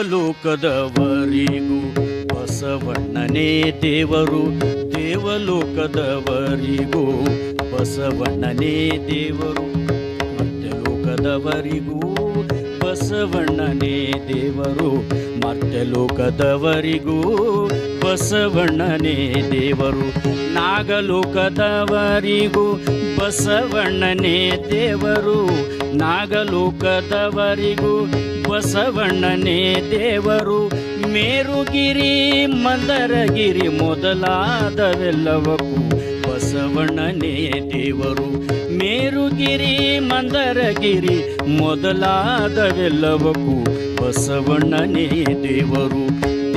ದೇವಲೋಕದವರಿಗೂ ಬಸವಣ್ಣನೇ ದೇವರು, ದೇವಲೋಕದವರಿಗೂ ಬಸವಣ್ಣನೇ ದೇವರು, ಮರ್ತ್ಯಲೋಕದವರಿಗೂ ಬಸವಣ್ಣನೇ ದೇವರು, ಮರ್ತ್ಯಲೋಕದವರಿಗೂ ಬಸವಣ್ಣನೇ ದೇವರು, ನಾಗಲೋಕದವರಿಗೂ ಬಸವಣ್ಣನೇ ದೇವರು, ನಾಗಲೋಕದವರಿಗೂ ಬಸವಣ್ಣನೇ ದೇವರು, ಮೇರುಗಿರಿ ಮಂದರಗಿರಿ ಮೊದಲಾದವೆಲ್ಲವಕ್ಕೂ ಬಸವಣ್ಣನೇ ದೇವರು, ಮೇರುಗಿರಿ ಮಂದರಗಿರಿ ಮೊದಲಾದವೆಲ್ಲವಕ್ಕೂ ಬಸವಣ್ಣನೇ ದೇವರು,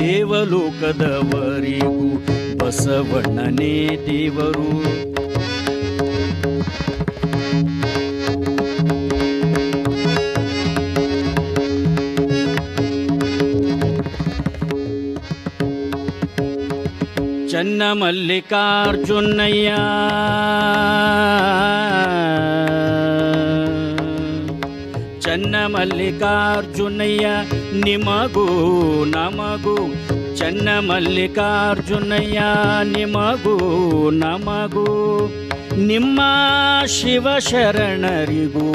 ದೇವಲೋಕದವರಿಗೂ ಬಸವಣ್ಣನೇ ದೇವರು. ಚನ್ನಮಲ್ಲಿಕಾರ್ಜುನಯ್ಯ ಚನ್ನಮಲ್ಲಿಕಾರ್ಜುನಯ್ಯ ನಿಮಗೂ ನಮಗೂ, ಚನ್ನಮಲ್ಲಿಕಾರ್ಜುನಯ್ಯ ನಿಮಗೂ ನಮಗೂ, ನಿಮ್ಮ ಶಿವಶರಣರಿಗೂ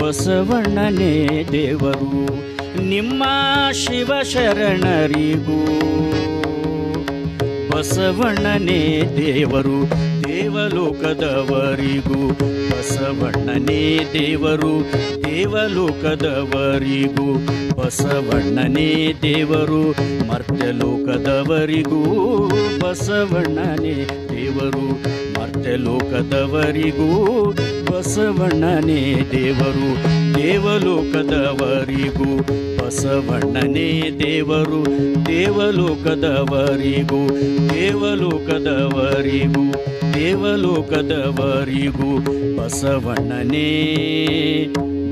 ಬಸವಣ್ಣನೇ ದೇವರು, ನಿಮ್ಮ ಶಿವಶರಣರಿಗೂ ಬಸವಣ್ಣನೇ ದೇವರು, ದೇವಲೋಕದವರಿಗೂ ಬಸವಣ್ಣನೇ ದೇವರು, ದೇವಲೋಕದವರಿಗೂ ಬಸವಣ್ಣನೇ ದೇವರು, ಮರ್ತ್ಯಲೋಕದವರಿಗೂ ಬಸವಣ್ಣನೇ ದೇವರು, ಮರ್ತ್ಯಲೋಕದವರಿಗೂ ಬಸವಣ್ಣನೇ ದೇವರು, ದೇವಲೋಕದವರಿಗೂ ಬಸವಣ್ಣನೇ ದೇವರು, ದೇವಲೋಕದವರಿಗೂ, ದೇವಲೋಕದವರಿಗೂ, ದೇವಲೋಕದವರಿಗೂ ಬಸವಣ್ಣನೇ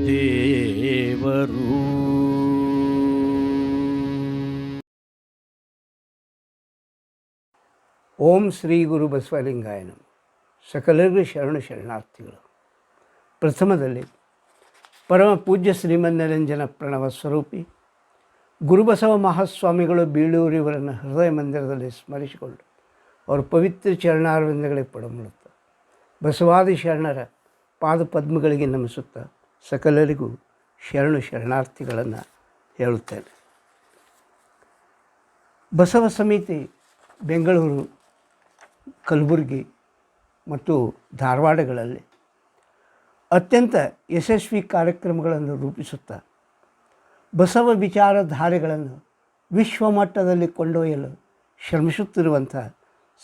ದೇವರು. ಓಂ ಶ್ರೀ ಗುರು ಬಸವಲಿಂಗಾಯ ನಮಃ. ಸಕಲರಿಗೂ ಶರಣು ಶರಣಾರ್ಥಿಗಳು. ಪ್ರಥಮದಲ್ಲಿ ಪರಮ ಪೂಜ್ಯ ಶ್ರೀಮನ್ನಿರಂಜನ ಪ್ರಣವ ಸ್ವರೂಪಿ ಗುರುಬಸವ ಮಹಾಸ್ವಾಮಿಗಳು ಬೀಳೂರಿವರನ್ನು ಹೃದಯ ಮಂದಿರದಲ್ಲಿ ಸ್ಮರಿಸಿಕೊಂಡು ಅವರ ಪವಿತ್ರ ಚರಣಾರವಿಂದಗಳಿಗೆ ಪಡಮುಡುತ್ತಾ ಬಸವಾದಿ ಶರಣರ ಪಾದಪದ್ಮಗಳಿಗೆ ನಮಿಸುತ್ತಾ ಸಕಲರಿಗೂ ಶರಣು ಶರಣಾರ್ಥಿಗಳನ್ನು ಹೇಳುತ್ತೇನೆ. ಬಸವ ಸಮಿತಿ ಬೆಂಗಳೂರು, ಕಲಬುರಗಿ ಮತ್ತು ಧಾರವಾಡಗಳಲ್ಲಿ ಅತ್ಯಂತ ಯಶಸ್ವಿ ಕಾರ್ಯಕ್ರಮಗಳನ್ನು ರೂಪಿಸುತ್ತಾ ಬಸವ ವಿಚಾರಧಾರೆಗಳನ್ನು ವಿಶ್ವಮಟ್ಟದಲ್ಲಿ ಕೊಂಡೊಯ್ಯಲು ಶ್ರಮಿಸುತ್ತಿರುವಂಥ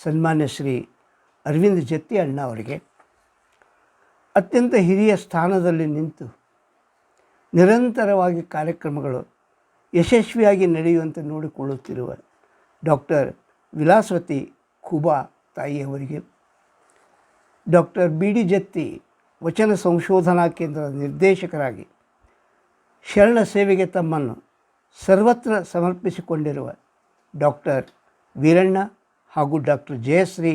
ಸನ್ಮಾನ್ಯ ಶ್ರೀ ಅರವಿಂದ ಜತ್ತಿ ಅಣ್ಣ ಅವರಿಗೆ ಅತ್ಯಂತ ಹಿರಿಯ ಸ್ಥಾನದಲ್ಲಿ ನಿಂತು ನಿರಂತರವಾಗಿ ಕಾರ್ಯಕ್ರಮಗಳು ಯಶಸ್ವಿಯಾಗಿ ನಡೆಯುವಂತೆ ನೋಡಿಕೊಳ್ಳುತ್ತಿರುವ ಡಾಕ್ಟರ್ ವಿಲಾಸವತಿ ಖುಬಾ ತಾಯಿಯವರಿಗೆ, ಡಾಕ್ಟರ್ ಬಿ ಡಿ ಜತ್ತಿ ವಚನ ಸಂಶೋಧನಾ ಕೇಂದ್ರದ ನಿರ್ದೇಶಕರಾಗಿ ಶರಣ ಸೇವೆಗೆ ತಮ್ಮನ್ನು ಸರ್ವತ್ರ ಸಮರ್ಪಿಸಿಕೊಂಡಿರುವ ಡಾಕ್ಟರ್ ವೀರಣ್ಣ ಹಾಗೂ ಡಾಕ್ಟರ್ ಜಯಶ್ರೀ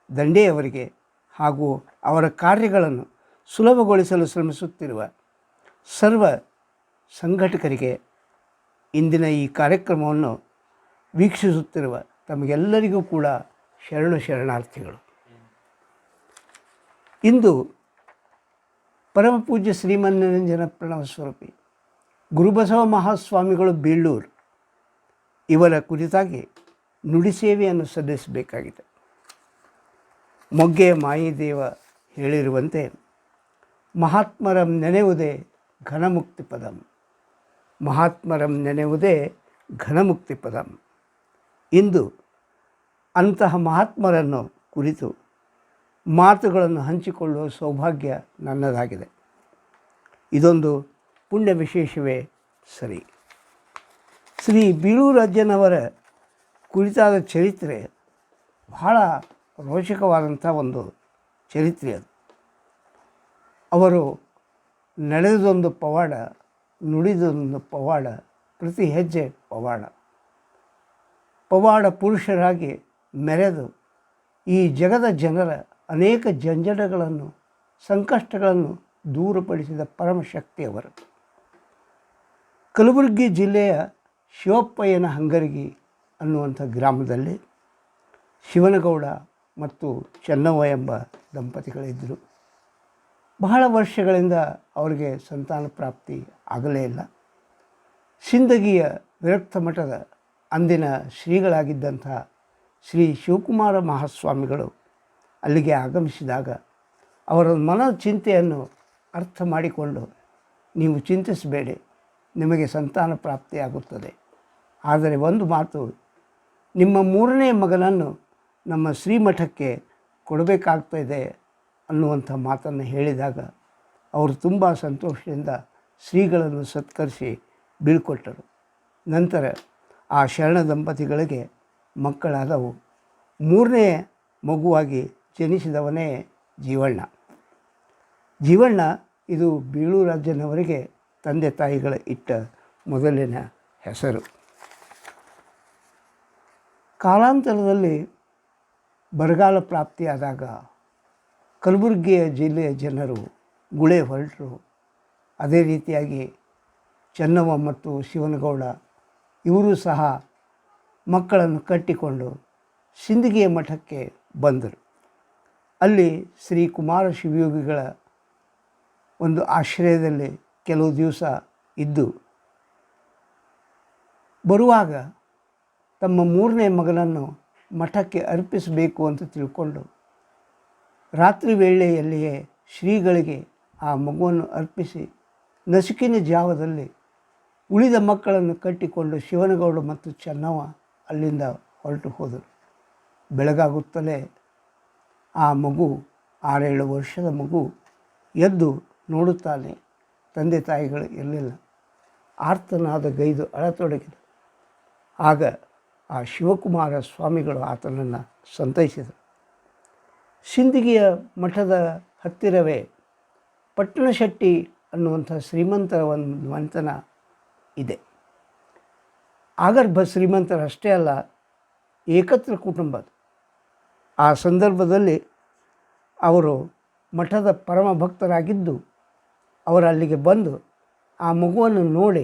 ದಂಡೆಯವರಿಗೆ ಹಾಗೂ ಅವರ ಕಾರ್ಯಗಳನ್ನು ಸುಲಭಗೊಳಿಸಲು ಶ್ರಮಿಸುತ್ತಿರುವ ಸರ್ವ ಸಂಘಟಕರಿಗೆ, ಇಂದಿನ ಈ ಕಾರ್ಯಕ್ರಮವನ್ನು ವೀಕ್ಷಿಸುತ್ತಿರುವ ತಮಗೆಲ್ಲರಿಗೂ ಕೂಡ ಶರಣು ಶರಣಾರ್ಥಿಗಳು. ಇಂದು ಪರಮ ಪೂಜ್ಯ ಶ್ರೀಮನ್ನಿರಂಜನ ಪ್ರಣವ ಸ್ವರೂಪಿ ಗುರುಬಸವ ಮಹಾಸ್ವಾಮಿಗಳು ಬೀಳೂರು ಇವರ ಕುರಿತಾಗಿ ನುಡಿ ಸೇವೆಯನ್ನು ಸಲ್ಲಿಸಬೇಕಾಗಿದೆ. ಮೊಗ್ಗೆಯ ಮಾಯಿದೇವ ಹೇಳಿರುವಂತೆ ಮಹಾತ್ಮರಂ ನೆನೆಯುವುದೇ ಘನಮುಕ್ತಿ ಪದಂ, ಮಹಾತ್ಮರಂ ನೆನೆಯುವುದೇ ಘನಮುಕ್ತಿ ಪದಂ. ಇಂದು ಅಂತಹ ಮಹಾತ್ಮರನ್ನು ಕುರಿತು ಮಾತುಗಳನ್ನು ಹಂಚಿಕೊಳ್ಳುವ ಸೌಭಾಗ್ಯ ನನ್ನದಾಗಿದೆ. ಇದೊಂದು ಪುಣ್ಯ ವಿಶೇಷವೇ ಸರಿ. ಶ್ರೀ ಬೀಳೂರಜ್ಜನವರ ಕುರಿತಾದ ಚರಿತ್ರೆ ಬಹಳ ರೋಚಕವಾದಂಥ ಒಂದು ಚರಿತ್ರೆ ಅದು. ಅವರು ನಡೆದೊಂದು ಪವಾಡ, ನುಡಿದೊಂದು ಪವಾಡ, ಪ್ರತಿ ಹೆಜ್ಜೆ ಪವಾಡ. ಪವಾಡ ಪುರುಷರಾಗಿ ಮೆರೆದು ಈ ಜಗದ ಜನರ ಅನೇಕ ಜಂಜಡಗಳನ್ನು, ಸಂಕಷ್ಟಗಳನ್ನು ದೂರಪಡಿಸಿದ ಪರಮಶಕ್ತಿಯವರು. ಕಲಬುರಗಿ ಜಿಲ್ಲೆಯ ಶಿವಪ್ಪಯ್ಯನ ಹಂಗರಗಿ ಅನ್ನುವಂಥ ಗ್ರಾಮದಲ್ಲಿ ಶಿವನಗೌಡ ಮತ್ತು ಚೆನ್ನವ್ವ ಎಂಬ ದಂಪತಿಗಳಿದ್ದರು. ಬಹಳ ವರ್ಷಗಳಿಂದ ಅವರಿಗೆ ಸಂತಾನ ಪ್ರಾಪ್ತಿ ಆಗಲೇ ಇಲ್ಲ. ಸಿಂದಗಿಯ ವಿರಕ್ತ ಮಠದ ಅಂದಿನ ಶ್ರೀಗಳಾಗಿದ್ದಂಥ ಶ್ರೀ ಶಿವಕುಮಾರ ಮಹಾಸ್ವಾಮಿಗಳು ಅಲ್ಲಿಗೆ ಆಗಮಿಸಿದಾಗ ಅವರ ಮನದ ಚಿಂತೆಯನ್ನು ಅರ್ಥ ಮಾಡಿಕೊಂಡು, ನೀವು ಚಿಂತಿಸಬೇಡಿ, ನಿಮಗೆ ಸಂತಾನ ಪ್ರಾಪ್ತಿಯಾಗುತ್ತದೆ. ಆದರೆ ಒಂದು ಮಾತು, ನಿಮ್ಮ 3ನೇ ಮಗನನ್ನು ನಮ್ಮ ಶ್ರೀಮಠಕ್ಕೆ ಕೊಡಬೇಕಾಗ್ತಾಯಿದೆ ಅನ್ನುವಂಥ ಮಾತನ್ನು ಹೇಳಿದಾಗ ಅವರು ತುಂಬ ಸಂತೋಷದಿಂದ ಶ್ರೀಗಳನ್ನು ಸತ್ಕರಿಸಿ ಬೀಳ್ಕೊಟ್ಟರು. ನಂತರ ಆ ಶರಣ ದಂಪತಿಗಳಿಗೆ ಮಕ್ಕಳಾದವು. 3ನೇ ಮಗುವಾಗಿ ಜನಿಸಿದವನೇ ಜೀವಣ್ಣ. ಜೀವಣ್ಣ ಇದು ಬೀಳೂರಾಜನವರಿಗೆ ತಂದೆ ತಾಯಿಗಳ ಇಟ್ಟ ಮೊದಲಿನ ಹೆಸರು. ಕಾಲಾಂತರದಲ್ಲಿ ಬರಗಾಲ ಪ್ರಾಪ್ತಿಯಾದಾಗ ಕಲಬುರಗಿಯ ಜಿಲ್ಲೆಯ ಜನರು ಗುಳೆ ಹೊರಟರು. ಅದೇ ರೀತಿಯಾಗಿ ಚೆನ್ನವ್ವ ಮತ್ತು ಶಿವನಗೌಡ ಇವರು ಸಹ ಮಕ್ಕಳನ್ನು ಕಟ್ಟಿಕೊಂಡು ಸಿಂದಗಿಯ ಮಠಕ್ಕೆ ಬಂದರು. ಅಲ್ಲಿ ಶ್ರೀ ಕುಮಾರ ಶಿವಯೋಗಿಗಳ ಒಂದು ಆಶ್ರಯದಲ್ಲಿ ಕೆಲವು ದಿವಸ ಇದ್ದು ಬರುವಾಗ ತಮ್ಮ 3ನೇ ಮಗನನ್ನು ಮಠಕ್ಕೆ ಅರ್ಪಿಸಬೇಕು ಅಂತ ತಿಳ್ಕೊಂಡು ರಾತ್ರಿ ವೇಳೆಯಲ್ಲಿಯೇ ಶ್ರೀಗಳಿಗೆ ಆ ಮಗುವನ್ನು ಅರ್ಪಿಸಿ ನಸುಕಿನ ಜಾವದಲ್ಲಿ ಉಳಿದ ಮಕ್ಕಳನ್ನು ಕಟ್ಟಿಕೊಂಡು ಶಿವನಗೌಡ ಮತ್ತು ಚೆನ್ನವ್ವ ಅಲ್ಲಿಂದ ಹೊರಟು ಹೋದರು. ಬೆಳಗಾಗುತ್ತಲೇ ಆ ಮಗು 6-7 ವರ್ಷದ ಮಗು ಎದ್ದು ನೋಡುತ್ತಾನೆ, ತಂದೆ ತಾಯಿಗಳು ಇರಲಿಲ್ಲ. ಆರ್ತನಾದ ಗೈದು ಅಳತೊಡಗಿದ. ಆಗ ಆ ಶಿವಕುಮಾರ ಸ್ವಾಮಿಗಳು ಆತನನ್ನು ಸಂತೈಸಿದರು. ಸಿಂದಗಿಯ ಮಠದ ಹತ್ತಿರವೇ ಪಟ್ಟಣಶೆಟ್ಟಿ ಅನ್ನುವಂಥ ಶ್ರೀಮಂತರ ಒಂದು ಮನೆತನ ಇದೆ. ಆಗರ್ಭ ಶ್ರೀಮಂತರಷ್ಟೇ ಅಲ್ಲ, ಏಕತ್ರ ಕುಟುಂಬದ. ಆ ಸಂದರ್ಭದಲ್ಲಿ ಅವರು ಮಠದ ಪರಮ ಭಕ್ತರಾಗಿದ್ದು ಅವರು ಅಲ್ಲಿಗೆ ಬಂದು ಆ ಮಗುವನ್ನು ನೋಡಿ,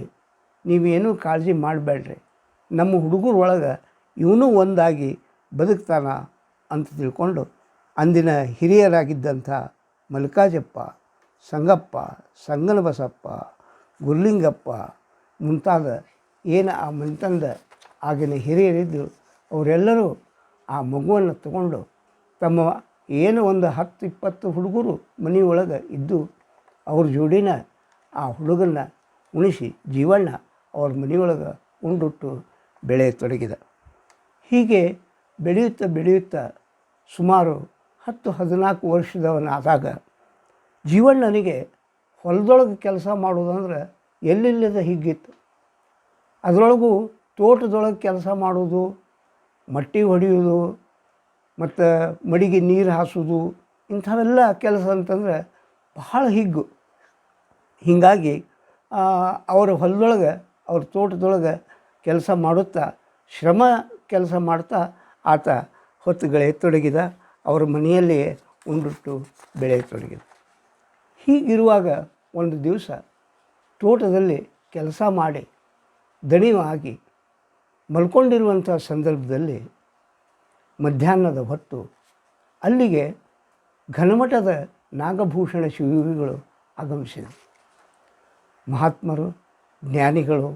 ನೀವೇನೂ ಕಾಳಜಿ ಮಾಡಬೇಡ್ರಿ, ನಮ್ಮ ಹುಡುಗರ ಒಳಗೆ ಇವನು ಒಂದಾಗಿ ಬದುಕ್ತಾನ ಅಂತ ತಿಳ್ಕೊಂಡು ಅಂದಿನ ಹಿರಿಯರಾಗಿದ್ದಂಥ ಮಲ್ಲಿಕಾರ್ಜಪ್ಪ, ಸಂಗಪ್ಪ, ಸಂಗನಬಸಪ್ಪ, ಗುರ್ಲಿಂಗಪ್ಪ ಮುಂತಾದ ಏನು ಆ ಮನೆತನದ ಆಗಿನ ಹಿರಿಯರಿದ್ದು ಅವರೆಲ್ಲರೂ ಆ ಮಗುವನ್ನು ತಗೊಂಡು ತಮ್ಮ ಏನು ಒಂದು 10-20 ಹುಡುಗರು ಮನೆಯೊಳಗೆ ಇದ್ದು ಅವ್ರ ಜೋಡಿನ ಆ ಹುಡುಗನ್ನ ಉಣಿಸಿ ಜೀವಣ್ಣ ಅವ್ರ ಮನೆಯೊಳಗೆ ಉಂಡುಟ್ಟು ಬೆಳೆಯತೊಡಗಿದ. ಹೀಗೆ ಬೆಳೆಯುತ್ತಾ ಬೆಳೆಯುತ್ತಾ ಸುಮಾರು 10-14 ವರ್ಷದವನಾದಾಗ ಜೀವಣ್ಣನಿಗೆ ಹೊಲದೊಳಗೆ ಕೆಲಸ ಮಾಡೋದಂದ್ರೆ ಎಲ್ಲಿಲ್ಲದ ಹಿಗ್ಗಿತ್ತು. ಅದರೊಳಗೂ ತೋಟದೊಳಗೆ ಕೆಲಸ ಮಾಡೋದು, ಮಟ್ಟಿ ಹೊಡೆಯೋದು ಮತ್ತು ಮಡಿಗೆ ನೀರು ಹಾಸೋದು, ಇಂಥವೆಲ್ಲ ಕೆಲಸ ಅಂತಂದರೆ ಬಹಳ ಹಿಗ್ಗು. ಹೀಗಾಗಿ ಅವರ ಹೊಲದೊಳಗೆ ಅವ್ರ ತೋಟದೊಳಗೆ ಕೆಲಸ ಮಾಡುತ್ತಾ ಶ್ರಮ ಕೆಲಸ ಮಾಡ್ತಾ ಆತ ಹೊತ್ತುಗಳೆಯತೊಡಗಿದ. ಅವರ ಮನೆಯಲ್ಲಿಯೇ ಉಂಡುಟ್ಟು ಬೆಳೆಯತೊಡಗಿದ. ಹೀಗಿರುವಾಗ ಒಂದು ದಿವಸ ತೋಟದಲ್ಲಿ ಕೆಲಸ ಮಾಡಿ ದಣಿವಾಗಿ ಮಲ್ಕೊಂಡಿರುವಂಥ ಸಂದರ್ಭದಲ್ಲಿ ಮಧ್ಯಾಹ್ನದ ಹೊತ್ತು ಅಲ್ಲಿಗೆ ಘನಮಠದ ನಾಗಭೂಷಣ ಶಿವಯೋಗಿಗಳು ಆಗಮಿಸಿದರು. ಮಹಾತ್ಮರು, ಜ್ಞಾನಿಗಳು,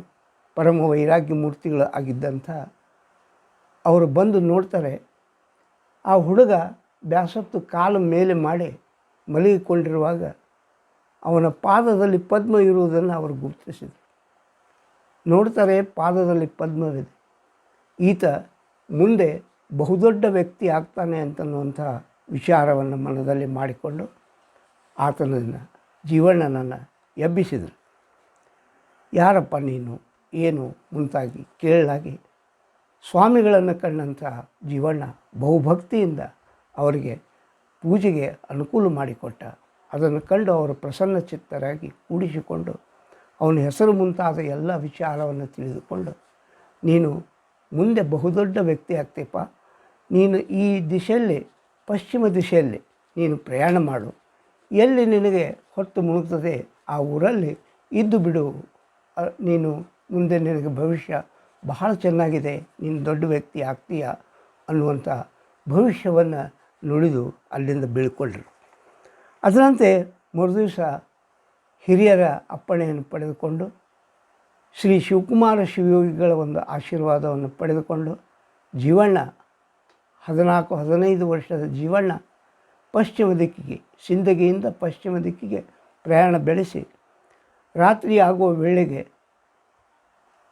ಪರಮ ವೈರಾಗ್ಯ ಮೂರ್ತಿಗಳು ಆಗಿದ್ದಂಥ ಅವರು ಬಂದು ನೋಡ್ತಾರೆ. ಆ ಹುಡುಗ ಬ್ಯಾಸತ್ತು ಕಾಲು ಮೇಲೆ ಮಾಡಿ ಮಲಗಿಕೊಂಡಿರುವಾಗ ಅವನ ಪಾದದಲ್ಲಿ ಪದ್ಮ ಇರುವುದನ್ನು ಅವರು ಗುರುತಿಸಿದರು. ನೋಡ್ತಾರೆ, ಪಾದದಲ್ಲಿ ಪದ್ಮವಿದೆ. ಈತ ಮುಂದೆ ಬಹುದೊಡ್ಡ ವ್ಯಕ್ತಿ ಆಗ್ತಾನೆ ಅಂತನ್ನುವಂಥ ವಿಚಾರವನ್ನು ಮನದಲ್ಲಿ ಮಾಡಿಕೊಂಡು ಆತನನ್ನು ಜೀವಣ್ಣನನ್ನು ಎಬ್ಬಿಸಿದರು. ಯಾರಪ್ಪ ನೀನು, ಏನು ಮುಂತಾಗಿ ಕೇಳಲಾಗಿ ಸ್ವಾಮಿಗಳನ್ನು ಕಂಡಂಥ ಜೀವಣ್ಣ ಬಹುಭಕ್ತಿಯಿಂದ ಅವರಿಗೆ ಪೂಜೆಗೆ ಅನುಕೂಲ ಮಾಡಿಕೊಟ್ಟ. ಅದನ್ನು ಕಂಡು ಅವರು ಪ್ರಸನ್ನ ಚಿತ್ತರಾಗಿ ಕೂಡಿಸಿಕೊಂಡು ಅವನ ಹೆಸರು ಮುಂತಾದ ಎಲ್ಲ ವಿಚಾರವನ್ನು ತಿಳಿದುಕೊಂಡು, ನೀನು ಮುಂದೆ ಬಹುದೊಡ್ಡ ವ್ಯಕ್ತಿ ಆಗ್ತೀಪ್ಪ, ನೀನು ಈ ದಿಶೆಯಲ್ಲಿ ಪಶ್ಚಿಮ ದಿಶೆಯಲ್ಲಿ ನೀನು ಪ್ರಯಾಣ ಮಾಡು, ಎಲ್ಲಿ ನಿನಗೆ ಹೊತ್ತು ಮುಳುಗ್ತದೆ ಆ ಊರಲ್ಲಿ ಇದ್ದು ಬಿಡು ನೀನು ಮುಂದೆ ನಿನಗೆ ಭವಿಷ್ಯ ಬಹಳ ಚೆನ್ನಾಗಿದೆ, ನೀನು ದೊಡ್ಡ ವ್ಯಕ್ತಿ ಆಗ್ತೀಯ ಅನ್ನುವಂಥ ಭವಿಷ್ಯವನ್ನು ನುಡಿದು ಅಲ್ಲಿಂದ ಬೀಳ್ಕೊಂಡ್ರು. ಅದರಂತೆ ಮರುದಿವಸ ಹಿರಿಯರ ಅಪ್ಪಣೆಯನ್ನು ಪಡೆದುಕೊಂಡು ಶ್ರೀ ಶಿವಕುಮಾರ ಶಿವಯೋಗಿಗಳ ಒಂದು ಆಶೀರ್ವಾದವನ್ನು ಪಡೆದುಕೊಂಡು ಜೀವಣ್ಣ 14-15 ವರ್ಷದ ಜೀವಣ್ಣ ಪಶ್ಚಿಮ ದಿಕ್ಕಿಗೆ, ಸಿಂದಗಿಯಿಂದ ಪಶ್ಚಿಮ ದಿಕ್ಕಿಗೆ ಪ್ರಯಾಣ ಬೆಳೆಸಿ ರಾತ್ರಿ ಆಗುವ ವೇಳೆಗೆ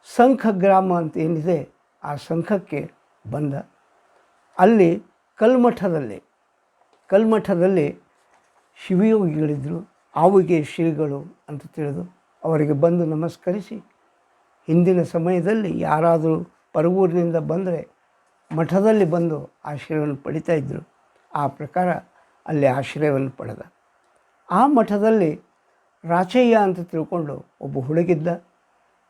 ಸಂಖ ಗ್ರಾಮ ಅಂತ ಏನಿದೆ ಆ ಸಂಖಕ್ಕೆ ಬಂದ. ಅಲ್ಲಿ ಕಲ್ಮಠದಲ್ಲಿ ಶಿವಯೋಗಿಗಳಿದ್ದರು, ಆವಿಗೆ ಶ್ರೀಗಳು ಅಂತ ತಿಳಿದು ಅವರಿಗೆ ಬಂದು ನಮಸ್ಕರಿಸಿ, ಹಿಂದಿನ ಸಮಯದಲ್ಲಿ ಯಾರಾದರೂ ಪರವೂರಿನಿಂದ ಬಂದರೆ ಮಠದಲ್ಲಿ ಬಂದು ಆಶ್ರಯವನ್ನು ಪಡಿತಾ ಇದ್ದರು. ಆ ಪ್ರಕಾರ ಅಲ್ಲಿ ಆಶ್ರಯವನ್ನು ಪಡೆದ. ಆ ಮಠದಲ್ಲಿ ರಾಚಯ್ಯ ಅಂತ ತಿಳ್ಕೊಂಡು ಒಬ್ಬ ಹುಡುಗಿದ್ದ,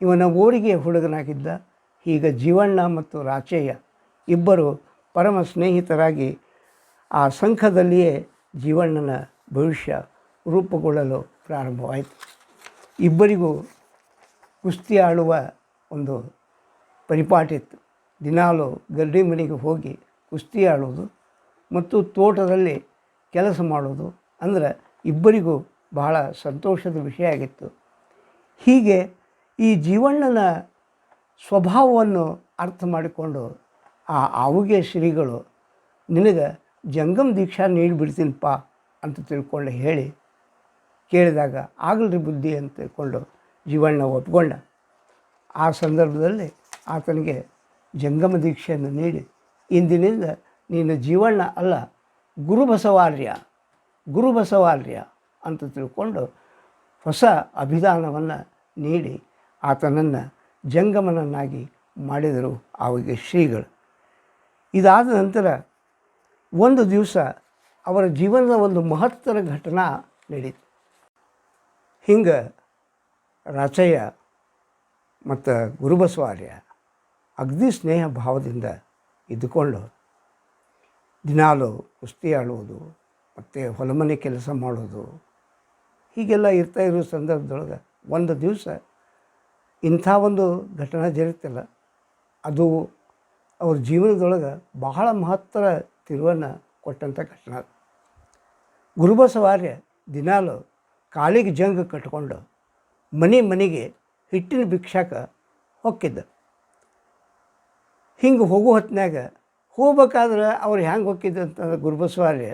ಇವನ ಊರಿಗೆ ಹುಡುಗನಾಗಿದ್ದ. ಈಗ ಜೀವಣ್ಣ ಮತ್ತು ರಾಚಯ್ಯ ಇಬ್ಬರು ಪರಮ ಸ್ನೇಹಿತರಾಗಿ ಆ ಸಂಘದಲ್ಲಿಯೇ ಜೀವಣ್ಣನ ಭವಿಷ್ಯ ರೂಪುಗೊಳ್ಳಲು ಪ್ರಾರಂಭವಾಯಿತು. ಇಬ್ಬರಿಗೂ ಕುಸ್ತಿ ಆಡುವ ಒಂದು ಪರಿಪಾಠಿತ್ತು. ದಿನಾಲು ಗಡ್ಡಿ ಮನೆಗೆ ಹೋಗಿ ಕುಸ್ತಿ ಆಡೋದು ಮತ್ತು ತೋಟದಲ್ಲಿ ಕೆಲಸ ಮಾಡೋದು ಅಂದರೆ ಇಬ್ಬರಿಗೂ ಬಹಳ ಸಂತೋಷದ ವಿಷಯ ಆಗಿತ್ತು. ಹೀಗೆ ಈ ಜೀವಣ್ಣನ ಸ್ವಭಾವವನ್ನು ಅರ್ಥ ಮಾಡಿಕೊಂಡು ಆ ಆವುಗೆ ಶ್ರೀಗಳು ನಿನಗೆ ಜಂಗಮ ದೀಕ್ಷಾ ನೀಡಿಬಿಡ್ತೀನಪ್ಪ ಅಂತ ತಿಳ್ಕೊಂಡು ಹೇಳಿ ಕೇಳಿದಾಗ ಆಗಲ್ರಿ ಬುದ್ಧಿ ಅಂತ ತಿಳ್ಕೊಂಡು ಜೀವಣ್ಣ ಒಪ್ಕೊಂಡ. ಆ ಸಂದರ್ಭದಲ್ಲಿ ಆತನಿಗೆ ಜಂಗಮ ದೀಕ್ಷೆಯನ್ನು ನೀಡಿ, ಇಂದಿನಿಂದ ನೀನು ಜೀವಣ್ಣ ಅಲ್ಲ ಗುರುಬಸವಾರ್ಯ ಅಂತ ತಿಳ್ಕೊಂಡು ಹೊಸ ಅಭಿಧಾನವನ್ನು ನೀಡಿ ಆತನನ್ನು ಜಂಗಮನನ್ನಾಗಿ ಮಾಡಿದರು ಆವಿಗೆ ಶ್ರೀಗಳು. ಇದಾದ ನಂತರ ಒಂದು ದಿವಸ ಅವರ ಜೀವನದ ಒಂದು ಮಹತ್ತರ ಘಟನಾ ನಡೀತು. ಹಿಂಗೆ ರಾಚಯ್ಯ ಮತ್ತು ಗುರುಬಸವಾರ್ಯ ಅಗದಿ ಸ್ನೇಹ ಭಾವದಿಂದ ಇದ್ದುಕೊಂಡು ದಿನಾಲು ಕುಸ್ತಿ ಆಡುವುದು ಮತ್ತು ಹೊಲಮನೆ ಕೆಲಸ ಮಾಡೋದು ಹೀಗೆಲ್ಲ ಇರೋ ಸಂದರ್ಭದೊಳಗೆ ಒಂದು ದಿವಸ ಇಂಥ ಒಂದು ಘಟನೆ ಜರುತ್ತಲ್ಲ, ಅದು ಅವ್ರ ಜೀವನದೊಳಗೆ ಬಹಳ ಮಹತ್ತರ ತಿರುವನ್ನು ಕೊಟ್ಟಂಥ ಘಟನೆ. ಗುರುಬಸವಾರ್ಯ ದಿನಾಲು ಕಾಲಿಗೆ ಜಂಗ ಕಟ್ಕೊಂಡು ಮನೆಗೆ ಹಿಟ್ಟಿನ ಭಿಕ್ಷಾಕ ಹೊಕ್ಕಿದ್ದ. ಹಿಂಗೆ ಹೋಗೋ ಹೊತ್ತಿನಾಗ ಹೋಗ್ಬೇಕಾದ್ರೆ ಅವ್ರು ಹೆಂಗೆ ಹೊಕ್ಕಿದ್ದ ಅಂತಂದ್ರೆ ಗುರುಬಸವಾರ್ಯ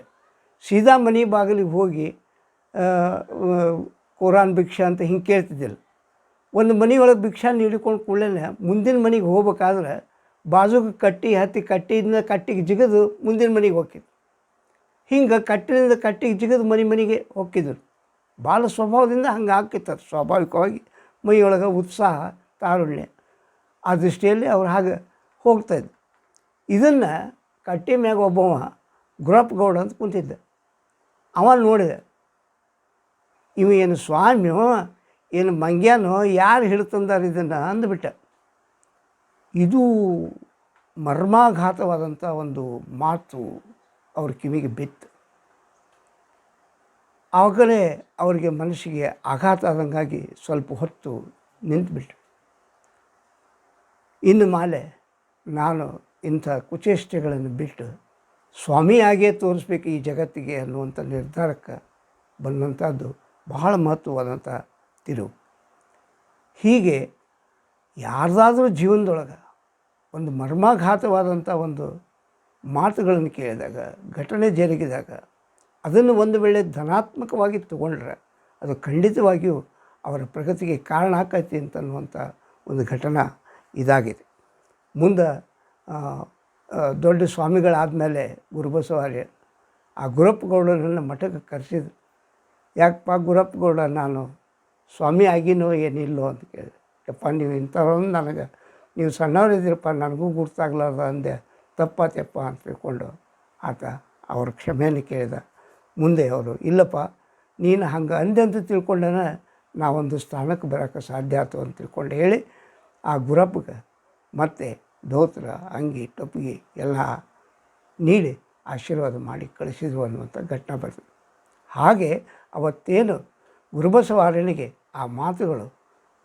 ಸೀದಾ ಮನೆ ಬಾಗಿಲಿಗೆ ಹೋಗಿ ಕೋರಾನ್ ಭಿಕ್ಷಾ ಅಂತ ಹಿಂಗೆ ಕೇಳ್ತಿದ್ದಿಲ್ಲ. ಒಂದು ಮನೆಯೊಳಗೆ ಭಿಕ್ಷಾ ನೀಡಿಕೊಂಡು ಕೂಡಲೇ ಮುಂದಿನ ಮನೆಗೆ ಹೋಗ್ಬೇಕಾದ್ರೆ ಬಾಜುಗೆ ಕಟ್ಟಿಗೆ ಜಿಗಿದು ಮುಂದಿನ ಮನೆಗೆ ಹೋಗ್ತಿದ್ರು. ಹಿಂಗೆ ಕಟ್ಟಿನಿಂದ ಕಟ್ಟಿಗೆ ಜಿಗಿದು ಮನೆಗೆ ಹೋಗ್ತಿದ್ರು. ಭಾಳ ಸ್ವಭಾವದಿಂದ ಹಂಗೆ ಆಗ್ತಿತ್ತು. ಸ್ವಾಭಾವಿಕವಾಗಿ ಮೈಯೊಳಗೆ ಉತ್ಸಾಹ ತಾರುಣ್ಯ ಆ ದೃಷ್ಟಿಯಲ್ಲಿ ಅವ್ರು ಹಾಗೆ ಹೋಗ್ತಾಯಿದ್ರು. ಇದನ್ನು ಕಟ್ಟಿ ಮ್ಯಾಗ ಒಬ್ಬವ ಗುರಪ್ಪ ಗೌಡ ಅಂತ ಕುಂತಿದ್ದ. ಅವ ನೋಡಿದೆ, ಇವ ಏನು ಸ್ವಾಮಿಯೋ ಏನು ಮಂಗ್ಯಾನೋ, ಯಾರು ಹೇಳ್ತಂದಾರ ಇದನ್ನು ಅಂದುಬಿಟ್ಟ. ಇದು ಮರ್ಮಾಘಾತವಾದಂಥ ಒಂದು ಮಾತು ಅವ್ರ ಕಿವಿಗೆ ಬಿತ್ತು. ಆವಾಗಲೇ ಅವರಿಗೆ ಮನಸ್ಸಿಗೆ ಆಘಾತ ಆದಂಗಾಗಿ ಸ್ವಲ್ಪ ಹೊತ್ತು ನಿಂತುಬಿಟ್ರು. ಇನ್ನು ಮೇಲೆ ನಾನು ಇಂಥ ಕುಚೇಷ್ಟೆಗಳನ್ನು ಬಿಟ್ಟು ಸ್ವಾಮಿಯಾಗೇ ತೋರಿಸ್ಬೇಕು ಈ ಜಗತ್ತಿಗೆ ಅನ್ನುವಂಥ ನಿರ್ಧಾರಕ್ಕೆ ಬಂದಂಥದ್ದು ಬಹಳ ಮಹತ್ವವಾದಂಥ ತಿರುವು. ಹೀಗೆ ಯಾರ್ದಾದ್ರೂ ಜೀವನದೊಳಗೆ ಒಂದು ಮರ್ಮಾಘಾತವಾದಂಥ ಒಂದು ಮಾತುಗಳನ್ನು ಕೇಳಿದಾಗ, ಘಟನೆ ಜರುಗಿದಾಗ ಅದನ್ನು ಒಂದು ವೇಳೆ ಧನಾತ್ಮಕವಾಗಿ ತಗೊಂಡ್ರೆ ಅದು ಖಂಡಿತವಾಗಿಯೂ ಅವರ ಪ್ರಗತಿಗೆ ಕಾರಣ ಆಕೈತಿ ಅಂತನ್ನುವಂಥ ಒಂದು ಘಟನೆ ಇದಾಗಿದೆ. ಮುಂದೆ ದೊಡ್ಡ ಸ್ವಾಮಿಗಳಾದಮೇಲೆ ಗುರುಬಸವಾರ್ಯ ಆ ಗುರಪ್ಪ ಗೌಡರನ್ನು ಮಠಕ್ಕೆ ಕರೆಸಿದ್ರು. ಯಾಕಪ್ಪ ಗುರಪ್ಪ ಗೌಡ, ನಾನು ಸ್ವಾಮಿ ಆಗಿನೋ ಏನಿಲ್ಲೋ ಅಂತ ಕೇಳಿದೆ. ಯಪ್ಪ ನೀವು ಇಂಥವ್ರೊಂದು ನನಗೆ ನೀವು ಸಣ್ಣವರಿದ್ದೀರಪ್ಪ, ನನಗೂ ಗುರ್ತಾಗ್ಲಾರ್ದ ಅಂದೆ. ತಪ್ಪಾತಪ್ಪ ಅಂತ ತಿಳ್ಕೊಂಡು ಆತ ಅವ್ರ ಕ್ಷಮೆಯನ್ನು ಕೇಳಿದ. ಮುಂದೆ ಅವರು, ಇಲ್ಲಪ್ಪ ನೀನು ಹಂಗೆ ಅಂದೆ ಅಂತ ತಿಳ್ಕೊಂಡನ ನಾವೊಂದು ಸ್ಥಾನಕ್ಕೆ ಬರೋಕ್ಕೆ ಸಾಧ್ಯ ಆಯ್ತು ಅಂತ ತಿಳ್ಕೊಂಡು ಹೇಳಿ ಆ ಗುರಪ್ಪಗೆ ಮತ್ತೆ ಧೋತ್ರ, ಅಂಗಿ, ಟೊಪ್ಪಿಗೆ ಎಲ್ಲ ನೀಡಿ ಆಶೀರ್ವಾದ ಮಾಡಿ ಕಳಿಸಿದ್ರು ಅನ್ನುವಂಥ ಘಟನೆ ಬರ್ತದೆ. ಹಾಗೆ ಅವತ್ತೇನು ಗುರುಬಸವಾರ್ಯನಿಗೆ ಆ ಮಾತುಗಳು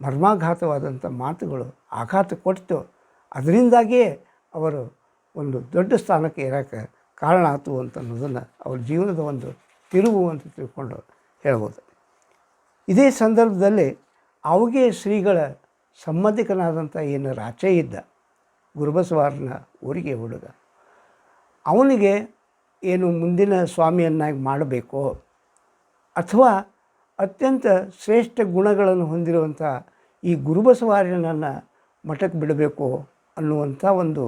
ಮರ್ಮಾಘಾತವಾದಂಥ ಮಾತುಗಳು ಆಘಾತ ಕೊಟ್ಟು ಅದರಿಂದಾಗಿಯೇ ಅವರು ಒಂದು ದೊಡ್ಡ ಸ್ಥಾನಕ್ಕೆ ಇರೋಕ್ಕೆ ಕಾರಣ ಆಯಿತು ಅಂತ ಅನ್ನೋದನ್ನು ಅವ್ರ ಜೀವನದ ಒಂದು ತಿರುವು ಅಂತ ತಿಳ್ಕೊಂಡು ಹೇಳ್ಬೋದು. ಇದೇ ಸಂದರ್ಭದಲ್ಲಿ ಅವಗೆ ಶ್ರೀಗಳ ಸಂಬಂಧಿಕನಾದಂಥ ಏನು ರಾಚೆ ಇದ್ದ ಗುರುಬಸವಾರನ ಊರಿಗೆ ಹುಡುಗ, ಅವನಿಗೆ ಏನು ಮುಂದಿನ ಸ್ವಾಮಿಯನ್ನಾಗಿ ಮಾಡಬೇಕೋ ಅಥವಾ ಅತ್ಯಂತ ಶ್ರೇಷ್ಠ ಗುಣಗಳನ್ನು ಹೊಂದಿರುವಂಥ ಈ ಗುರುಬಸವಾರ್ಯನನ್ನು ಮಠಕ್ಕೆ ಬಿಡಬೇಕು ಅನ್ನುವಂಥ ಒಂದು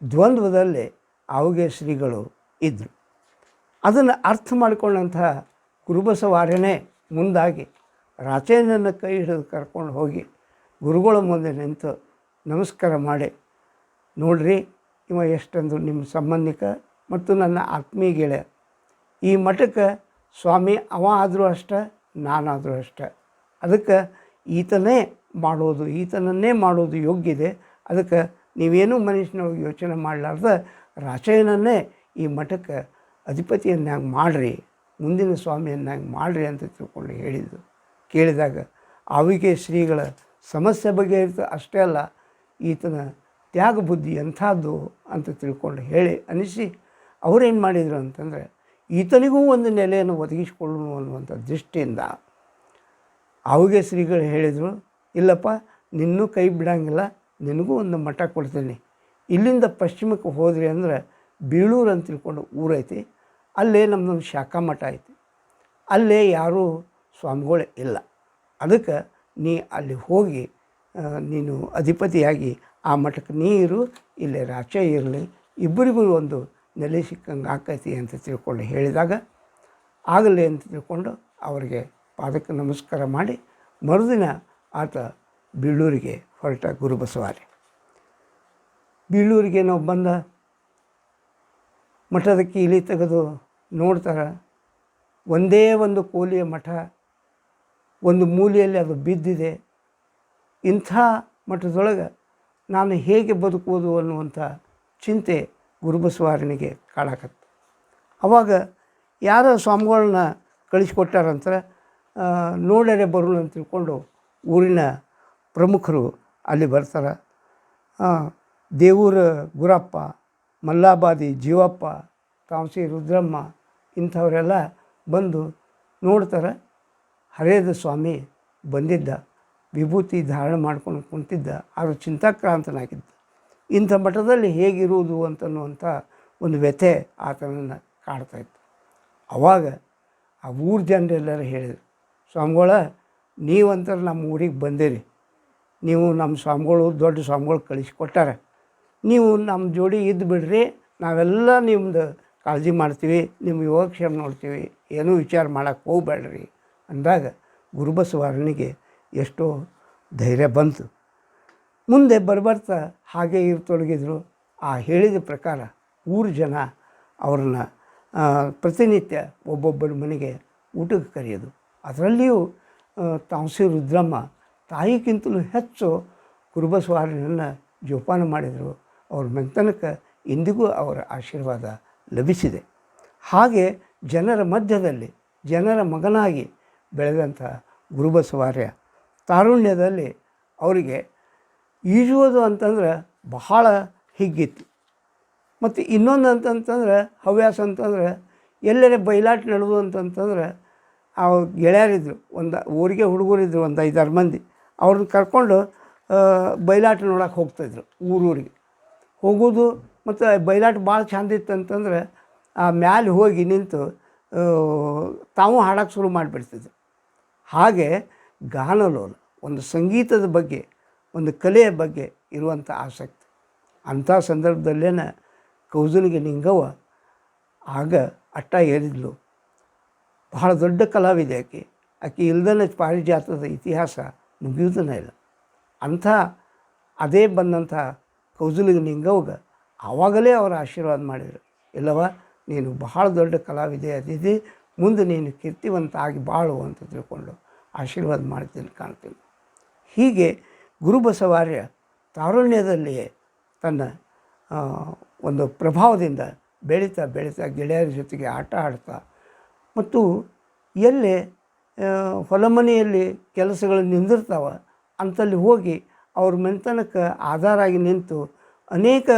ದ್ವಂದ್ವದಲ್ಲಿ ಅವಗೆ ಶ್ರೀಗಳು ಇದ್ದರು. ಅದನ್ನು ಅರ್ಥ ಮಾಡಿಕೊಂಡಂಥ ಗುರುಬಸವಾರ್ಯನೇ ಮುಂದಾಗಿ ರಾಚೇನನ್ನು ಕೈ ಹಿಡಿದು ಕರ್ಕೊಂಡು ಹೋಗಿ ಗುರುಗಳ ಮುಂದೆ ನಿಂತು ನಮಸ್ಕಾರ ಮಾಡಿ, ನೋಡ್ರಿ ಇವ ಎಷ್ಟೊಂದು ನಿಮ್ಮ ಸಂಬಂಧಿಕ ಮತ್ತು ನನ್ನ ಆತ್ಮೀಯ ಗೆಳೆಯ, ಈ ಮಠಕ್ಕೆ ಸ್ವಾಮಿ ಅವ ಆದರೂ ಅಷ್ಟೆ, ನಾನಾದರೂ ಅಷ್ಟೆ, ಅದಕ್ಕೆ ಈತನನ್ನೇ ಮಾಡೋದು ಯೋಗ್ಯ ಇದೆ. ಅದಕ್ಕೆ ನೀವೇನೂ ಮನುಷ್ಯನೊಳಗೆ ಯೋಚನೆ ಮಾಡಲಾರ್ದ ರಾಚಯ್ಯನನ್ನೇ ಈ ಮಠಕ್ಕೆ ಅಧಿಪತಿಯನ್ನಾಗಿ ಮಾಡಿರಿ, ಮುಂದಿನ ಸ್ವಾಮಿಯನ್ನಾಗಿ ಮಾಡಿರಿ ಅಂತ ತಿಳ್ಕೊಂಡು ಹೇಳಿದ್ದು ಕೇಳಿದಾಗ ಅವಿಗೆ ಶ್ರೀಗಳ ಸಮಸ್ಯೆ ಬಗ್ಗೆ ಅಷ್ಟೇ ಅಲ್ಲ, ಈತನ ತ್ಯಾಗ ಬುದ್ಧಿ ಎಂಥದ್ದು ಅಂತ ತಿಳ್ಕೊಂಡು ಹೇಳಿ ಅನಿಸಿ ಅವರೇನು ಮಾಡಿದರು ಅಂತಂದರೆ ಈತನಿಗೂ ಒಂದು ನೆಲೆಯನ್ನು ಒದಗಿಸಿಕೊಳ್ಳುವ ಅನ್ನುವಂಥ ದೃಷ್ಟಿಯಿಂದ ಅವಿಗೆ ಶ್ರೀಗಳು ಹೇಳಿದರು, ಇಲ್ಲಪ್ಪ ನಿನ್ನೂ ಕೈ ಬಿಡೋಂಗಿಲ್ಲ, ನಿನಗೂ ಒಂದು ಮಠ ಕೊಡ್ತೀನಿ. ಇಲ್ಲಿಂದ ಪಶ್ಚಿಮಕ್ಕೆ ಹೋದ್ರಿ ಅಂದರೆ ಬೀಳೂರು ಅಂತ ತಿಳ್ಕೊಂಡು ಊರೈತಿ, ಅಲ್ಲೇ ನಮ್ಮದೊಂದು ಶಾಖಾ ಮಠ ಐತಿ, ಅಲ್ಲೇ ಯಾರೂ ಸ್ವಾಮಿಗಳೇ ಇಲ್ಲ. ಅದಕ್ಕೆ ನೀ ಅಲ್ಲಿ ಹೋಗಿ ನೀನು ಅಧಿಪತಿಯಾಗಿ ಆ ಮಠಕ್ಕೆ ನೀರು ಇಲ್ಲೇ ರಾಚೆ ಇರಲಿ, ಇಬ್ಬರಿಗೂ ಒಂದು ನೆಲೆ ಸಿಕ್ಕಂಗೆ ಆಕೈತಿ ಅಂತ ತಿಳ್ಕೊಂಡು ಹೇಳಿದಾಗ ಆಗಲಿ ಅಂತ ತಿಳ್ಕೊಂಡು ಅವರಿಗೆ ಪಾದಕ್ಕೆ ನಮಸ್ಕಾರ ಮಾಡಿ ಮರುದಿನ ಆತ ಬೀಳೂರಿಗೆ ಹೊರಟ ಗುರುಬಸವಾರ್ಯ. ಬೀಳೂರಿಗೆ ನಾವು ಬಂದ ಮಠದ ಕೀಲಿ ತೆಗೆದು ನೋಡ್ತಾರೆ, ಒಂದೇ ಒಂದು ಕೋಲಿಯ ಮಠ ಒಂದು ಮೂಲೆಯಲ್ಲಿ ಅದು ಬಿದ್ದಿದೆ. ಇಂಥ ಮಠದೊಳಗೆ ನಾನು ಹೇಗೆ ಬದುಕುವುದು ಅನ್ನುವಂಥ ಚಿಂತೆ ಗುರುಬಸವಾರನಿಗೆ ಕಾಡಕತ್ತು. ಆವಾಗ ಯಾರೋ ಸ್ವಾಮಿಗಳನ್ನ ಕಳಿಸ್ಕೊಟ್ಟಾರಂತಾರೆ, ನೋಡರೆ ಬರೋಣ ಅಂತ ತಿಳ್ಕೊಂಡು ಊರಿನ ಪ್ರಮುಖರು ಅಲ್ಲಿ ಬರ್ತಾರೆ. ದೇವೂರ ಗುರಪ್ಪ, ಮಲ್ಲಾಬಾದಿ ಜೀವಪ್ಪ, ತಾಂಸಿ ರುದ್ರಮ್ಮ ಇಂಥವರೆಲ್ಲ ಬಂದು ನೋಡ್ತಾರೆ. ಹರೇದ ಸ್ವಾಮಿ ಬಂದಿದ್ದ, ವಿಭೂತಿ ಧಾರಣೆ ಮಾಡ್ಕೊಂಡು ಕುಂತಿದ್ದ, ಆದರೂ ಚಿಂತಾಕ್ರಾಂತನಾಗಿದ್ದ. ಇಂಥ ಮಠದಲ್ಲಿ ಹೇಗಿರುವುದು ಅಂತನ್ನುವಂಥ ಒಂದು ವ್ಯಥೆ ಆತನನ್ನು ಕಾಡ್ತಾಯಿತ್ತು. ಆವಾಗ ಆ ಊರ ಜನರೆಲ್ಲರೂ ಹೇಳಿದರು, ಸ್ವಾಮಿಗಳ ನೀವಂತಾರೆ ನಮ್ಮ ಊರಿಗೆ ಬಂದಿರಿ, ನೀವು ನಮ್ಮ ಸ್ವಾಮಿಗಳು ದೊಡ್ಡ ಸ್ವಾಮಿಗಳು ಕಳಿಸಿಕೊಟ್ಟಾರೆ, ನೀವು ನಮ್ಮ ಜೋಡಿ ಇದ್ದು ಬಿಡ್ರಿ, ನಾವೆಲ್ಲ ನಿಮ್ಮದು ಕಾಳಜಿ ಮಾಡ್ತೀವಿ, ನಿಮ್ಮ ಯೋಗಕ್ಷೇಮ ನೋಡ್ತೀವಿ, ಏನೂ ವಿಚಾರ ಮಾಡೋಕ್ಕೆ ಹೋಗಬೇಡ್ರಿ ಅಂದಾಗ ಗುರುಬಸವಾರನಿಗೆ ಎಷ್ಟೋ ಧೈರ್ಯ ಬಂತು. ಮುಂದೆ ಬರ್ಬರ್ತಾ ಹಾಗೆ ಇರ್ತೊಡಗಿದ್ರು. ಆ ಹೇಳಿದ ಪ್ರಕಾರ ಊರು ಜನ ಅವ್ರನ್ನ ಪ್ರತಿನಿತ್ಯ ಒಬ್ಬೊಬ್ಬರ ಮನೆಗೆ ಊಟಕ್ಕೆ ಕರೆಯೋದು. ಅದರಲ್ಲಿಯೂ ತಾಂಸಿ ರುದ್ರಮ್ಮ ತಾಯಿಗಿಂತಲೂ ಹೆಚ್ಚು ಗುರುಬಸವಾರನನ್ನು ಜೋಪಾನ ಮಾಡಿದರು. ಅವ್ರ ಮೆಂತನಕ್ಕೆ ಇಂದಿಗೂ ಅವರ ಆಶೀರ್ವಾದ ಲಭಿಸಿದೆ. ಹಾಗೆ ಜನರ ಮಧ್ಯದಲ್ಲಿ ಜನರ ಮಗನಾಗಿ ಬೆಳೆದಂಥ ಗುರುಬಸವಾರ್ಯ ತಾರುಣ್ಯದಲ್ಲಿ ಅವರಿಗೆ ಈಜುವುದು ಅಂತಂದ್ರೆ ಬಹಳ ಹಿಗ್ಗಿತ್ತು. ಮತ್ತು ಇನ್ನೊಂದು ಅಂತಂತಂದ್ರೆ ಹವ್ಯಾಸ ಅಂತಂದ್ರೆ ಎಲ್ಲರೇ ಬಯಲಾಟ ನಡೆದು ಅಂತಂತಂದ್ರೆ ಆ ಗೆಳೆಯರಿದ್ದರು, ಒಂದು ಊರಿಗೆ ಹುಡುಗರಿದ್ದರು, ಒಂದು 5-6 ಮಂದಿ. ಅವ್ರನ್ನ ಕರ್ಕೊಂಡು ಬಯಲಾಟ ನೋಡೋಕೆ ಹೋಗ್ತಾಯಿದ್ರು. ಊರೂರಿಗೆ ಹೋಗೋದು. ಮತ್ತು ಬಯಲಾಟ ಭಾಳ ಚಂದ ಇತ್ತು ಅಂತಂದ್ರೆ ಆ ಮ್ಯಾಲೆ ಹೋಗಿ ನಿಂತು ತಾವು ಹಾಡೋಕ್ಕೆ ಶುರು ಮಾಡಿಬಿಡ್ತಿದ್ರು. ಹಾಗೆ ಗಾನಲೋಲ, ಒಂದು ಸಂಗೀತದ ಬಗ್ಗೆ, ಒಂದು ಕಲೆಯ ಬಗ್ಗೆ ಇರುವಂಥ ಆಸಕ್ತಿ. ಅಂಥ ಸಂದರ್ಭದಲ್ಲೇನ ಕೌಜಲಿಗೆ ನಿಂಗವ್ವ ಆಗ ಅಟ್ಟ ಏರಿದ್ಲು. ಬಹಳ ದೊಡ್ಡ ಕಲಾವಿದೆ ಆಕೆ. ಆಕೆ ಇಲ್ದನೇ ಪಾರಿಜಾತದ ಇತಿಹಾಸ ಮುಗಿಯುವುದನೇ ಇಲ್ಲ. ಅಂಥ ಅದೇ ಬಂದಂಥ ಕೌಜಲಿಗೆ ನಿಂಗವ್ಗೆ ಆವಾಗಲೇ ಅವರ ಆಶೀರ್ವಾದ ಮಾಡಿದರು. ಇಲ್ಲವ ನೀನು ಬಹಳ ದೊಡ್ಡ ಕಲಾವಿದೆ ಅದಿದೆ, ಮುಂದೆ ನೀನು ಕೀರ್ತಿವಂತ ಆಗಿ ಬಾಳು ಅಂತ ತಿಳ್ಕೊಂಡು ಆಶೀರ್ವಾದ ಮಾಡ್ತೀನಿ ಕಾಣ್ತೀನಿ. ಹೀಗೆ ಗುರುಬಸವಾರ್ಯ ತಾರುಣ್ಯದಲ್ಲಿಯೇ ತನ್ನ ಒಂದು ಪ್ರಭಾವದಿಂದ ಬೆಳೀತಾ ಬೆಳೀತಾ ಗೆಳೆಯರ ಜೊತೆಗೆ ಆಟ ಆಡ್ತಾ ಮತ್ತು ಎಲ್ಲೇ ಹೊಲಮನೆಯಲ್ಲಿ ಕೆಲಸಗಳು ನಿಂದಿರ್ತಾವೆ ಅಂತಲ್ಲಿ ಹೋಗಿ ಅವ್ರ ಮನೆತನಕ್ಕೆ ಆಧಾರ ಆಗಿ ನಿಂತು ಅನೇಕ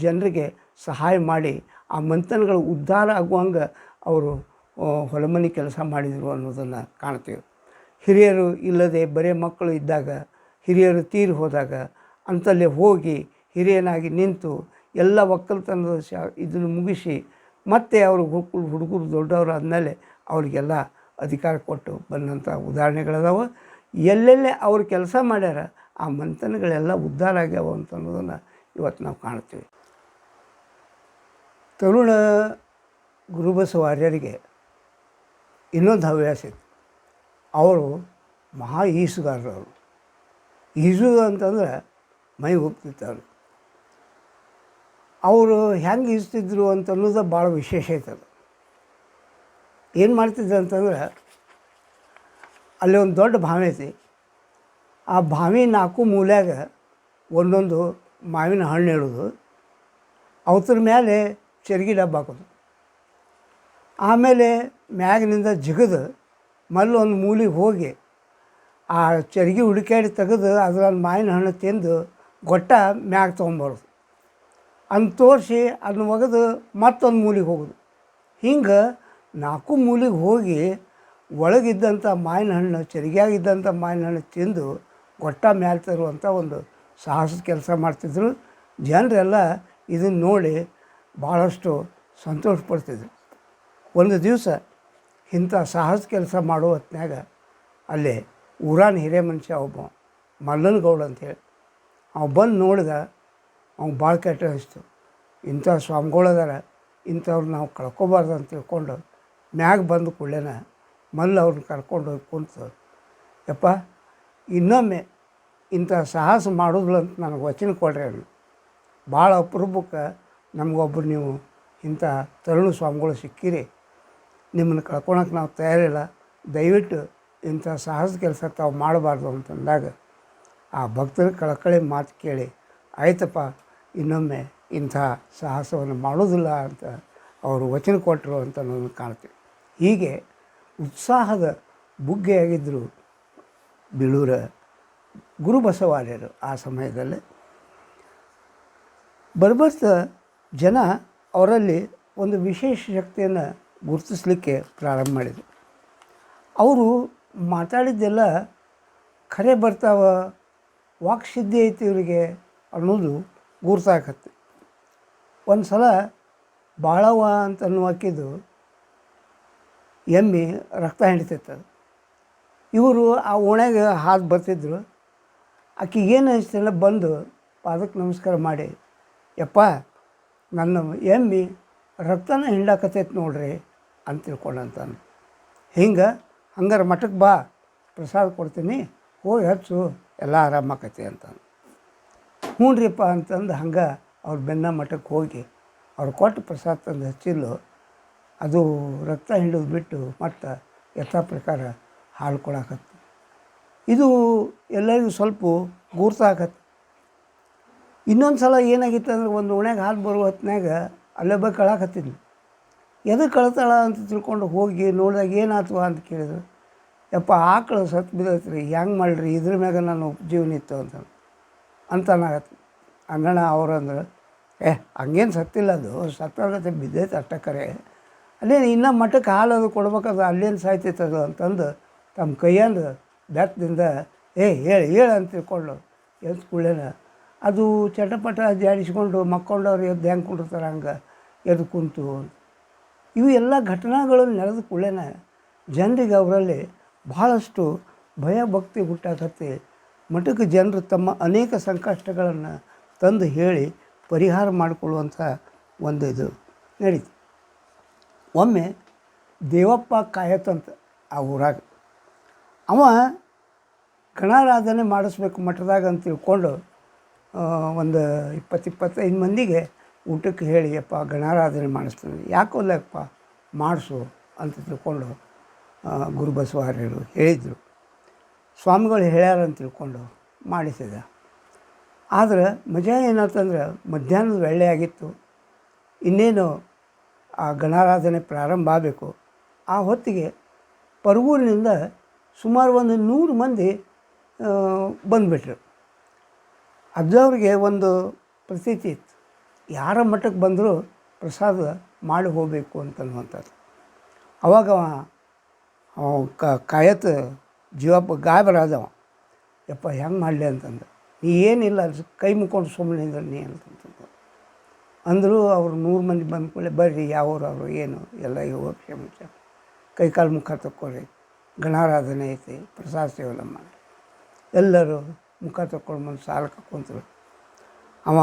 ಜನರಿಗೆ ಸಹಾಯ ಮಾಡಿ ಆ ಮನೆತನಗಳು ಉದ್ಧಾರ ಆಗುವಂಗೆ ಅವರು ಹೊಲಮನೆ ಕೆಲಸ ಮಾಡಿದರು ಅನ್ನೋದನ್ನು ಕಾಣ್ತೀವಿ. ಹಿರಿಯರು ಇಲ್ಲದೆ ಬರೀ ಮಕ್ಕಳು ಇದ್ದಾಗ, ಹಿರಿಯರು ತೀರಿ ಹೋದಾಗ ಅಂತಲ್ಲೇ ಹೋಗಿ ಹಿರಿಯನಾಗಿ ನಿಂತು ಎಲ್ಲ ಒಕ್ಕಲ್ತನದ ಇದನ್ನು ಮುಗಿಸಿ ಮತ್ತೆ ಅವರು ಹುಡುಗರು ದೊಡ್ಡವರು ಆದಮೇಲೆ ಅವರಿಗೆಲ್ಲ ಅಧಿಕಾರ ಕೊಟ್ಟು ಬಂದಂಥ ಉದಾಹರಣೆಗಳದಾವೆ. ಎಲ್ಲೆಲ್ಲೇ ಅವರು ಕೆಲಸ ಮಾಡ್ಯಾರ ಆ ಮನೆತನಗಳೆಲ್ಲ ಉದ್ಧಾರ ಆಗ್ಯಾವ ಅಂತ ಅನ್ನೋದನ್ನು ಇವತ್ತು ನಾವು ಕಾಣ್ತೀವಿ. ತರುಣ ಗುರುಬಸವಾರ್ಯರಿಗೆ ಇನ್ನೊಂದು ಹವ್ಯಾಸ ಇತ್ತು. ಅವರು ಮಹಾ ಈಜುಗಾರರವರು. ಈಜುವುದು ಅಂತಂದ್ರೆ ಮೈ ಹೋಗ್ತಿತ್ತು. ಅವರು ಹೆಂಗೆ ಈಜ್ತಿದ್ರು ಅಂತ ಅನ್ನೋದು ಭಾಳ ವಿಶೇಷ ಐತದು. ಏನು ಮಾಡ್ತಿದ್ರು ಅಂತಂದ್ರೆ ಅಲ್ಲಿ ಒಂದು ದೊಡ್ಡ ಬಾವಿ ಐತಿ. ಆ ಬಾವಿ 4 ಮೂಲ್ಯಾಗ ಒಂದೊಂದು ಮಾವಿನ ಹಣ್ಣು ಇಡೋದು, ಅವತ್ರ ಮೇಲೆ ಚರ್ಗಿ ಡಬ್ಬ ಹಾಕೋದು, ಆಮೇಲೆ ಮ್ಯಾಗಿನಿಂದ ಜಿಗಿದು ಮಲ್ಲೊಂದು ಮೂಲಿಗೆ ಹೋಗಿ ಆ ಚರ್ಗಿ ಹುಡುಕಾಡಿ ತೆಗೆದು ಅದರಲ್ಲಿ ಮಾವಿನ ಹಣ್ಣು ತಿಂದು ಗೊಟ್ಟ ಮ್ಯಾಗ ತೊಗೊಂಬರೋದು. ಅದನ್ನ ತೋರಿಸಿ ಅದನ್ನ ಒಗೆದು ಮತ್ತೊಂದು ಮೂಲಿಗೆ ಹೋಗೋದು. ಹಿಂಗೆ 4 ಮೂಲಿಗೆ ಹೋಗಿ ಒಳಗಿದ್ದಂಥ ಮಾವಿನ ಹಣ್ಣು, ಚರಿಗ್ಯಾಗಿದ್ದಂಥ ಮಾವಿನ ಹಣ್ಣು ತಿಂದು ಗೊಟ್ಟ ಮ್ಯಾಲೆ ತರುವಂಥ ಒಂದು ಸಾಹಸದ ಕೆಲಸ ಮಾಡ್ತಿದ್ರು. ಜನರೆಲ್ಲ ಇದನ್ನು ನೋಡಿ ಭಾಳಷ್ಟು ಸಂತೋಷ ಪಡ್ತಿದ್ರು. ಒಂದು ದಿವಸ ಇಂಥ ಸಾಹಸ ಕೆಲಸ ಮಾಡೋ ಹೊತ್ನ್ಯಾಗ ಅಲ್ಲಿ ಊರಾನ ಹಿರಿಯ ಮನುಷ್ಯ ಒಬ್ಬ ಮಲ್ಲನಗೌಡ ಅಂತೇಳಿ ಅವ ಬಂದು ನೋಡಿದ. ಅವ್ನು ಭಾಳ ಕೆಟ್ಟ ಅನಿಸ್ತು. ಇಂಥ ಸ್ವಾಮಿಗಳದಾರ, ಇಂಥವ್ರು ನಾವು ಕಳ್ಕೊಬಾರ್ದು ಅಂತ ತಿಳ್ಕೊಂಡು ಮ್ಯಾಗ ಬಂದು ಕೂಡಲೇನ ಮಲ್ಲ ಅವ್ರನ್ನ ಕರ್ಕೊಂಡು ಹೋಗಿ ಕುಂತು, ಯಪ್ಪ ಇನ್ನೊಮ್ಮೆ ಇಂಥ ಸಾಹಸ ಮಾಡೋದಿಲ್ಲ ಅಂತ ನನಗೆ ವಚನ ಕೊಡ್ರಿ ಅನ್ನು. ಭಾಳ ಅಪರೂಪಕ್ಕೆ ನಮಗೊಬ್ಬರು ನೀವು ಇಂಥ ತರುಣ ಸ್ವಾಮಿಗಳು ಸಿಕ್ಕಿರಿ, ನಿಮ್ಮನ್ನು ಕಳ್ಕೊಳಕ್ಕೆ ನಾವು ತಯಾರಿಲ್ಲ, ದಯವಿಟ್ಟು ಇಂಥ ಸಾಹಸ ಕೆಲಸ ತಾವು ಮಾಡಬಾರ್ದು ಅಂತಂದಾಗ ಆ ಭಕ್ತರ ಕಳಕಳಿ ಮಾತು ಕೇಳಿ ಆಯ್ತಪ್ಪ ಇನ್ನೊಮ್ಮೆ ಇಂಥ ಸಾಹಸವನ್ನು ಮಾಡೋದಿಲ್ಲ ಅಂತ ಅವರು ವಚನ ಕೊಟ್ಟರು ಅಂತ ನಾವು ಕಾಣ್ತೀವಿ. ಹೀಗೆ ಉತ್ಸಾಹದ ಬುಗ್ಗೆಯಾಗಿದ್ದರು ಬೀಳೂರ ಗುರುಬಸವಾರ್ಯರು. ಆ ಸಮಯದಲ್ಲಿ ಬರ್ಬರ್ತ ಜನ ಅವರಲ್ಲಿ ಒಂದು ವಿಶೇಷ ಶಕ್ತಿಯನ್ನು ಗುರುತಿಸಲಿಕ್ಕೆ ಪ್ರಾರಂಭ ಮಾಡಿದರು. ಅವರು ಮಾತಾಡಿದ್ದೆಲ್ಲ ಖರೆ ಬರ್ತಾವ, ವಾಕ್ಸಿದ್ಧಿ ಐತಿ ಇವರಿಗೆ ಅನ್ನೋದು ಗುರ್ತಾಕತ್ತೆ. ಒಂದು ಸಲ ಬಾಳವ್ವ ಅಂತ ಅನ್ನುವಾಕಿದ್ದು ಎಮ್ಮೆ ರಕ್ತ ಹಿಡಿತೈತೆ. ಇವರು ಆ ಓಣ್ಯಾಗ ಹಾದು ಬರ್ತಿದ್ರು. ಆಕೆ ಏನು ಅನಿಸ್ತಲ್ಲ ಬಂದು ಪಾದಕ್ಕೆ ನಮಸ್ಕಾರ ಮಾಡಿ, ಯಪ್ಪ ನನ್ನ ಎಮ್ಮೆ ರಕ್ತನ ಹಿಂಡಾಕತೈತೆ ನೋಡ್ರಿ ಅಂತ ತಿಳ್ಕೊಂಡಂತಾನೆ. ಹಂಗಾರೆ ಮಠಕ್ಕೆ ಬಾ, ಪ್ರಸಾದ ಕೊಡ್ತೀನಿ, ಹೋಗಿ ಹಚ್ಚು, ಎಲ್ಲ ಆರಾಮಾಕತಿ ಅಂತಾನೆ. ಹ್ಞೂನ್ರಿಪ್ಪ ಅಂತಂದು ಹಂಗೆ ಅವ್ರ ಬೆನ್ನ ಮಠಕ್ಕೆ ಹೋಗಿ ಅವ್ರು ಕೊಟ್ಟು ಪ್ರಸಾದ ತಂದು ಹಚ್ಚಿಲ್ಲು. ಅದು ರಕ್ತ ಹಿಂಡೋದು ಬಿಟ್ಟು ಮತ್ತು ಯಥಾ ಪ್ರಕಾರ ಹಾಲು ಕೊಡಾಕತ್ತೆ. ಇದು ಎಲ್ಲರಿಗೂ ಸ್ವಲ್ಪ ಗುರ್ತಾಕತ್ತೆ. ಇನ್ನೊಂದು ಸಲ ಏನಾಗಿತ್ತು ಅಂದ್ರೆ ಒಂದು ಓಣ್ಯಾಗ ಹಾಲು ಬರುವ ಹೊತ್ತಿನಾಗ ಅಲ್ಲೇ ಬಗ್ಗೆ ಕಳಾಕತ್ತಿದ್ಲು. ಎದಕ್ಕೆ ಕಳ್ತಾಳ ಅಂತ ತಿಳ್ಕೊಂಡು ಹೋಗಿ ನೋಡಿದಾಗ ಏನಾಯ್ತು ಅಂತ ಕೇಳಿದ್ರು. ಯಪ್ಪ ಆಕಳು ಸತ್ತು ಬಿದ್ದೈತ್ರಿ, ಹೆಂಗೆ ಮಾಡ್ರಿ, ಇದ್ರ ಮ್ಯಾಗ ನಾನು ಜೀವನ ಇತ್ತು ಅಂತನಾಗತ್ತೆ. ಅಂಗಣ ಅವ್ರಂದ್ರೆ ಹಂಗೇನು ಸತ್ತಿಲ್ಲ, ಅದು ಸತ್ತಾಗತ್ತೆ ಬಿದ್ದೈತೆ ಅಷ್ಟಕ್ಕರೆ, ಅಲ್ಲೇನು ಇನ್ನೂ ಮಠಕ್ಕೆ ಹಾಲು ಅದು ಕೊಡ್ಬೇಕಾದ್ರೆ ಅಲ್ಲೇನು ಸಾಯ್ತೈತದು ಅಂತಂದು ತಮ್ಮ ಕೈಯಂದು ಬೆತ್ತದಿಂದ ಹೇಳು ಅಂತ ತಿಳ್ಕೊಂಡು ಎದ್ಕೊಳ್ಳೇನ ಅದು ಚಟಪಟ ಜಾಡಿಸ್ಕೊಂಡು ಮಕ್ಕೊಂಡವ್ರು ಎದ್ದು ಹೆಂಗೆ ಕುಂಡಿರ್ತಾರೆ ಹಂಗೆ ಎದ್ದು ಕುಂತು. ಇವು ಎಲ್ಲ ಘಟನೆಗಳು ನಡೆದ ಕೂಡಲೇನ ಜನರಿಗೆ ಅವರಲ್ಲಿ ಭಾಳಷ್ಟು ಭಯ ಭಕ್ತಿ ಹುಟ್ಟಾಕತ್ತೆ. ಮಠಕ್ಕೆ ಜನರು ತಮ್ಮ ಅನೇಕ ಸಂಕಷ್ಟಗಳನ್ನು ತಂದು ಹೇಳಿ ಪರಿಹಾರ ಮಾಡಿಕೊಳ್ಳುವಂಥ ಒಂದು ಇದು ನಡೀತು. ಒಮ್ಮೆ ದೇವಪ್ಪ ಕಾಯತಂತ ಆ ಊರಾಗ ಅವ ಗಣಾರಾಧನೆ ಮಾಡಿಸ್ಬೇಕು ಮಠದಾಗ ಅಂತ ತಿಳ್ಕೊಂಡು ಒಂದು 20-25 ಮಂದಿಗೆ ಊಟಕ್ಕೆ ಹೇಳಿ, ಯಪ್ಪ ಗಣಾರಾಧನೆ ಮಾಡಿಸ್ತೀನಿ, ಯಾಕೋಲ್ಲಪ್ಪ ಮಾಡಿಸು ಅಂತ ತಿಳ್ಕೊಂಡು ಗುರುಬಸವಾರ್ಯರು ಹೇಳಿದರು. ಸ್ವಾಮಿಗಳು ಹೇಳ್ಯಾರ ಅಂತ ತಿಳ್ಕೊಂಡು ಮಾಡಿಸಿದ. ಆದರೆ ಮಜಾ ಏನಾಯ್ತಂದ್ರೆ ಮಧ್ಯಾಹ್ನದ ವೇಳೆ ಆಗಿತ್ತು. ಇನ್ನೇನು ಆ ಗಣಾರಾಧನೆ ಪ್ರಾರಂಭ ಆಗಬೇಕು. ಆ ಹೊತ್ತಿಗೆ ಪರವೂರಿನಿಂದ ಸುಮಾರು ಒಂದು 100 ಮಂದಿ ಬಂದುಬಿಟ್ರು. ಅಜ್ಜವ್ರಿಗೆ ಒಂದು ಪ್ರತೀತಿ ಇತ್ತು, ಯಾರ ಮಠಕ್ಕೆ ಬಂದರೂ ಪ್ರಸಾದ ಮಾಡಿ ಹೋಗಬೇಕು ಅಂತನ್ನುವಂಥದ್ದು. ಅವಾಗ ಅವ ಕಾಯತ್ ಜೀವಪ್ಪ ಗಾಬರಾದವ, ಯಪ್ಪ ಹೆಂಗೆ ಮಾಡಲಿ ಅಂತಂದು. ನೀ ಏನಿಲ್ಲ ಕೈ ಮುಕ್ಕೊಂಡು ಸುಮ್ಮನೆ ನೀ ಅಂತಂತಂದು ಅಂದರು. ಅವರು 100 ಮಂದಿ ಬಂದ ಕೂಡಲೇ ಬರ್ರಿ ಯಾವ್ರು ಅವರು ಏನು ಎಲ್ಲ ಇವು ಕ್ಷಮಿಸ ಕೈ ಕಾಲು ಮುಖ ತಕ್ಕೊಳ್ರಿ, ಗಣಾರಾಧನೆ ಐತಿ, ಪ್ರಸಾದ ಸೇವನೆ ಮಾಡಿ. ಎಲ್ಲರೂ ಮುಖ ತಕ್ಕೊಂಡು ಬಂದು ಸಾಲಕ್ಕೆ ಕುಂತರು. ಅವ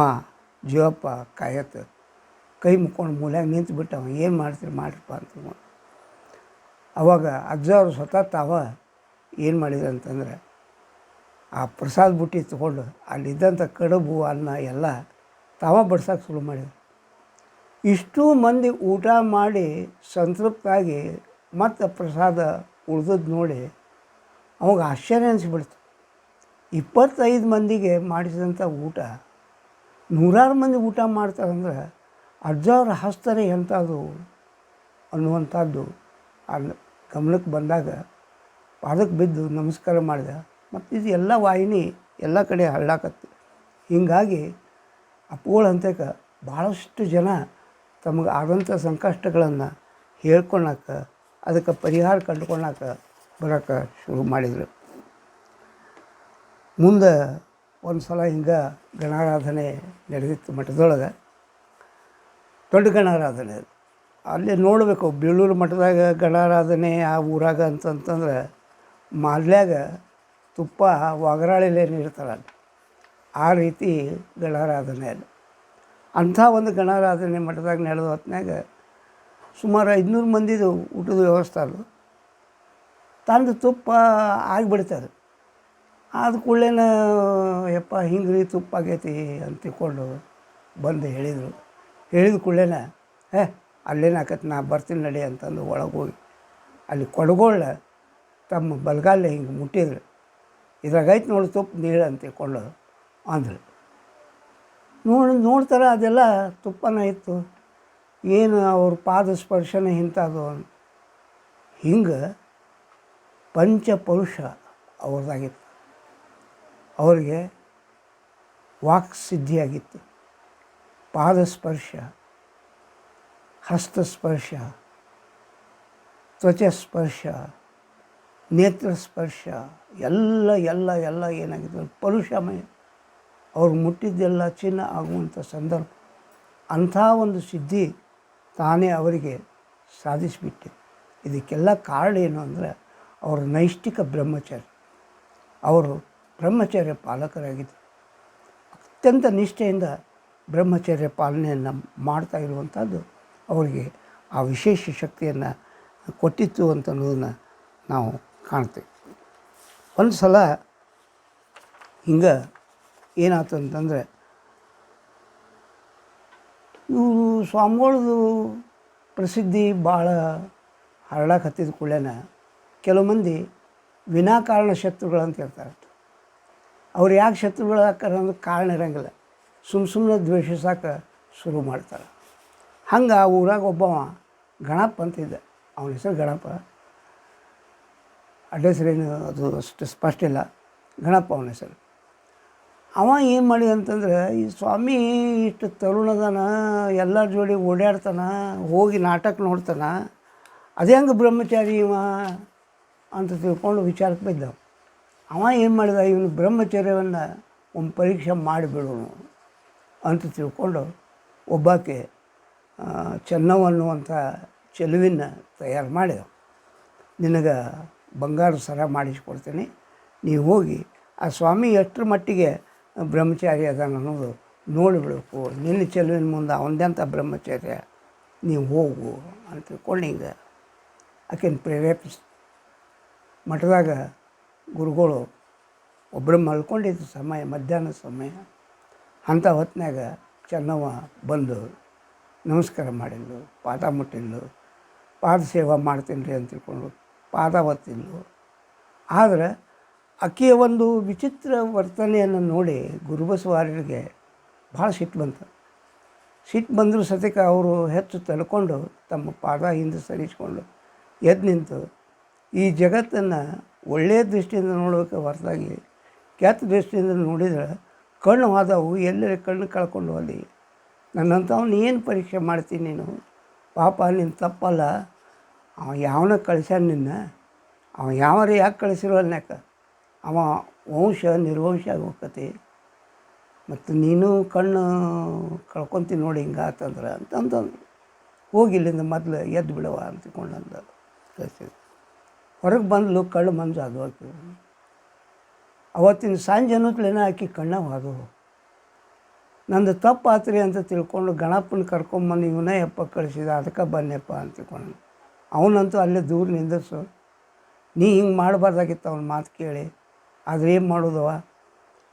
ಜೀವಪ್ಪ ಕಾಯತ್ ಕೈ ಮುಕ್ಕೊಂಡು ಮೂಲ್ಯಾಗ ನಿಂತು ಬಿಟ್ಟವ, ಏನು ಮಾಡ್ತೀರಿ ಮಾಡ್ರಪ್ಪ ಅಂತ. ಅವಾಗ ಅಜ್ಜವ್ರು ಸ್ವತಃ ತಾವ ಏನು ಮಾಡಿದ್ರು ಅಂತಂದ್ರೆ ಆ ಪ್ರಸಾದ ಬುಟ್ಟಿ ತೊಗೊಂಡು ಅಲ್ಲಿದ್ದಂಥ ಕಡುಬು ಅನ್ನ ಎಲ್ಲ ತಾವ ಬಡ್ಸೋಕೆ ಶುರು ಮಾಡಿದ್ರು. ಇಷ್ಟೂ ಮಂದಿ ಊಟ ಮಾಡಿ ಸಂತೃಪ್ತಾಗಿ ಮತ್ತು ಪ್ರಸಾದ ಉಳ್ದದ್ದು ನೋಡಿ ಅವಾಗ ಆಶ್ಚರ್ಯ ಅನಿಸ್ಬಿಡ್ತು. 25 ಮಂದಿಗೆ ಮಾಡಿಸಿದಂಥ ಊಟ 100 ಮಂದಿ ಊಟ ಮಾಡ್ತಾರಂದ್ರೆ ಅಜ್ಜವ್ರ ಹಸ್ತರೇ ಎಂಥದ್ದು ಅನ್ನುವಂಥದ್ದು ಅಲ್ಲಿ ಗಮನಕ್ಕೆ ಬಂದಾಗ ಪಾದಕ್ಕೆ ಬಿದ್ದು ನಮಸ್ಕಾರ ಮಾಡಿದೆ. ಮತ್ತು ಇದು ಎಲ್ಲ ವಾಹಿನಿ ಎಲ್ಲ ಕಡೆ ಹರಡಾಕತ್ತು. ಹೀಗಾಗಿ ಅಪ್ಪುಗಳ ಹಂತಕ್ಕೆ ಭಾಳಷ್ಟು ಜನ ತಮಗೆ ಆದಂಥ ಸಂಕಷ್ಟಗಳನ್ನು ಹೇಳ್ಕೊಳಕ್ಕೆ, ಅದಕ್ಕೆ ಪರಿಹಾರ ಕಂಡುಕೊಳ್ಳೋಕೆ ಬರೋಕ್ಕೆ ಶುರು ಮಾಡಿದರು. ಮುಂದೆ ಒಂದು ಸಲ ಹಿಂಗೆ ಗಣಾರಾಧನೆ ನಡೆದಿತ್ತು ಮಠದೊಳಗೆ, ದೊಡ್ಡ ಗಣಾರಾಧನೆ. ಅಲ್ಲಿ ನೋಡಬೇಕು, ಬೇಲೂರು ಮಠದಾಗ ಗಣಾರಾಧನೆ ಆ ಊರಾಗ ಅಂತಂತಂದ್ರೆ ಮಾಲ್ಯಾಗ ತುಪ್ಪ ಒಗರಾಳಿಲೇ ನೀಡ್ತಾರೆ. ಆ ರೀತಿ ಗಣಾರಾಧನೆ ಅಲ್ಲಿ. ಅಂಥ ಒಂದು ಗಣಾರಾಧನೆ ಮಠದಾಗ ನಡೆದ ಹೊತ್ತಿನಾಗ ಸುಮಾರು 500 ಮಂದಿದು ಊಟದ ವ್ಯವಸ್ಥೆ ಅದು. ತಂದು ತುಪ್ಪ ಆಗಿಬಿಡ್ತದೆ. ಆದ ಕೂಡಲೇ ಯಪ್ಪ ಹಿಂಗೆ ರೀ ತುಪ್ಪ ಆಗೈತಿ ಅಂತ ತಿಳ್ಕೊಂಡು ಬಂದು ಹೇಳಿದರು. ಹೇಳಿದ ಕೂಡಲೇ ಅಲ್ಲೇನಾಕತ್ತೆ ನಾ ಬರ್ತೀನಿ ನಡಿ ಅಂತಂದು ಒಳಗೆ ಹೋಗಿ ಅಲ್ಲಿ ಕೊಡಗೋಳ ತಮ್ಮ ಬಲಗಾಲ ಹಿಂಗೆ ಮುಟ್ಟಿದ್ರು. ಇದ್ರಾಗೈತೆ ನೋಡಿ ತುಪ್ಪ ನೀರು ಅಂತ ತಿಳ್ಕೊಂಡು ಅಂದರು. ನೋಡ್ತಾರೆ ಅದೆಲ್ಲ ತುಪ್ಪನ ಇತ್ತು. ಏನು ಅವ್ರ ಪಾದ ಸ್ಪರ್ಶನ ಇಂಥದ್ದು ಹಿಂಗೆ ಪಂಚಪುರುಷ ಅವ್ರದ್ದಾಗಿತ್ತು. ಅವ್ರಿಗೆ ವಾಕ್ ಸಿದ್ಧಿಯಾಗಿತ್ತು. ಪಾದಸ್ಪರ್ಶ, ಹಸ್ತಸ್ಪರ್ಶ, ತ್ವಚಸ್ಪರ್ಶ, ನೇತ್ರಸ್ಪರ್ಶ ಎಲ್ಲ ಎಲ್ಲ ಎಲ್ಲ ಏನಾಗಿತ್ತು ಪರುಷಮಯ. ಅವ್ರು ಮುಟ್ಟಿದ್ದೆಲ್ಲ ಚಿನ್ನ ಆಗುವಂಥ ಸಂದರ್ಭ. ಅಂಥ ಒಂದು ಸಿದ್ಧಿ ತಾನೇ ಅವರಿಗೆ ಸಾಧಿಸಿಬಿಟ್ಟೆ. ಇದಕ್ಕೆಲ್ಲ ಕಾರಣ ಏನು ಅಂದರೆ ಅವರ ನೈಷ್ಠಿಕ ಬ್ರಹ್ಮಚರ್ಯ. ಅವರು ಬ್ರಹ್ಮಚರ್ಯ ಪಾಲಕರಾಗಿದ್ದರು. ಅತ್ಯಂತ ನಿಷ್ಠೆಯಿಂದ ಬ್ರಹ್ಮಚರ್ಯ ಪಾಲನೆಯನ್ನು ಮಾಡ್ತಾ ಇರುವಂಥದ್ದು ಅವರಿಗೆ ಆ ವಿಶೇಷ ಶಕ್ತಿಯನ್ನು ಕೊಟ್ಟಿತ್ತು ಅಂತ ಅನ್ನೋದನ್ನು ನಾವು ಕಾಣ್ತೇವೆ. ಒಂದು ಸಲ ಹಿಂಗೆ ಏನಾಯ್ತು ಅಂತಂದರೆ, ಇವರು ಸ್ವಾಮಿಗಳದು ಪ್ರಸಿದ್ಧಿ ಭಾಳ ಹರಡಾಕತ್ತಿದ ಕೂಡಲೇ ಕೆಲವು ಮಂದಿ ವಿನಾಕಾರಣ ಶತ್ರುಗಳಂತ ಇರ್ತಾರೆ. ಅವ್ರು ಯಾಕೆ ಶತ್ರುಗಳು ಹಾಕಾರ ಅಂದ್ರೆ ಕಾರಣ ಇರೋಂಗಿಲ್ಲ, ಸುಮ್ಮನೆ ದ್ವೇಷಿಸೋಕೆ ಶುರು ಮಾಡ್ತಾರೆ. ಹಂಗೆ ಆ ಊರಾಗ ಒಬ್ಬವ ಗಣಪ ಅಂತಿದ್ದ. ಅವನ ಹೆಸರು ಗಣಪ, ಅಡ್ರೆಸ್ರೇನು ಅದು ಅಷ್ಟು ಸ್ಪಷ್ಟ ಇಲ್ಲ, ಗಣಪ ಅವನ ಹೆಸರು. ಅವ ಏನು ಮಾಡಿದ ಅಂತಂದ್ರೆ, ಈ ಸ್ವಾಮಿ ಇಷ್ಟು ತರುಣದನ, ಎಲ್ಲರ ಜೋಡಿ ಓಡಾಡ್ತಾನೆ, ಹೋಗಿ ನಾಟಕ ನೋಡ್ತಾನೆ, ಅದೇ ಹಂಗೆ ಬ್ರಹ್ಮಚಾರಿ ಇವ ಅಂತ ತಿಳ್ಕೊಂಡು ವಿಚಾರಕ್ಕೆ ಬಿದ್ದ. ಅವ ಏನು ಮಾಡಿದ, ಇವನು ಬ್ರಹ್ಮಚರ್ಯವನ್ನು ಒಂದು ಪರೀಕ್ಷೆ ಮಾಡಿಬಿಡೋಣ ಅಂತ ತಿಳ್ಕೊಂಡು ಒಬ್ಬಾಕೆ ಚೆನ್ನವ್ ಅನ್ನುವಂಥ ಚೆಲುವಿನ ತಯಾರು ಮಾಡಿದ. ನಿನಗೆ ಬಂಗಾರ ಸರ ಮಾಡಿಸ್ಕೊಡ್ತೀನಿ, ನೀವು ಹೋಗಿ ಆ ಸ್ವಾಮಿ ಎಷ್ಟರ ಮಟ್ಟಿಗೆ ಬ್ರಹ್ಮಚಾರಿ ಅದಾನ ಅನ್ನೋದು ನೋಡಿಬಿಡ್ಬೇಕು. ನಿನ್ನ ಚೆಲುವಿನ ಮುಂದೆ ಅವನದಂಥ ಬ್ರಹ್ಮಚರ್ಯ, ನೀವು ಹೋಗು ಅಂತ ತಿಳ್ಕೊಂಡು ಹಿಂಗೆ ಆಕೆನ ಪ್ರೇರೇಪಿಸಿ. ಮಠದಾಗ ಗುರುಗಳು ಒಬ್ಬರು ಮಲ್ಕೊಂಡಿದ್ದು ಸಮಯ, ಮಧ್ಯಾಹ್ನ ಸಮಯ. ಅಂಥ ಹೊತ್ತಿನಾಗ ಚೆನ್ನವ್ವ ಬಂದು ನಮಸ್ಕಾರ ಮಾಡಿದ್ಲು, ಪಾದ ಮುಟ್ಟಿದ್ಲು. ಪಾದ ಸೇವಾ ಮಾಡ್ತೀನಿ ರೀ ಅಂತ ತಿಳ್ಕೊಂಡು ಪಾದ ಒತ್ತಿದ್ಲು. ಆದರೆ ಆಕೆಯ ಒಂದು ವಿಚಿತ್ರ ವರ್ತನೆಯನ್ನು ನೋಡಿ ಗುರುಬಸವಾರ್ಯರಿಗೆ ಭಾಳ ಸಿಟ್ಟು ಬಂತು. ಸಿಟ್ಟು ಬಂದರೂ ಸತಿಕ ಅವರು ಹೆಚ್ಚು ತಳ್ಕೊಂಡು ತಮ್ಮ ಪಾದ ಹಿಂದೆ ಸರಿಸ್ಕೊಂಡು ಎದ್ದು ನಿಂತು ಈ ಜಗತ್ತನ್ನು ಒಳ್ಳೆಯ ದೃಷ್ಟಿಯಿಂದ ನೋಡೋಕೆ ಹೊರತಾಗಿ ಕೆಟ್ಟ ದೃಷ್ಟಿಯಿಂದ ನೋಡಿದ್ರೆ ಕಣ್ಣು ಹೋದವು ಎಲ್ಲರ ಕಣ್ಣು ಕಳ್ಕೊಂಡು ಅಲ್ಲಿ ನನ್ನಂಥವ್ನು ಏನು ಪರೀಕ್ಷೆ ಮಾಡ್ತೀನಿ ನೀನು ಪಾಪ ನಿನ್ನ ತಪ್ಪಲ್ಲ ಅವ ಯಾವನ ಕಳಿಸ್ಯಾನ ನಿನ್ನ ಅವ ಯಾವಾರ ಯಾಕೆ ಕಳಿಸಿರೋನ್ಯಾಕ ಅವ ವಂಶ ನಿರ್ವಂಶ ಆಗಿ ಹೋಗ್ತತಿ ಮತ್ತು ನೀನು ಕಣ್ಣು ಕಳ್ಕೊತೀನಿ ನೋಡಿ ಹಿಂಗಾತಂದ್ರೆ ಅಂತಂದು ಹೋಗಿ ಇಲ್ಲಿಂದ ಮೊದಲು ಎದ್ದು ಬಿಡವ ಅಂದ್ಕೊಂಡಂದ ಕಳಿಸಿದ್ರು. ಹೊರಗೆ ಬಂದ್ಲು ಕಳ್ಳು ಮಂಜು ಅದು ಆಕೆ ಅವತ್ತಿನ ಸಂಜೆ ಅನ್ನೋತ್ಲೇನ ಆಕಿ ಕಣ್ಣಾಗ ಅದು ನಂದು ತಪ್ಪು ಆತ್ರಿ ಅಂತ ತಿಳ್ಕೊಂಡು ಗಣಪನ ಕರ್ಕೊಂಬಂದು ಇವನೇ ಯಪ್ಪ ಕಳಿಸಿದ ಅದಕ್ಕೆ ಬನ್ನೆಪ್ಪ ಅಂತ ತಿಳ್ಕೊಂಡು ಅವನಂತೂ ಅಲ್ಲೇ ದೂರ ನಿಂದಿರ್ಸು ನೀ ಹಿಂಗೆ ಮಾಡಬಾರ್ದಾಗಿತ್ತು ಅವ್ನ ಮಾತು ಕೇಳಿ ಆದರೆ ಏನು ಮಾಡೋದವ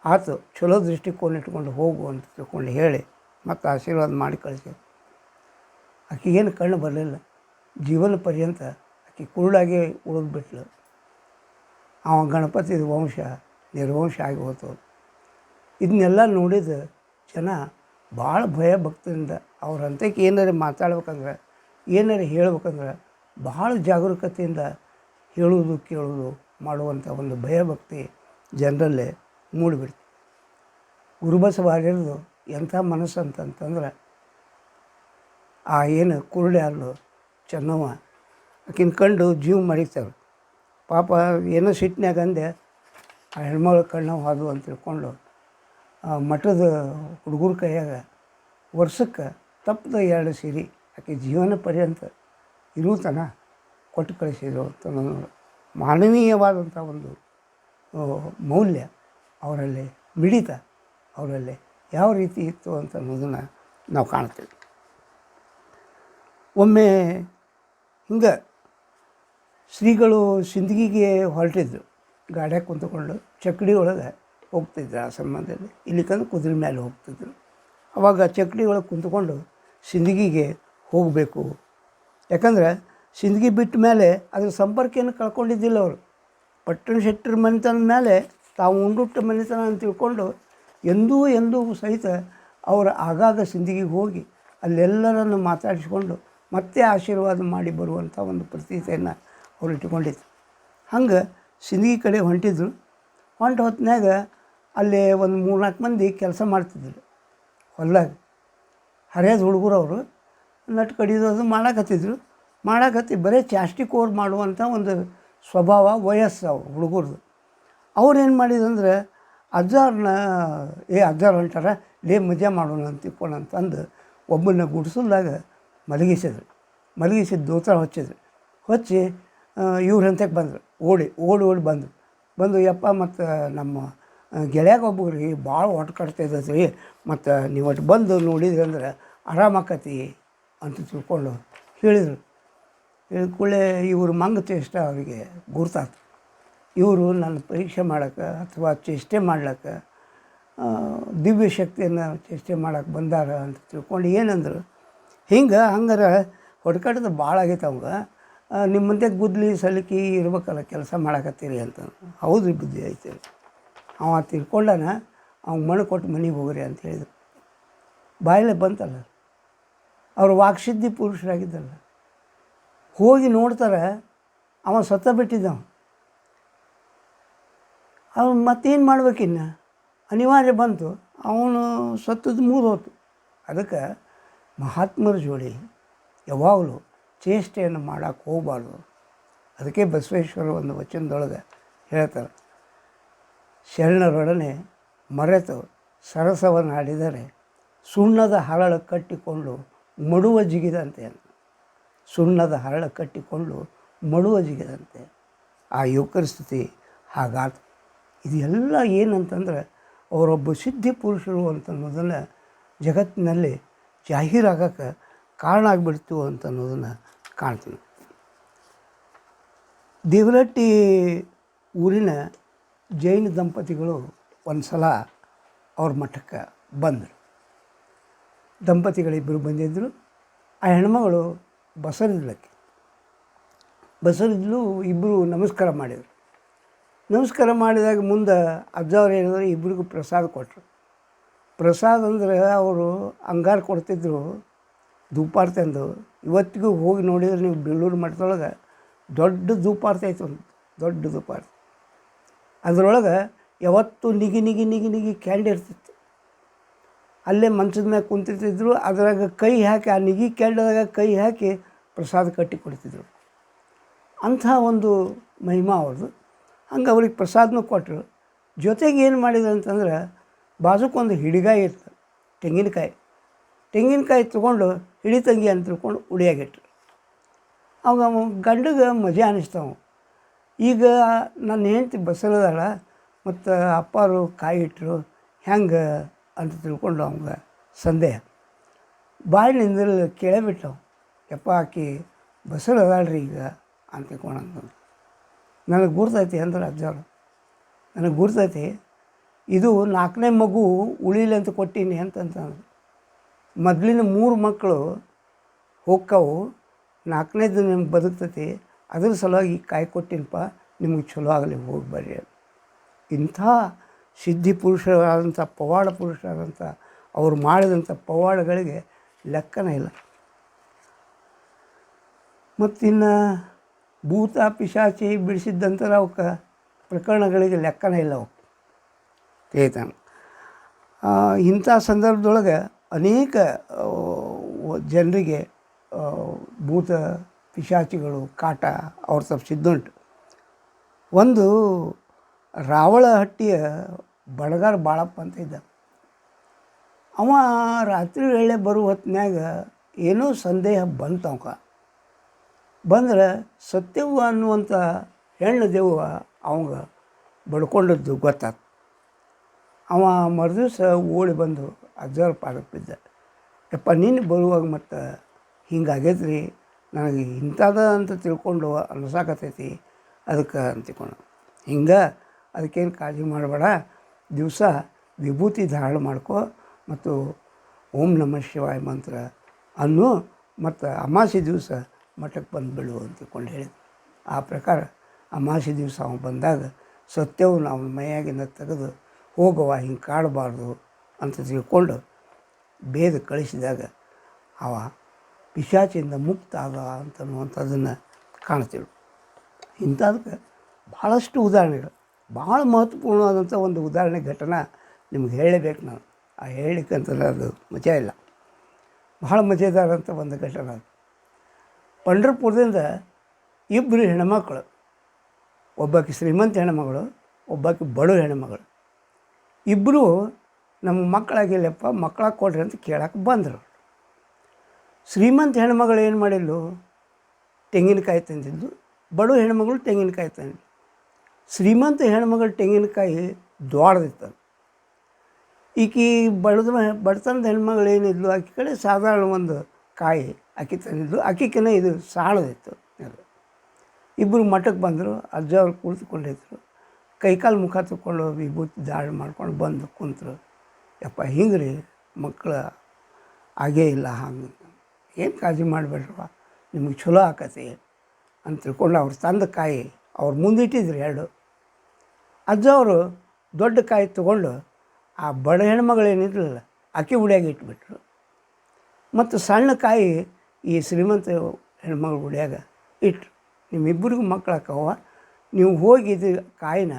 ಆತು ಚಲೋ ದೃಷ್ಟಿಕೋನ ಇಟ್ಕೊಂಡು ಹೋಗು ಅಂತ ತಿಳ್ಕೊಂಡು ಹೇಳಿ ಮತ್ತು ಆಶೀರ್ವಾದ ಮಾಡಿ ಕಳಿಸಿ ಆಕೆಗೇನು ಕಣ್ಣು ಬರಲಿಲ್ಲ ಜೀವನ ಪರ್ಯಂತ ಆಕೆ ಕುರುಡಾಗೆ ಉಳಿದ್ಬಿಟ್ಲು. ಅವ ಗಣಪತಿದ ವಂಶ ನಿರ್ವಂಶ ಆಗಿ ಹೋತು. ಇದನ್ನೆಲ್ಲ ನೋಡಿದ ಜನ ಭಾಳ ಭಯ ಭಕ್ತಿಯಿಂದ ಅವ್ರಂತಕ್ಕೆ ಏನಾರು ಮಾತಾಡ್ಬೇಕಂದ್ರೆ ಏನಾರು ಹೇಳ್ಬೇಕಂದ್ರೆ ಭಾಳ ಜಾಗರೂಕತೆಯಿಂದ ಹೇಳುವುದು ಕೇಳುವುದು ಮಾಡುವಂಥ ಒಂದು ಭಯಭಕ್ತಿ ಜನರಲ್ಲೇ ಮೂಡಿಬಿಡ್ತು. ಗುರುಬಸವಾರ್ಯರದು ಎಂಥ ಮನಸ್ಸು ಅಂತಂತಂದ್ರೆ ಆ ಏನು ಕುರುಡೆ ಅಲ್ಲೋ ಚೆನ್ನವ ಆಕಿನ ಕಂಡು ಜೀವ ಮರಿತಾರೆ. ಪಾಪ ಏನೋ ಸಿಟ್ಟಿನಾಗ ಅಂದೆ ಆ ಹೆಣ್ಮಗಳ ಕಣ್ಣು ಹೋದು ಅಂತ ತಿಳ್ಕೊಂಡು ಮಠದ ಹುಡುಗರ ಕೈಯಾಗ ವರ್ಷಕ್ಕೆ ತಪ್ಪದ 2 ಸೀರೆ ಆಕೆ ಜೀವನ ಪರ್ಯಂತ ಇರುತನ ಕೊಟ್ಟು ಕಳಿಸಿದ್ರು ಅಂತ ಮಾನವೀಯವಾದಂಥ ಒಂದು ಮೌಲ್ಯ ಅವರಲ್ಲಿ ಮಿಡಿತ ಅವರಲ್ಲಿ ಯಾವ ರೀತಿ ಇತ್ತು ಅಂತ ಅನ್ನೋದನ್ನು ನಾವು ಕಾಣ್ತೇವೆ. ಒಮ್ಮೆ ಹಿಂಗೆ ಶ್ರೀಗಳು ಸಿಂದಗಿಗೆ ಹೊರಟಿದ್ರು, ಗಾಡ್ಯಾಗ ಕುಂತ್ಕೊಂಡು ಚಕ್ಕಡಿ ಒಳಗೆ ಹೋಗ್ತಿದ್ರು. ಆ ಸಂಬಂಧದಲ್ಲಿ ಇಲ್ಲಿಕಂದ್ರೆ ಕುದುರೆ ಮೇಲೆ ಹೋಗ್ತಿದ್ರು. ಆವಾಗ ಚಕ್ಕಡಿ ಒಳಗೆ ಕುಂತ್ಕೊಂಡು ಸಿಂದಗಿಗೆ ಹೋಗಬೇಕು. ಯಾಕಂದ್ರೆ ಸಿಂದಗಿ ಬಿಟ್ಟ ಮೇಲೆ ಅದ್ರ ಸಂಪರ್ಕವನ್ನು ಕಳ್ಕೊಂಡಿದ್ದಿಲ್ಲ ಅವರು. ಪಟ್ಟಣ ಶೆಟ್ಟರ ಮನೆತನದ ಮೇಲೆ ತಾವು ಉಂಡುಟ್ಟ ಮನೆತನ ಅಂತ ತಿಳ್ಕೊಂಡು ಎಂದೂ ಸಹಿತ ಅವರು ಆಗಾಗ ಸಿಂದಗಿಗೆ ಹೋಗಿ ಅಲ್ಲೆಲ್ಲರನ್ನು ಮಾತಾಡಿಸ್ಕೊಂಡು ಮತ್ತೆ ಆಶೀರ್ವಾದ ಮಾಡಿ ಬರುವಂಥ ಒಂದು ಪ್ರತೀತಿಯನ್ನು ಅವ್ರು ಇಟ್ಕೊಂಡಿದ್ರು. ಹಂಗೆ ಸಿಂದಗಿ ಕಡೆ ಹೊಂಟಿದ್ರು. ಹೊತ್ನ್ಯಾಗ ಅಲ್ಲಿ ಒಂದು 3-4 ಮಂದಿ ಕೆಲಸ ಮಾಡ್ತಿದ್ರು ಹೊಲ್ದಾಗ. ಹರಿಯದ ಹುಡುಗರು ಅವರು ನಟ್ಟು ಕಡಿಯೋದು ಅದು ಮಾಡಾಕತ್ತಿ ಬರೀ ಚಾಸ್ಟಿಕೋರ್ ಮಾಡುವಂಥ ಒಂದು ಸ್ವಭಾವ ವಯಸ್ಸು ಅವ್ರು ಹುಡುಗರದು. ಅವ್ರೇನು ಮಾಡಿದಂದ್ರೆ ಅಜ್ಜಾರನ್ನ ಅಜ್ಜಾರು ಹೊಂಟಾರ ಲೇ ಮಜಾ ಮಾಡೋಣ ಅಂತ ತಿಳ್ಕೊಂಡಂತಂದು ಒಬ್ಬನ ಗುಡಿಸಲ್ದಾಗ ಮಲಗಿಸಿ ದೋತ್ರ ಹೊಚ್ಚಿ ಇವ್ರ ಹಂತಕ್ಕೆ ಬಂದರು. ಓಡಿ ಬಂದು ಯಪ್ಪ ಮತ್ತು ನಮ್ಮ ಗೆಳೆಯಾಗ ಒಬ್ಬರಿಗೆ ಭಾಳ ಒಟ್ಟು ಕಟ್ತಾಯಿದ್ದೈತೆ ರೀ, ಮತ್ತು ನೀವು ಒಟ್ಟು ಬಂದು ನೋಡಿದ್ರಿ ಅಂದ್ರೆ ಆರಾಮಾಕತಿ ಅಂತ ತಿಳ್ಕೊಂಡು ಹೇಳಿದರು. ಹೇಳಿದ ಕೂಡಲೇ ಇವರು ಮಂಗ ಚೇಷ್ಟ ಅವರಿಗೆ ಗುರ್ತಾತು. ಇವರು ನನ್ನ ಪರೀಕ್ಷೆ ಮಾಡೋಕ್ಕೆ ಅಥವಾ ಚೇಷ್ಟೆ ಮಾಡ್ಲಿಕ್ಕೆ ದಿವ್ಯ ಶಕ್ತಿಯನ್ನು ಚೇಷ್ಟೆ ಮಾಡೋಕ್ಕೆ ಬಂದಾರ ಅಂತ ತಿಳ್ಕೊಂಡು ಏನಂದರು, ಹಂಗಾರ ಹೊಡ್ಕಾಟದ ಭಾಳ ಆಗೈತೆ ಅವಂಗೆ, ನಿಮ್ಮ ಮುಂದೆ ಗುದ್ಲಿ ಸಲಿಕಿ ಇರ್ಬೇಕಲ್ಲ ಕೆಲಸ ಮಾಡಕತ್ತೀರಿ ಅಂತ. ಹೌದು ಬುದ್ಧಿ ಐತೆ. ಅವ ತಿಳ್ಕೊಂಡಾನ, ಅವ್ನು ಮಣ್ಣು ಕೊಟ್ಟು ಮನೆಗೆ ಹೋಗ್ರಿ ಅಂತ ಹೇಳಿದರು. ಬಾಯಲ್ಲೇ ಬಂತಲ್ಲ, ಅವರು ವಾಕ್ಸಿದ್ಧಿ ಪುರುಷರಾಗಿದ್ದಲ್ಲ. ಹೋಗಿ ನೋಡ್ತಾರೆ ಅವ ಸತ್ತ ಬಿಟ್ಟಿದ್ದವ. ಅವನು ಮತ್ತೇನು ಮಾಡ್ಬೇಕಿನ್ನ ಅನಿವಾರ್ಯ ಬಂತು. ಅವನು ಸತ್ತದ್ದು ಮುಗಿದೋತು. ಅದಕ್ಕೆ ಮಹಾತ್ಮರ ಜೋಡಿ ಯಾವಾಗಲೂ ಚೇಷ್ಟೆಯನ್ನು ಮಾಡೋಕ್ಕೆ ಹೋಗಬಾರ್ದು. ಅದಕ್ಕೆ ಬಸವೇಶ್ವರ ಒಂದು ವಚನದೊಳಗೆ ಹೇಳ್ತಾರೆ, ಶರಣರೊಡನೆ ಮರೆತು ಸರಸವನ್ನು ಆಡಿದರೆ ಸುಣ್ಣದ ಹರಳ ಕಟ್ಟಿಕೊಂಡು ಮಡುವ ಜಿಗಿದಂತೆ ಅಂತ. ಸುಣ್ಣದ ಹರಳ ಕಟ್ಟಿಕೊಂಡು ಮಡುವ ಜಿಗಿದಂತೆ ಆ ಯುವಕರ ಸ್ಥಿತಿ ಹಾಗಾತು. ಇದೆಲ್ಲ ಏನಂತಂದ್ರೆ ಅವರೊಬ್ಬ ಸಿದ್ಧಿ ಪುರುಷರು ಅಂತನ್ನೋದನ್ನು ಜಗತ್ತಿನಲ್ಲಿ ಜಾಹೀರಾಗಕ್ಕೆ ಕಾರಣ ಆಗಿಬಿಡ್ತು ಅಂತ ಅನ್ನೋದನ್ನು ಕಾಣ್ತೀವಿ. ದೇವರಟ್ಟಿ ಊರಿನ ಜೈನ ದಂಪತಿಗಳು ಒಂದು ಸಲ ಅವ್ರ ಮಠಕ್ಕೆ ಬಂದರು. ದಂಪತಿಗಳಿಬ್ಬರು ಬಂದಿದ್ದರು. ಆ ಹೆಣ್ಮಗಳು ಬಸರಿದ್ಲು. ಇಬ್ಬರು ನಮಸ್ಕಾರ ಮಾಡಿದರು. ನಮಸ್ಕಾರ ಮಾಡಿದಾಗ ಮುಂದೆ ಅಜ್ಜವ್ರು ಹೇಳಿದ್ರೆ ಇಬ್ಬರಿಗೂ ಪ್ರಸಾದ ಕೊಟ್ಟರು. ಪ್ರಸಾದ ಅಂದರೆ ಅವರು ಅಂಗಾರ ಕೊಡ್ತಿದ್ರು ಧೂಪಾರ್ತಿ ಅಂದು. ಇವತ್ತಿಗೂ ಹೋಗಿ ನೋಡಿದ್ರೆ ನೀವು ಬೆಳ್ಳೂರು ಮಠದೊಳಗೆ ದೊಡ್ಡ ಧೂಪಾರ್ತಿ ಆಯ್ತು, ಒಂದು ದೊಡ್ಡ ಧೂಪಾರ್ತಿ. ಅದರೊಳಗೆ ಯಾವತ್ತೂ ನಿಗಿ ನಿಗಿ ನಿಗಿ ನಿಗಿ ಕ್ಯಾಂಡ್ ಇರ್ತಿತ್ತು. ಅಲ್ಲೇ ಮಂಚದ ಮ್ಯಾಗ ಕುಂತಿರ್ತಿದ್ರು, ಅದ್ರಾಗ ಕೈ ಹಾಕಿ, ಆ ನಿಗಿ ಕ್ಯಾಂಡದಾಗ ಕೈ ಹಾಕಿ ಪ್ರಸಾದ ಕಟ್ಟಿ ಕೊಡ್ತಿದ್ರು. ಅಂಥ ಒಂದು ಮಹಿಮಾ ಅವ್ರದ್ದು. ಹಂಗೆ ಅವ್ರಿಗೆ ಪ್ರಸಾದನೂ ಕೊಟ್ಟರು. ಜೊತೆಗೆ ಏನು ಮಾಡಿದ್ರು ಅಂತಂದ್ರೆ, ಬಾಜುಕೊಂದು ಹಿಡಿಗಾಯಿ ಇತ್ತು, ತೆಂಗಿನಕಾಯಿ ತೊಗೊಂಡು ಹಿಡಿ ತಂಗಿ ಅಂತ ತಿಳ್ಕೊಂಡು ಉಡಿಯಾಗಿಟ್ರು. ಅವಾಗ ಗಂಡಗೆ ಮಜಾ ಅನ್ನಿಸ್ತಾವ. ಈಗ ನನ್ನ ಹೆಂಡತಿ ಬಸಲದಾಳ ಮತ್ತು ಅಪ್ಪಾರು ಕಾಯಿ ಇಟ್ಟರು ಹೆಂಗೆ ಅಂತ ತಿಳ್ಕೊಂಡು ಅವಂಗೆ ಸಂದೇಹ. ಬಾಯಿನಿಂದ ಕೇಳೇಬಿಟ್ಟವು, ಯಪ್ಪ ಆಕಿ ಬಸಲದಾಳ್ರಿ ಈಗ ಅಂತ ತಿಳ್ಕೊಂಡಂತ. ನನಗೆ ಗುರ್ತೈತಿ ಅಂದ್ರೆ ಅಜ್ಜಾರು, ನನಗೆ ಗುರ್ತೈತಿ, ಇದು 4ನೇ ಮಗು ಉಳಿಲಿ ಅಂತ ಕೊಟ್ಟೀನಿ ಅಂತಂತಂದು. ಮೊದಲಿನ 3 ಮಕ್ಕಳು ಹೋಗ್ತಾವು, 4ನೇದು ನಿಮ್ಗೆ ಬದುಕ್ತೈತಿ, ಅದ್ರ ಸಲುವಾಗಿ ಕಾಯಿ ಕೊಟ್ಟಿನಪ್ಪ, ನಿಮಗೆ ಚಲೋ ಆಗಲಿ, ಹೋಗಿ ಬರ್ರಿ ಅಂತ. ಇಂಥ ಸಿದ್ಧಿ ಪುರುಷರಾದಂಥ ಪವಾಡ ಪುರುಷರಾದಂಥ ಅವ್ರು ಮಾಡಿದಂಥ ಪವಾಡಗಳಿಗೆ ಲೆಕ್ಕನೇ ಇಲ್ಲ. ಮತ್ತಿನ್ನು ಭೂತ ಪಿಶಾಚಿ ಬಿಡಿಸಿದ್ದಂಥರ ಅವಕ್ಕೆ ಪ್ರಕರಣಗಳಿಗೆ ಲೆಕ್ಕನೇ ಇಲ್ಲ ಅವಕ್ಕೆ ಚೇತನ. ಇಂಥ ಸಂದರ್ಭದೊಳಗೆ ಅನೇಕ ಜನರಿಗೆ ಭೂತ ಪಿಶಾಚಿಗಳು ಕಾಟ ಅವ್ರು ತಪ್ಪಿಸಿದ್ದುಂಟು. ಒಂದು ರಾವಳಹಟ್ಟಿಯ ಬಡಗಾರ ಬಾಳಪ್ಪ ಅಂತ ಇದ್ದ. ಅವ ರಾತ್ರಿ ವೇಳೆ ಬರುವ ಹೊತ್ತಿನಾಗ ಏನೋ ಸಂದೇಹ ಬಂತು. ಬಂದ್ರೆ ಸತ್ಯವ್ವ ಅನ್ನುವಂಥ ಹೆಣ್ಣು ದೆವ್ವ ಅವಂಗ ಬಡ್ಕೊಂಡದ್ದು ಗೊತ್ತಾಯ್ತು. ಅವ ಮರುದಿವ್ಸ ಓಡಿ ಬಂದು ಅಜ್ಜರ ಪಾದಕ್ಕೆ ಬಿದ್ದ. ಯಪ್ಪ ನೀನು ಬರುವಾಗ ಮತ್ತು ಹಿಂಗಾಗೈತೆ ರೀ, ನನಗೆ ಇಂಥದ ಅಂತ ತಿಳ್ಕೊಂಡು ಅನ್ಸಾಕತ್ತೈತಿ, ಅದಕ್ಕೆ ಅಂತಿಕೊಂಡು ಹಿಂಗೆ ಅದಕ್ಕೇನು ಕಾಳಜಿ ಮಾಡಬೇಡ, ದಿವಸ ವಿಭೂತಿ ಧಾರಣ ಮಾಡ್ಕೊ ಮತ್ತು ಓಂ ನಮಃ ಶಿವಾಯ ಮಂತ್ರ ಅನ್ನು, ಮತ್ತು ಅಮಾವಾಸ್ಯೆ ದಿವಸ ಮಠಕ್ಕೆ ಬಂದು ಬಿಡು ಅಂತ ತಿಳ್ಕೊಂಡು ಹೇಳಿದ. ಆ ಪ್ರಕಾರ ಅಮಾವಾಸ್ಯೆ ದಿವಸ ಅವನು ಬಂದಾಗ ಸತ್ಯವನ್ನು ಅವನ ಮೈಯಾಗಿಂದ ತೆಗೆದು ಹೋಗವ, ಹಿಂಗೆ ಕಾಡಬಾರ್ದು ಅಂತ ತಿಳ್ಕೊಂಡು ಬೇಗ ಕಳಿಸಿದಾಗ ಅವ ಪಿಶಾಚಿಯಿಂದ ಮುಕ್ತ ಆದ ಅಂತನ್ನುವಂಥದ್ದನ್ನು ಕಾಣ್ತೀವಿ. ಇಂಥದಕ್ಕೆ ಭಾಳಷ್ಟು ಉದಾಹರಣೆಗಳು, ಭಾಳ ಮಹತ್ವಪೂರ್ಣವಾದಂಥ ಒಂದು ಉದಾಹರಣೆ ಘಟನೆ ನಿಮ್ಗೆ ಹೇಳಬೇಕು ನಾನು. ಆ ಹೇಳಲಿಕ್ಕಂತಂದ್ರೆ ಅದು ಮಜಾ ಇಲ್ಲ, ಭಾಳ ಮಜೆದಾರಂಥ ಒಂದು ಘಟನೆ ಅದು. ಪಂಢರಪುರದಿಂದ 2 ಹೆಣ್ಮಕ್ಳು, ಒಬ್ಬಾಕಿ ಶ್ರೀಮಂತ ಹೆಣ್ಮಗಳು, ಒಬ್ಬಾಕಿ ಬಡ ಹೆಣ್ಮಗಳು, ಇಬ್ಬರು ನಮ್ಮ ಮಕ್ಕಳಾಗಿಲ್ಲಪ್ಪ, ಮಕ್ಕಳಾಗಿ ಕೊಡ್ರಿ ಅಂತ ಕೇಳಕ್ಕೆ ಬಂದರು. ಶ್ರೀಮಂತ ಹೆಣ್ಮಗಳು ಏನು ಮಾಡಿದ್ಲು, ತೆಂಗಿನಕಾಯಿ ತಂದಿದ್ದು, ಬಡ ಹೆಣ್ಮಗಳು ತೆಂಗಿನಕಾಯಿ ತಂದಿದ್ದು. ಶ್ರೀಮಂತ ಹೆಣ್ಮಗಳು ತೆಂಗಿನಕಾಯಿ ದೊಡ್ಡದಿತ್ತು. ಈಕಿ ಬಡತನದ ಹೆಣ್ಮಗಳು ಏನಿದ್ಲು, ಆಕೆ ಕಡೆ ಸಾಧಾರಣ ಒಂದು ಕಾಯಿ ಆಕೆ ತಂದಿದ್ದು, ಆಕೆಕಿನ್ನ ಇದು ಸಾಣದಿತ್ತು. ಇಬ್ಬರು ಮಠಕ್ಕೆ ಬಂದರು. ಅಜ್ಜ ಅವ್ರು ಕುಳಿತುಕೊಂಡಿದ್ರು, ಕೈಕಾಲು ಮುಖ ತಗೊಂಡು ವಿಭೂತಿ ಧಾರಣೆ ಮಾಡ್ಕೊಂಡು ಬಂದು ಕುಂತರು. ಯಪ್ಪ ಹಿಂಗೆ ರೀ ಮಕ್ಕಳು ಆಗೇ ಇಲ್ಲ, ಹಂಗೆ ಏನು ಕಾಳಜಿ ಮಾಡಬೇಡ್ರವ, ನಿಮಗೆ ಚಲೋ ಆಕತಿ ಅಂತ ತಿಳ್ಕೊಂಡು ಅವ್ರು ತಂದ ಕಾಯಿ ಅವ್ರು ಮುಂದಿಟ್ಟಿದ್ರು 2. ಅಜ್ಜ ಅವರು ದೊಡ್ಡ ಕಾಯಿ ತೊಗೊಂಡು ಆ ಬಡ ಹೆಣ್ಮಗಳೇನಿದ್ರಲ್ಲ ಆಕೆ ಉಡಿಯಾಗಿ ಇಟ್ಬಿಟ್ರು, ಮತ್ತು ಸಣ್ಣ ಕಾಯಿ ಈ ಶ್ರೀಮಂತ ಹೆಣ್ಮಗಳು ಉಡಿಯಾಗ ಇಟ್ಟರು. ನಿಮ್ಮಿಬ್ಬರಿಗೂ ಮಕ್ಕಳು ಆಕವ, ನೀವು ಹೋಗಿ ಇದು ಕಾಯಿನ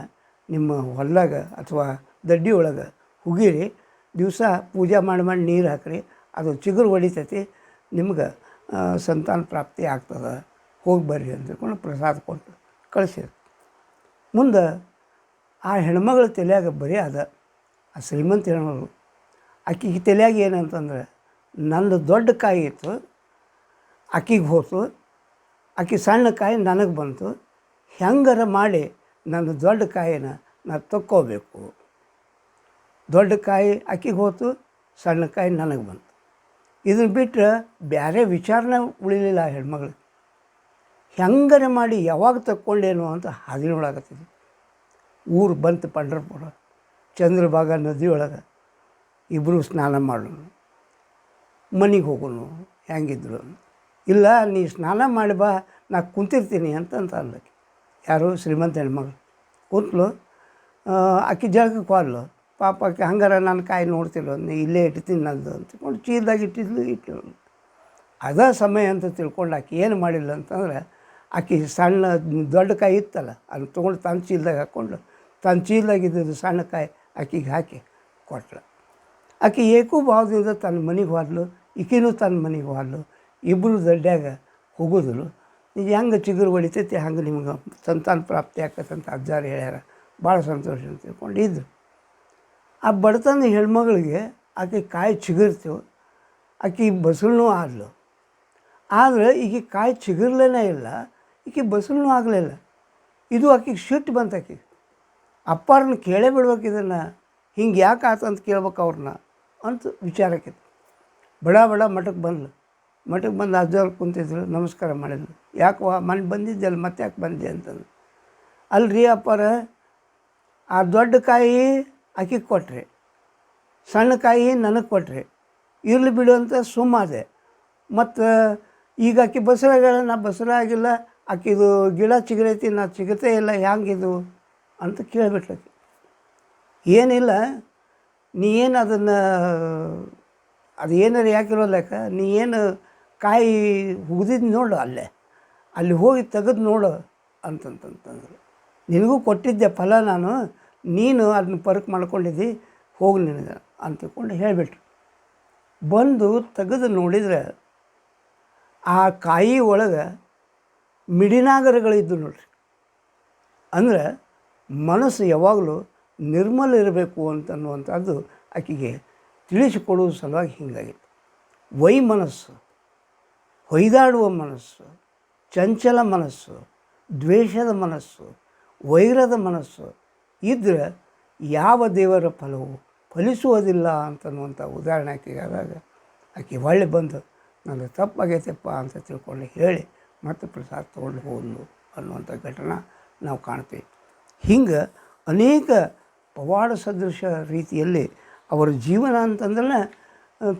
ನಿಮ್ಮ ಹೊಲದಾಗ ಅಥವಾ ದಡ್ಡಿ ಒಳಗೆ ಹುಗಿರಿ, ದಿವಸ ಪೂಜೆ ಮಾಡಿ ನೀರು ಹಾಕಿರಿ, ಅದು ಚಿಗುರು ಹೊಡಿತೈತಿ, ನಿಮ್ಗೆ ಸಂತಾನ ಪ್ರಾಪ್ತಿ ಆಗ್ತದೆ, ಹೋಗಿ ಬರ್ರಿ ಅಂತ ತಿಳ್ಕೊಂಡು ಪ್ರಸಾದ ಕೊಟ್ಟು ಕಳಿಸಿದ್ರು. ಮುಂದೆ ಆ ಹೆಣ್ಮಗಳ ತಲೆಯಾಗ ಬರೀ ಅದ, ಆ ಶ್ರೀಮಂತ ಹೆಣ್ಮಗಳು ಆಕೆಗೆ ತಲೆಯಾಗ ಏನಂತಂದ್ರೆ, ನಂದು ದೊಡ್ಡ ಕಾಯಿ ಇತ್ತು ಆಕೆಗೆ ಹೋತು, ಆಕೆ ಸಣ್ಣ ಕಾಯಿ ನನಗೆ ಬಂತು, ಹೆಂಗಾರ ಮಾಡಿ ನನ್ನ ದೊಡ್ಡ ಕಾಯಿನ ನಾನು ತಕ್ಕೋಬೇಕು. ದೊಡ್ಡ ಕಾಯಿ ಆಕೆಗೆ ಹೋತು, ಸಣ್ಣ ಕಾಯಿ ನನಗೆ ಬಂತು. ಇದನ್ನು ಬಿಟ್ಟರೆ ಬೇರೆ ವಿಚಾರನ ಉಳಿಲಿಲ್ಲ ಆ ಹೆಣ್ಮಗಳು. ಹೆಂಗಾರ ಮಾಡಿ ಯಾವಾಗ ತಕ್ಕೊಂಡೇನು ಅಂತ ಹಾದಿನೊಳಗತ್ತಿದ್ವಿ. ಊರು ಬಂತು ಪಂಢರಪುರ, ಚಂದ್ರಭಾಗ ನದಿಯೊಳಗೆ ಇಬ್ಬರು ಸ್ನಾನ ಮಾಡೋಣ, ಮನೆಗೆ ಹೋಗೋಣ ಹೆಂಗಿದ್ರು. ಇಲ್ಲ ನೀ ಸ್ನಾನ ಮಾಡಿ ಬಾ, ನಾ ಕುಂತಿರ್ತೀನಿ ಅಂತ ಅಂದಕ್ಕೆ. ಯಾರು ಶ್ರೀಮಂತ ಹೆಣ್ಮಗಳು ಕೂತ್ಲು. ಆಕೆ ಜಳಕಕ್ಕೆ ಹೋದ್ಲು. ಪಾಪ ಆಕೆ ಹಂಗಾರ ನಾನು ಕಾಯಿ ನೋಡ್ತಿಲ್ಲ, ನೀ ಇಲ್ಲೇ ಇಡ್ತೀನಿ ನಂದು ಅಂತಕೊಂಡು ಚೀಲದಾಗ ಇಟ್ಟಿದ್ಲು. ಅದ ಸಮಯ ಅಂತ ತಿಳ್ಕೊಂಡು ಆಕೆ ಏನು ಮಾಡಿಲ್ಲ ಅಂತಂದ್ರೆ, ಆಕೆ ಸಣ್ಣ ದೊಡ್ಡ ಕಾಯಿ ಇತ್ತಲ್ಲ ಅದನ್ನು ತೊಗೊಂಡು ತನ್ನ ಚೀಲದಾಗ ಹಾಕ್ಕೊಂಡು ತನ್ನ ಚೀಲದಾಗಿದ್ದು ಸಣ್ಣ ಕಾಯಿ ಆಕಿಗೆ ಹಾಕಿ ಕೊಟ್ಳು. ಆಕೆ ಏಕೂ ಭಾವದಿಂದ ತನ್ನ ಮನೆಗೆ ಹೋದ್ಲು, ಈಕಿನೂ ತನ್ನ ಮನೆಗೆ ಹೋದ್ಲು. ಇಬ್ಬರು ದಡ್ಡ್ಯಾಗ ಹೋಗೋದ್ರು. ಈಗ ಹೆಂಗೆ ಚಿಗುರು ಹೊಡಿತೈತಿ ಹಂಗೆ ನಿಮ್ಗೆ ಸಂತಾನ ಪ್ರಾಪ್ತಿ ಆಕತ್ತಂತ ಅಜ್ಜಾರು ಹೇಳ್ಯಾರ. ಭಾಳ ಸಂತೋಷ ಅಂತ ತಿಳ್ಕೊಂಡು ಇದ್ರು. ಆ ಬಡತನ ಹೆಣ್ಮಗಳಿಗೆ ಆಕೆ ಕಾಯಿ ಚಿಗುರ್ತೀವಿ, ಆಕೆ ಬಸಳನೂ ಆದ್ಲು. ಆದರೆ ಈಗ ಕಾಯಿ ಚಿಗುರ್ಲೇ ಇಲ್ಲ, ಈಕೆ ಬಸಳನೂ ಆಗಲಿಲ್ಲ. ಇದು ಆಕೆಗೆ ಸಿಟ್ಟು ಬಂತು. ಆಕೆಗೆ ಅಪ್ಪಾರನ್ನ ಕೇಳೇ ಬಿಡ್ಬೇಕು, ಇದನ್ನು ಹಿಂಗೆ ಯಾಕೆ ಆತ ಅಂತ ಕೇಳ್ಬೇಕು ಅವ್ರನ್ನ ಅಂತ ವಿಚಾರಕ್ಕೆ ಬಡ ಮಠಕ್ಕೆ ಬಂದ್ಲು. ಮಠಕ್ಕೆ ಬಂದು ಅಜ್ಜವ್ರು ಕುಂತಿದ್ರು, ನಮಸ್ಕಾರ ಮಾಡಿದ್ರು. ಯಾಕೆ ಮನೆ ಬಂದಿದ್ದೆಲ್ಲ ಮತ್ತೆ ಯಾಕೆ ಬಂದೆ ಅಂತಂದು. ಅಲ್ರಿ ಅಪ್ಪಾರ, ಆ ದೊಡ್ಡ ಕಾಯಿ ಆಕೆಗೆ ಕೊಟ್ರಿ, ಸಣ್ಣ ಕಾಯಿ ನನಗೆ ಕೊಟ್ರಿ, ಇರಲಿ ಬಿಡು ಅಂತ ಸುಮ್ಮಾದೆ. ಮತ್ತು ಈಗ ಆಕೆ ಬಸರಾಗ್ಯಾಳ, ನಾ ಬಸರ ಆಗಿಲ್ಲ, ಆಕೆದು ಗಿಡ ಚಿಗುರೈತಿ, ನಾ ಚಿಗುತ್ತೇ ಇಲ್ಲ, ಹ್ಯಾಂಗಿದು ಅಂತ ಕೇಳಿಬಿಟ್ಲು. ಆಕೆ ಏನಿಲ್ಲ, ನೀ ಏನು ಅದನ್ನು ಅದು ಏನಾರು ಯಾಕಿರೋಲ್ಲಕ್ಕ, ನೀ ಏನು ಕಾಯಿ ಹುಗಿದಿದ್ದು ನೋಡು, ಅಲ್ಲಿ ಹೋಗಿ ತೆಗೆದು ನೋಡು ಅಂತಂತಂತಂದರು. ನಿನಗೂ ಕೊಟ್ಟಿದ್ದೆ ಫಲ ನಾನು, ನೀನು ಅದನ್ನ ಪರಕ್ ಮಾಡ್ಕೊಂಡಿದ್ದಿ, ಹೋಗಿ ನಿನಗೆ ಅಂತಕೊಂಡು ಹೇಳಿಬಿಟ್ರು. ಬಂದು ತೆಗೆದು ನೋಡಿದರೆ ಆ ಕಾಯಿ ಒಳಗೆ ಮಿಡಿನಾಗರಗಳಿದ್ದು ನೋಡ್ರಿ. ಅಂದರೆ ಮನಸ್ಸು ಯಾವಾಗಲೂ ನಿರ್ಮಲ ಇರಬೇಕು ಅಂತನ್ನುವಂಥದ್ದು ಆಕೆಗೆ ತಿಳಿಸಿಕೊಡುವ ಸಲುವಾಗಿ ಹೀಗಾಗಿತ್ತು. ಮನಸ್ಸು, ಹೊಯ್ದಾಡುವ ಮನಸ್ಸು, ಚಂಚಲ ಮನಸ್ಸು, ದ್ವೇಷದ ಮನಸ್ಸು, ವೈರದ ಮನಸ್ಸು ಇದ್ದರೆ ಯಾವ ದೇವರ ಫಲವು ಫಲಿಸುವುದಿಲ್ಲ ಅಂತನ್ನುವಂಥ ಉದಾಹರಣೆ ಆಕೆಗೆ ಆದಾಗ ಆಕೆ ಹೊಳ್ಳಿ ಬಂದು ನನಗೆ ತಪ್ಪಾಗೈತಪ್ಪ ಅಂತ ತಿಳ್ಕೊಂಡು ಹೇಳಿ ಮತ್ತೆ ಪ್ರಸಾದ ತೊಗೊಂಡು ಹೋದ್ಲು ಅನ್ನುವಂಥ ಘಟನೆ ನಾವು ಕಾಣ್ತೀವಿ. ಹಿಂಗೆ ಅನೇಕ ಪವಾಡ ಸದೃಶ ರೀತಿಯಲ್ಲಿ ಅವರ ಜೀವನ ಅಂತಂದ್ರೆ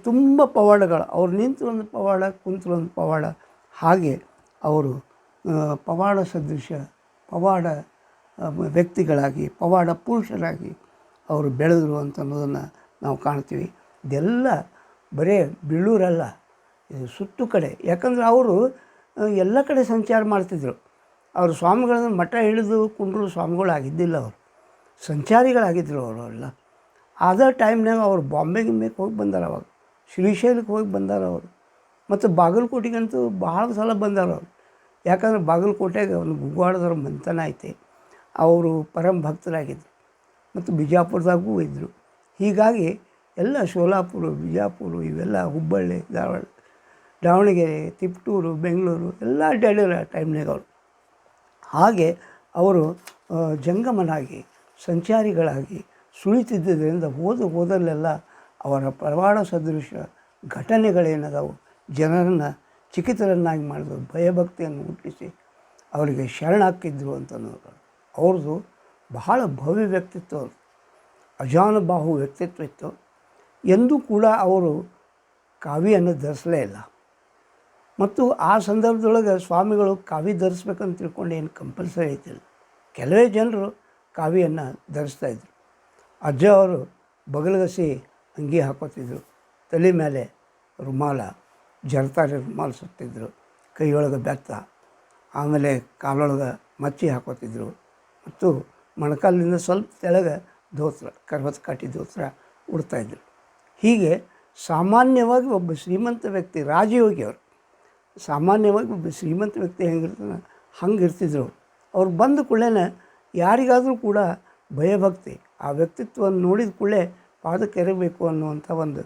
ತುಂಬ ಪವಾಡಗಳು. ಅವ್ರು ನಿಂತು ಒಂದು ಪವಾಡ, ಕುಂತರು ಒಂದು ಪವಾಡ, ಹಾಗೆ ಅವರು ಪವಾಡ ಸದೃಶ ಪವಾಡ ವ್ಯಕ್ತಿಗಳಾಗಿ, ಪವಾಡ ಪುರುಷರಾಗಿ ಅವರು ಬೆಳೆದರು ಅಂತ ಅನ್ನೋದನ್ನು ನಾವು ಕಾಣ್ತೀವಿ. ಇದೆಲ್ಲ ಬರೇ ಬೀಳೂರಲ್ಲ, ಇದು ಸುತ್ತು ಕಡೆ. ಯಾಕಂದ್ರೆ ಅವರು ಎಲ್ಲ ಕಡೆ ಸಂಚಾರ ಮಾಡ್ತಿದ್ರು. ಅವರು ಸ್ವಾಮಿಗಳನ್ನು ಮಠ ಹಿಡಿದು ಕುಂಡ್ರು ಸ್ವಾಮಿಗಳು ಆಗಿದ್ದಿಲ್ಲ, ಅವರು ಸಂಚಾರಿಗಳಾಗಿದ್ದರು ಅವರೆಲ್ಲ. ಆದ ಟೈಮ್ನಾಗ ಅವ್ರು ಬಾಂಬೆಗೆ ಹೋಗಿ ಬಂದಾರ, ಅವಾಗ ಶ್ರೀಶೈಲಕ್ಕೆ ಹೋಗಿ ಬಂದಾರ ಅವರು. ಮತ್ತು ಬಾಗಲಕೋಟೆಗಂತೂ ಭಾಳ ಸಲ ಬಂದಾರ ಅವರು. ಯಾಕಂದ್ರೆ ಬಾಗಲಕೋಟೆಗೆ ಒಂದು ಗುಗ್ವಾಡದವ್ರ ಮಂತನ ಐತೆ, ಅವರು ಪರಮ ಭಕ್ತರಾಗಿದ್ದರು. ಮತ್ತು ಬಿಜಾಪುರದಾಗೂ ಇದ್ದರು. ಹೀಗಾಗಿ ಎಲ್ಲ ಶೋಲಾಪುರ, ಬಿಜಾಪುರ, ಇವೆಲ್ಲ ಹುಬ್ಬಳ್ಳಿ, ಧಾರವಾಡ, ದಾವಣಗೆರೆ, ತಿಪ್ಟೂರು, ಬೆಂಗಳೂರು ಎಲ್ಲ ಅಡ್ಡಾಡಿರ ಟೈಮ್ನಾಗ ಅವರು. ಹಾಗೆ ಅವರು ಜಂಗಮನಾಗಿ, ಸಂಚಾರಿಗಳಾಗಿ ಸುಳಿತಿದ್ದರಿಂದ ಹೋದಲ್ಲೆಲ್ಲ ಅವರ ಪವಾಡ ಸದೃಶ ಘಟನೆಗಳೇನದಾವು ಜನರನ್ನು ಚಿಕಿತರನ್ನಾಗಿ ಮಾಡಿದ್ರು, ಭಯಭಕ್ತಿಯನ್ನು ಹುಟ್ಟಿಸಿ ಅವರಿಗೆ ಶರಣಾಕ್ಕಿದ್ರು ಅಂತ ಅನ್ನೋದು. ಅವ್ರದ್ದು ಬಹಳ ಭವ್ಯ ವ್ಯಕ್ತಿತ್ವ, ಅವರು ಅಜಾನುಬಾಹು ವ್ಯಕ್ತಿತ್ವ ಇತ್ತು. ಎಂದೂ ಕೂಡ ಅವರು ಕಾವಿಯನ್ನು ಧರಿಸಲೇ ಇಲ್ಲ. ಮತ್ತು ಆ ಸಂದರ್ಭದೊಳಗೆ ಸ್ವಾಮಿಗಳು ಕಾವಿ ಧರಿಸ್ಬೇಕಂತ ತಿಳ್ಕೊಂಡು ಏನು ಕಂಪಲ್ಸರಿ ಐತಿಲ್ಲ. ಕೆಲವೇ ಜನರು ಕಾವಿಯನ್ನು ಧರಿಸ್ತಾಯಿದ್ರು. ಅಜ್ಜ ಅವರು ಬಗಲಗಸಿ ಅಂಗಿ ಹಾಕೋತಿದ್ರು, ತಲೆ ಮೇಲೆ ರುಮಾಲ, ಜರತಾರಿ ರುಮಾಲು ಸುತ್ತಿದ್ರು, ಕೈಯೊಳಗೆ ಬೆತ್ತ, ಆಮೇಲೆ ಕಾಲೊಳಗೆ ಮಚ್ಚಿ ಹಾಕೋತಿದ್ರು. ಮತ್ತು ಮೊಣಕಾಲಿನಿಂದ ಸ್ವಲ್ಪ ತೆಳಗೆ ಧೋತ್ರ, ಕರ್ವತ್ ಕಾಟಿ ಧೋತ್ರ ಉಡ್ತಾಯಿದ್ರು. ಹೀಗೆ ಸಾಮಾನ್ಯವಾಗಿ ಒಬ್ಬ ಶ್ರೀಮಂತ ವ್ಯಕ್ತಿ, ರಾಜಯೋಗಿ ಅವರು, ಸಾಮಾನ್ಯವಾಗಿ ಒಬ್ಬ ಶ್ರೀಮಂತ ವ್ಯಕ್ತಿ ಹೆಂಗಿರ್ತಾನೆ ಹಂಗೆ ಇರ್ತಿದ್ರು. ಅವ್ರು ಬಂದ ಕೂಡಲೇ ಯಾರಿಗಾದರೂ ಕೂಡ ಭಯಭಕ್ತಿ, ಆ ವ್ಯಕ್ತಿತ್ವವನ್ನು ನೋಡಿದ ಕೂಡಲೇ ಪಾದಕ್ಕೆ ಎರಗಬೇಕು ಅನ್ನುವಂಥ ಒಂದು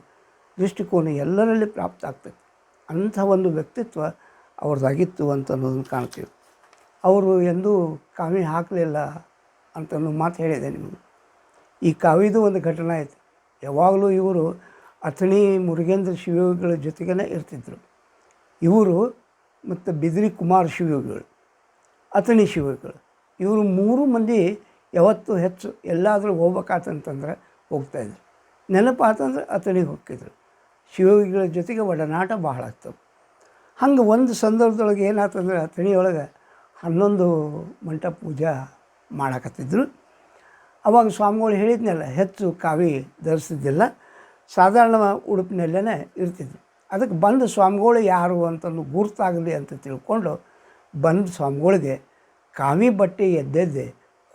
ದೃಷ್ಟಿಕೋನ ಎಲ್ಲರಲ್ಲಿ ಪ್ರಾಪ್ತ ಆಗ್ತದೆ. ಅಂಥ ಒಂದು ವ್ಯಕ್ತಿತ್ವ ಅವ್ರದ್ದಾಗಿತ್ತು ಅಂತ ಅನ್ನೋದನ್ನು ಕಾಣ್ತೀವಿ. ಅವರು ಎಂದೂ ಕಾವಿ ಹಾಕಲಿಲ್ಲ ಅಂತನೂ ಮಾತು ಹೇಳಿದೆ ನಿಮಗೆ. ಈ ಕಾವಿದು ಒಂದು ಘಟನೆ ಆಯಿತು. ಯಾವಾಗಲೂ ಇವರು ಅಥಣಿ ಮುರುಗೇಂದ್ರ ಶಿವಯೋಗಿಗಳ ಜೊತೆಗೇ ಇರ್ತಿದ್ರು. ಇವರು ಮತ್ತು ಬಿದ್ರಿ ಕುಮಾರ ಶಿವಯೋಗಿಗಳು, ಅಥಣಿ ಶಿವಯೋಗಿಗಳು, ಇವರು 3 ಮಂದಿ ಯಾವತ್ತೂ ಹೆಚ್ಚು ಎಲ್ಲಾದರೂ ಹೋಗ್ಬೇಕಾತಂತಂದ್ರೆ ಹೋಗ್ತಾಯಿದ್ರು. ನೆನಪಾತಂದ್ರೆ ಅಥಣಿಗೆ ಹೋಗ್ತಿದ್ರು. ಶಿವಯೋಗಿಗಳ ಜೊತೆಗೆ ಒಡನಾಟ ಬಹಳ ಆಗ್ತವೆ. ಹಂಗೆ ಒಂದು ಸಂದರ್ಭದೊಳಗೆ ಏನಾಯ್ತಂದ್ರೆ ಅಥಣಿಯೊಳಗೆ 11 ಮಂಟಪ ಪೂಜಾ ಮಾಡಕತ್ತಿದ್ರು. ಅವಾಗ ಸ್ವಾಮಿಗಳು ಹೇಳಿದ್ನಲ್ಲ, ಹೆಚ್ಚು ಕಾವಿ ಧರಿಸ್ತಿದ್ದಿಲ್ಲ, ಸಾಧಾರಣ ಉಡುಪಿನಲ್ಲೇ ಇರ್ತಿದ್ರು. ಅದಕ್ಕೆ ಬಂದ ಸ್ವಾಮಿಗಳು ಯಾರು ಅಂತಂದು ಗುರ್ತಾಗಲಿ ಅಂತ ತಿಳ್ಕೊಂಡು ಬಂದ ಸ್ವಾಮಿಗಳಿಗೆ ಕಾವಿ ಬಟ್ಟೆ ಎದ್ದೆದ್ದೆ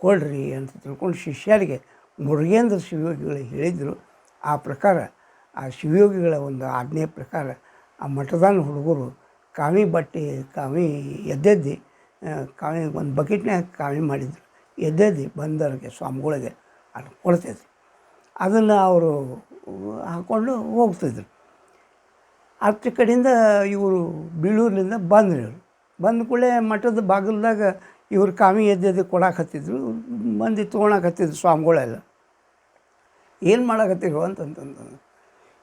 ಕೊಡ್ರಿ ಅಂತ ತಿಳ್ಕೊಂಡು ಶಿಷ್ಯರಿಗೆ ಮುರುಗೇಂದ್ರ ಶಿವಯೋಗಿಗಳು ಹೇಳಿದರು. ಆ ಪ್ರಕಾರ ಆ ಶಿವಯೋಗಿಗಳ ಒಂದು ಆಜ್ಞೆಯ ಪ್ರಕಾರ ಆ ಮಠದಾನ ಹುಡುಗರು ಕಾವಿ ಬಟ್ಟೆ ಕಾವಿ ಎದ್ದೆದ್ದು ಕಾವಿ ಒಂದು ಬಕೆಟ್ನಾಗ ಕಾವಿ ಮಾಡಿದ್ರು, ಎದ್ದೆದ್ದು ಬಂದವರಿಗೆ ಸ್ವಾಮಿಗಳಿಗೆ ಅದು ಕೊಡ್ತಿದ್ರು. ಅದನ್ನು ಅವರು ಹಾಕ್ಕೊಂಡು ಹೋಗ್ತಿದ್ರು. ಆಚೆ ಕಡೆಯಿಂದ ಇವರು ಬೀಳೂರಿನಿಂದ ಬಂದರು. ಇವರು ಬಂದ ಕೂಡಲೇ ಮಠದ ಬಾಗಿಲ್ದಾಗ ಇವರು ಕಾವಿ ಎದ್ದೆದ್ದು ಕೊಡಾಕತ್ತಿದ್ರು. ಮಂದಿ ತೊಗೊಳಕತ್ತಿದ್ರು ಸ್ವಾಮಿಗಳೆಲ್ಲ. ಏನು ಮಾಡಕತ್ತಿರು ಅಂತಂತಂದು,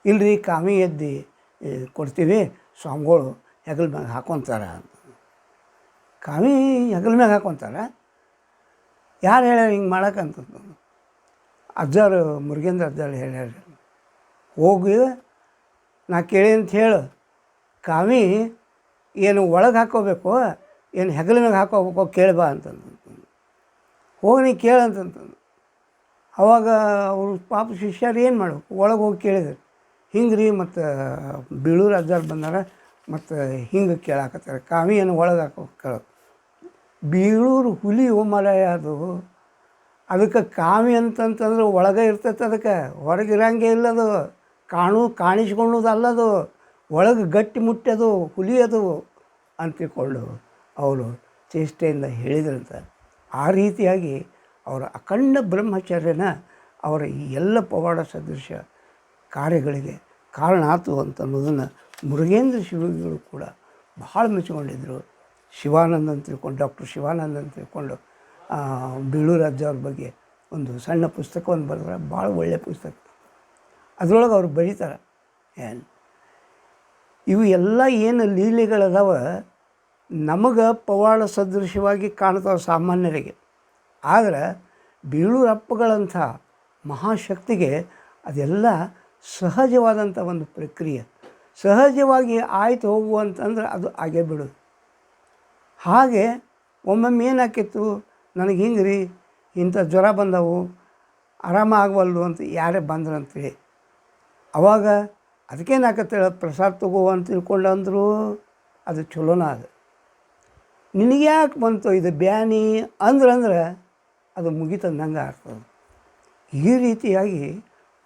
ಇಲ್ರಿ ಕಾವಿ ಎದ್ದು ಕೊಡ್ತೀವಿ, ಸ್ವಾಮಿಗಳು ಹೆಗಲ ಮ್ಯಾಗ ಹಾಕ್ಕೊತಾರ ಅಂತ. ಕಾವಿ ಹೆಗಲ ಮ್ಯಾಗ ಹಾಕ್ಕೊತಾರ? ಯಾರು ಹೇಳ್ಯಾರ ಹಿಂಗೆ ಮಾಡಕ್ಕಂತಂದು? ಅಜ್ಜಾರು ಮುರುಗೇಂದ್ರ ಅಜ್ಜಾರು ಹೇಳ್ಯಾರ. ಹೋಗಿ ನಾ ಕೇಳಿ ಅಂತ ಹೇಳು, ಕಾವಿ ಏನು ಒಳಗೆ ಹಾಕ್ಕೋಬೇಕು ಏನು ಹೆಗಲ ಮ್ಯಾಗ ಹಾಕೋಬೇಕು ಕೇಳ್ಬಾ ಅಂತಂದು. ಹೋಗಿ ನೀ ಕೇಳಂತಂತಂದು. ಅವಾಗ ಅವರು ಪಾಪ ಶಿಷ್ಯರು ಏನು ಮಾಡಬೇಕು, ಒಳಗೆ ಹೋಗಿ ಕೇಳಿದ್ರು. ಹಿಂಗೆ ರೀ ಮತ್ತು ಬೀಳೂರು ಅಜ್ಜಾರು ಬಂದಾರ ಮತ್ತು ಹಿಂಗೆ ಕೇಳಾಕತ್ತಾರೆ, ಕಾವಿ ಏನು ಒಳಗೆ ಹಾಕೋ ಕೇಳೋ. ಬೀಳೂರು ಹುಲಿ ಮಲಯ ಅದು, ಅದಕ್ಕೆ ಕಾವಿ ಅಂತಂತಂದ್ರೆ ಒಳಗೆ ಇರ್ತೈತೆ, ಅದಕ್ಕೆ ಹೊರಗೆ ಇರಂಗೆ ಇಲ್ಲದು, ಕಾಣಿಸ್ಕೊಳ್ಳೋದು ಅಲ್ಲದು, ಒಳಗೆ ಗಟ್ಟಿ ಮುಟ್ಟದು ಹುಲಿ ಅದು ಅಂತಿಕೊಂಡು ಅವರು ಚೇಷ್ಟೆಯಿಂದ ಹೇಳಿದ್ರಂತ. ಆ ರೀತಿಯಾಗಿ ಅವರ ಅಖಂಡ ಬ್ರಹ್ಮಚರ್ಯನ ಅವರ ಈ ಎಲ್ಲ ಪವಾಡ ಸದೃಶ ಕಾರ್ಯಗಳಿಗೆ ಕಾರಣ ಆಯ್ತು ಅಂತ ಅನ್ನೋದನ್ನು ಮುರುಗೇಂದ್ರ ಶಿವಯೋಗಿಗಳು ಕೂಡ ಭಾಳ ಮೆಚ್ಚಿಕೊಂಡಿದ್ದರು. ಶಿವಾನಂದ ಅಂತ ತಿಳ್ಕೊಂಡು, ಡಾಕ್ಟರ್ ಶಿವಾನಂದ ಅಂತ ತಿಳ್ಕೊಂಡು ಬೀಳೂರು ಅಜ್ಜವ್ರ ಬಗ್ಗೆ ಒಂದು ಸಣ್ಣ ಪುಸ್ತಕವನ್ನು ಬರೆದ್ರೆ, ಭಾಳ ಒಳ್ಳೆಯ ಪುಸ್ತಕ. ಅದರೊಳಗೆ ಅವ್ರು ಬರೀತಾರೆ ಏನು ಇವು ಎಲ್ಲ ಏನು ಲೀಲೆಗಳದಾವ ನಮಗೆ ಪವಾಡ ಸದೃಶವಾಗಿ ಕಾಣ್ತಾವೆ ಸಾಮಾನ್ಯರಿಗೆ. ಆದರೆ ಬೀಳೂರಪ್ಪಗಳಂಥ ಮಹಾಶಕ್ತಿಗೆ ಅದೆಲ್ಲ ಸಹಜವಾದಂಥ ಒಂದು ಪ್ರಕ್ರಿಯೆ. ಸಹಜವಾಗಿ ಆಯ್ತು ಹೋಗುವಂತಂದ್ರೆ ಅದು ಆಗೇ ಬಿಡೋದು. ಹಾಗೆ ಒಮ್ಮೊಮ್ಮೆ ಏನಾಕಿತ್ತು, ನನಗೆ ಹಿಂಗೆ ರೀ ಇಂಥ ಜ್ವರ ಬಂದವು, ಆರಾಮ ಆಗವಲ್ದು ಅಂತ ಯಾರೇ ಬಂದ್ರಂತೇಳಿ, ಅವಾಗ ಅದಕ್ಕೇನಾಕತ್ತೇಳ ಪ್ರಸಾದ ತಗೋ ಅಂತ ತಿಳ್ಕೊಂಡು ಅಂದರು. ಅದು ಚಲೋನ ಅದು. ನಿನಗೆ ಯಾಕೆ ಬಂತು ಇದು ಬ್ಯಾನಿ ಅಂದ್ರೆ ಅದು ಮುಗಿತಂದಂಗೆ ಆಗ್ತದೆ. ಈ ರೀತಿಯಾಗಿ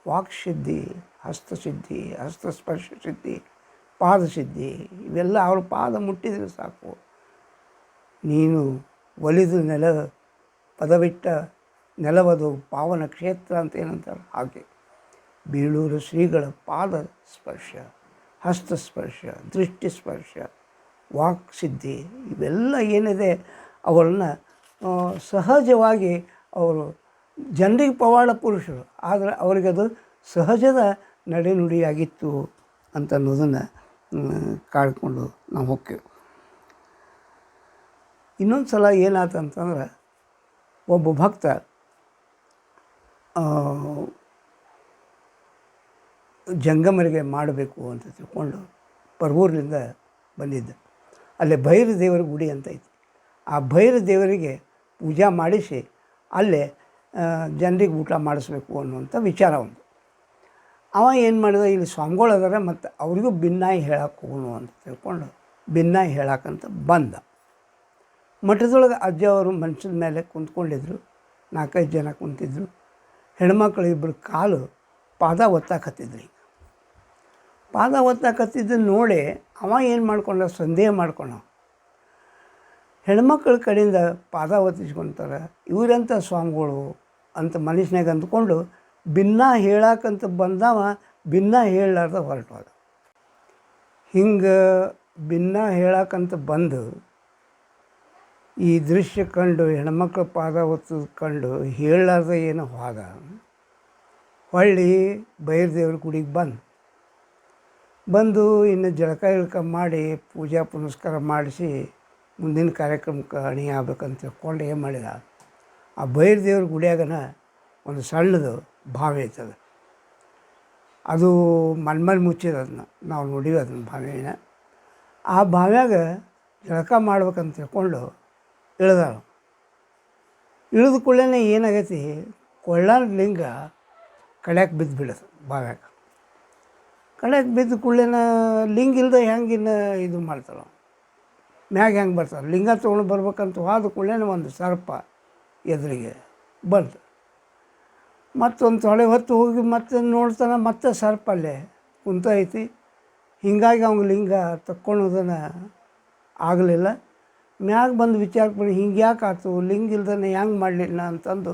ವಾಕ್ಸಿದ್ಧಿ, ಹಸ್ತಸಿದ್ಧಿ, ಹಸ್ತಸ್ಪರ್ಶ ಸಿದ್ಧಿ, ಪಾದಸಿದ್ಧಿ, ಇವೆಲ್ಲ ಅವ್ರ ಪಾದ ಮುಟ್ಟಿದರೆ ಸಾಕು, ನೀನು ಒಲಿದು ಪದವಿಟ್ಟ ನೆಲವದು ಪಾವನ ಕ್ಷೇತ್ರ ಅಂತ ಏನಂತಾರೆ ಹಾಗೆ. ಬೀಳೂರು ಶ್ರೀಗಳ ಪಾದ ಸ್ಪರ್ಶ, ಹಸ್ತಸ್ಪರ್ಶ, ದೃಷ್ಟಿಸ್ಪರ್ಶ, ವಾಕ್ಸಿದ್ಧಿ ಇವೆಲ್ಲ ಏನಿದೆ ಅವರನ್ನು ಸಹಜವಾಗಿ ಅವರು ಜನರಿಗೆ ಪವಾಡ ಪುರುಷರು, ಆದರೆ ಅವರಿಗದು ಸಹಜದ ನಡೆನುಡಿಯಾಗಿತ್ತು ಅಂತ ಅನ್ನೋದನ್ನು ಕಾಡ್ಕೊಂಡು ನಾವು ಹೋಗ್ತೇವೆ. ಇನ್ನೊಂದು ಸಲ ಏನಾಯ್ತಂತಂದ್ರೆ, ಒಬ್ಬ ಭಕ್ತ ಜಂಗಮರಿಗೆ ಮಾಡಬೇಕು ಅಂತ ತಿಳ್ಕೊಂಡು ಪರ್ವೂರಿನಿಂದ ಬಂದಿದ್ದ. ಅಲ್ಲೇ ಭೈರ ದೇವರ ಗುಡಿ ಅಂತ ಐತಿ. ಆ ಭೈರ ದೇವರಿಗೆ ಪೂಜಾ ಮಾಡಿಸಿ ಅಲ್ಲೇ ಜನರಿಗೆ ಊಟ ಮಾಡಿಸ್ಬೇಕು ಅನ್ನುವಂಥ ವಿಚಾರ ಒಂದು. ಅವ ಏನು ಮಾಡಿದ, ಇಲ್ಲಿ ಸ್ವಾಮಿಗಳು ಅದಾರ ಮತ್ತು ಅವರಿಗೂ ಭಿನ್ನಾಯಿ ಹೇಳಕ್ಕೆ ಹೋಗೋಣ ಅಂತ ತಿಳ್ಕೊಂಡು ಭಿನ್ನಾಯಿ ಹೇಳಕ್ಕಂತ ಬಂದ. ಮಠದೊಳಗೆ ಅಜ್ಜ ಅವರು ಮನುಷ್ಯನ ಮೇಲೆ ಕುಂತ್ಕೊಂಡಿದ್ರು. 4-5 ಜನ ಕುಂತಿದ್ರು. ಹೆಣ್ಮಕ್ಳು ಇಬ್ಬರು ಕಾಲು ಪಾದ ಒತ್ತಾಕತ್ತಿದ್ರಿ. ಪಾದ ಒತ್ತಾಕತ್ತಿದ್ದು ನೋಡಿ ಅವ ಏನು ಮಾಡ್ಕೊಂಡ, ಸಂದೇಹ ಮಾಡ್ಕೊಂಡ. ಹೆಣ್ಮಕ್ಳ ಕಡೆಯಿಂದ ಪಾದ ಒತ್ತಿಸ್ಕೊತಾರೆ, ಇವರಂಥ ಸ್ವಾಮಿಗಳು ಅಂತ ಮನುಷ್ಯನಾಗ ಅಂದ್ಕೊಂಡು ಭಿನ್ನ ಹೇಳಕ್ಕಂತ ಬಂದವ ಭಿನ್ನ ಹೇಳಲಾರ್ದ ಹೊರಟೋದ. ಹಿಂಗೆ ಭಿನ್ನ ಹೇಳಕ್ಕಂತ ಬಂದು ಈ ದೃಶ್ಯ ಕಂಡು ಹೆಣ್ಮಕ್ಳ ಪಾದ ಒತ್ತದು ಕಂಡು ಹೇಳಲಾರ್ದ ಏನೋ ಹೋದ. ಹೊಳ್ಳಿ ಬೈರದೇವ್ರ ಗುಡಿಗೆ ಬಂದು ಇನ್ನು ಜಳಕ ಇಳ್ಕ ಮಾಡಿ ಪೂಜಾ ಪುನಸ್ಕಾರ ಮಾಡಿಸಿ ಮುಂದಿನ ಕಾರ್ಯಕ್ರಮಕ್ಕೆ ಅಣಿ ಆಗ್ಬೇಕಂತ ತಿಳ್ಕೊಂಡು ಏನು ಮಾಡಿದ, ಆ ಬೈರದೇವ್ರ ಗುಡಿಯಾಗನ ಒಂದು ಸಣ್ಣದು ಬಾವಿ ಐತದ. ಅದು ಮಣ್ಣಲ್ಲಿ ಮುಚ್ಚಿದ, ಅದನ್ನ ನಾವು ನೋಡಿವಿ ಅದನ್ನ ಬಾವಿನ. ಆ ಬಾವ್ಯಾಗ ಜಳಕ ಮಾಡ್ಬೇಕಂತ ತಿಳ್ಕೊಂಡು ಇಳ್ದ. ಇಳಿದ ಕೂಡಲೇ ಏನಾಗೈತಿ, ಕೊಳ್ಳಾರ ಲಿಂಗ ಕಡ್ಯಾಕೆ ಬಿದ್ದು ಬಿಡೋದು ಬಾವ್ಯಾಗ. ಕಡ್ಯಾಕೆ ಬಿದ್ದ ಕೂಡಲೇನ ಲಿಂಗ ಇಲ್ಲದೆ ಹೆಂಗಿನ್ನ ಇದು ಮಾಡ್ತಾಳೆ, ಮ್ಯಾಗ ಹೆಂಗೆ ಬರ್ತಾರೆ, ಲಿಂಗ ತೊಗೊಂಡು ಬರ್ಬೇಕಂತ ಹೋದ ಕೂಡಲೇ ಒಂದು ಸರ್ಪ ಎದುರಿಗೆ ಬಂತು. ಮತ್ತೊಂದು ತೊಳೆ ಹೊತ್ತು ಹೋಗಿ ಮತ್ತೆ ನೋಡ್ತಾನೆ, ಮತ್ತೆ ಸರ್ಪ ಅಲ್ಲೇ ಕುಂತೈತಿ. ಹೀಗಾಗಿ ಅವ್ನ ಲಿಂಗ ತಕ್ಕೊಳ್ಳೋದನ್ನು ಆಗಲಿಲ್ಲ. ಮ್ಯಾಗ ಬಂದು ವಿಚಾರಕ್ಕೆ ಬಂದು ಹಿಂಗೆ ಯಾಕೆ ಆಯ್ತು, ಲಿಂಗ ಇಲ್ದನೆ ಹೆಂಗೆ ಮಾಡಲಿಲ್ಲ ಅಂತಂದು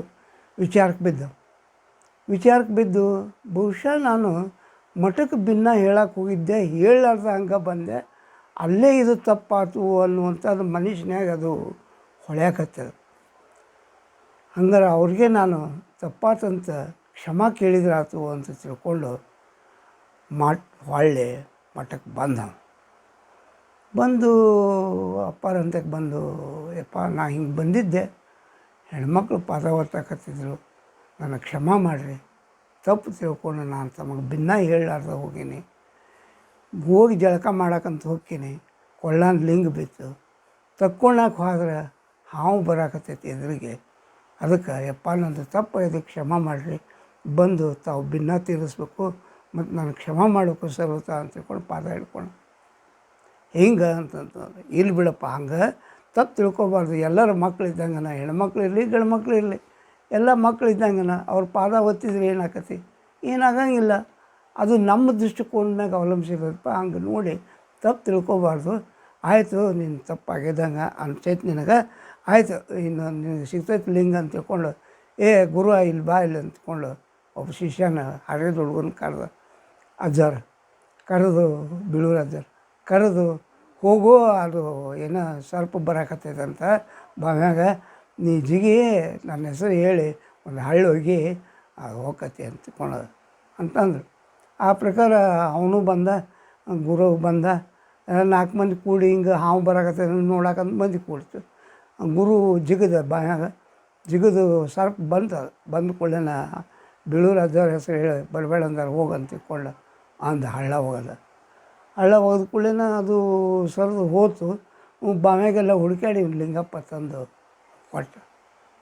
ವಿಚಾರಕ್ಕೆ ಬಿದ್ದು ಬಹುಶಃ ನಾನು ಮಠಕ್ಕೆ ಭಿನ್ನ ಹೇಳಕ್ಕೆ ಹೋಗಿದ್ದೆ, ಹೇಳಲಾರ್ದ ಹಂಗೆ ಬಂದೆ, ಅಲ್ಲೇ ಇದು ತಪ್ಪಾಯ್ತು ಅನ್ನುವಂಥದ್ದು ಮನುಷ್ಯನಾಗ ಅದು ಹೊಳ್ಯಾಕತ್ತದ. ಹಂಗಾರೆ ಅವ್ರಿಗೆ ನಾನು ತಪ್ಪಾತಂತ ಕ್ಷಮಾ ಕೇಳಿದ್ರಾತು ಅಂತ ತಿಳ್ಕೊಂಡು ಹೊಳ್ಳಿ ಮಠಕ್ಕೆ ಬಂದು ಅಪ್ಪಾರಂತಕ್ಕೆ ಬಂದು, ಯಪ್ಪ ನಾ ಹಿಂಗೆ ಬಂದಿದ್ದೆ, ಹೆಣ್ಮಕ್ಳು ಪಾದ ಹೊತ್ತಾಕತ್ತಿದ್ರು, ನನಗೆ ಕ್ಷಮಾ ಮಾಡಿರಿ, ತಪ್ಪು ತಿಳ್ಕೊಂಡು ನಾನು ತಮಗೆ ಭಿನ್ನ ಹೇಳಲಾರ್ದ ಹೋಗೀನಿ, ಹೋಗಿ ಜಳಕ ಮಾಡಕ್ಕಂತ ಹೋಗ್ತೀನಿ, ಕೊಳ್ಳಾನ್ ಲಿಂಗ ಬಿತ್ತು, ತಕ್ಕೊಳಕ್ಕೆ ಹೋದ್ರೆ ಹಾವು ಬರಾಕತ್ತೈತಿ ಎದುರಿಗೆ, ಅದಕ್ಕೆ ಯಪ್ಪ ನಂದು ತಪ್ಪು ಇದಕ್ಕೆ ಕ್ಷಮಾ ಮಾಡಿರಿ, ಬಂದು ತಾವು ಭಿನ್ನ ತೀರಿಸ್ಬೇಕು ಮತ್ತು ನಾನು ಕ್ಷಮಾ ಮಾಡೋಕ್ಕೂ ಸರ್ವತ ಅಂತ ತಿಳ್ಕೊಂಡು ಪಾದ ಹಿಡ್ಕೊಂಡು ಹಿಂಗೆ ಅಂತಂತಂದ್ರೆ, ಇಲ್ಲಿ ಬಿಡಪ್ಪ ಹಂಗೆ ತಪ್ಪು ತಿಳ್ಕೊಬಾರ್ದು, ಎಲ್ಲರ ಮಕ್ಳು ಇದ್ದಂಗನ, ಹೆಣ್ಮಕ್ಳು ಇರಲಿ ಗಂಡು ಮಕ್ಳು ಇರಲಿ, ಎಲ್ಲ ಮಕ್ಳು ಇದ್ದಂಗನ ಅವ್ರ ಪಾದ ಒತ್ತಿದ್ರೆ ಏನಾಕತಿ, ಏನಾಗಂಗಿಲ್ಲ, ಅದು ನಮ್ಮ ದೃಷ್ಟಿಕೋನ ಮ್ಯಾಗ ಅವಲಂಬಿಸಿರೋದಪ್ಪ. ಹಂಗೆ ನೋಡಿ ತಪ್ಪು ತಿಳ್ಕೊಬಾರ್ದು, ಆಯಿತು ನಿನ್ನ ತಪ್ಪಾಗಿದ್ದಂಗೆ ಅನ್ಸೈತೆ ನಿನಗೆ, ಆಯಿತು ಇನ್ನು ನಿನಗೆ ಸಿಗ್ತೈತೆ ಲಿಂಗ ಅಂತ ತಿಳ್ಕೊಂಡು, ಗುರು ಇಲ್ಲಿ ಬಾ ಇಲ್ಲಿ ಅಂದ್ಕೊಂಡು ಒಬ್ಬ ಶಿಷ್ಯನ ಹರಿದ ಹುಡುಗನ ಕರೆದು ಬೀಳೂರು ಅಜ್ಜಾರು ಕರೆದು ಹೋಗು, ಅದು ಏನೋ ಸರ್ಪ ಬರಾಕತ್ತೈತೆ ಅಂತ ಬಾವ್ಯಾಗ, ನೀ ಜಿಗಿ ನನ್ನ ಹೆಸರು ಹೇಳಿ ಒಂದು ಹಳ್ಳಿ ಹೋಗಿ ಅದು ಹೋಗತ್ತೆ ಅಂತಂದ್ರು. ಆ ಪ್ರಕಾರ ಅವನು ಬಂದ, ಗುರು ಬಂದ, 4 ಮಂದಿ ಕೂಡಿ ಹಿಂಗೆ ಹಾವು ಬರಾಕತ್ತೈತೆ ನೋಡಕ್ಕಂತ ಮಂದಿ ಕೂಡ್ತು. ಗುರು ಜಿಗದ ಬಾಯಾಗ ಜಿಗಿದು ಸರ್ಪ ಬಂದ ಕೂಡಲೇ ಬೀಳೂರು ಅಜ್ಜವ್ರ ಹೆಸರು ಹೇಳಿ ಬರಬೇಡ ಅಂದಾರೆ ಹೋಗಂತ ತಿಳ್ಕೊಂಡು ಹಳ್ಳ ಹೋದ ಕೂಡಲೇ ಅದು ಸರಿದು ಹೋತು. ಬಾವ್ಯಾಗೆಲ್ಲ ಹುಡುಕಾಡಿ ಲಿಂಗಪ್ಪ ತಂದು ಕೊಟ್ಟು,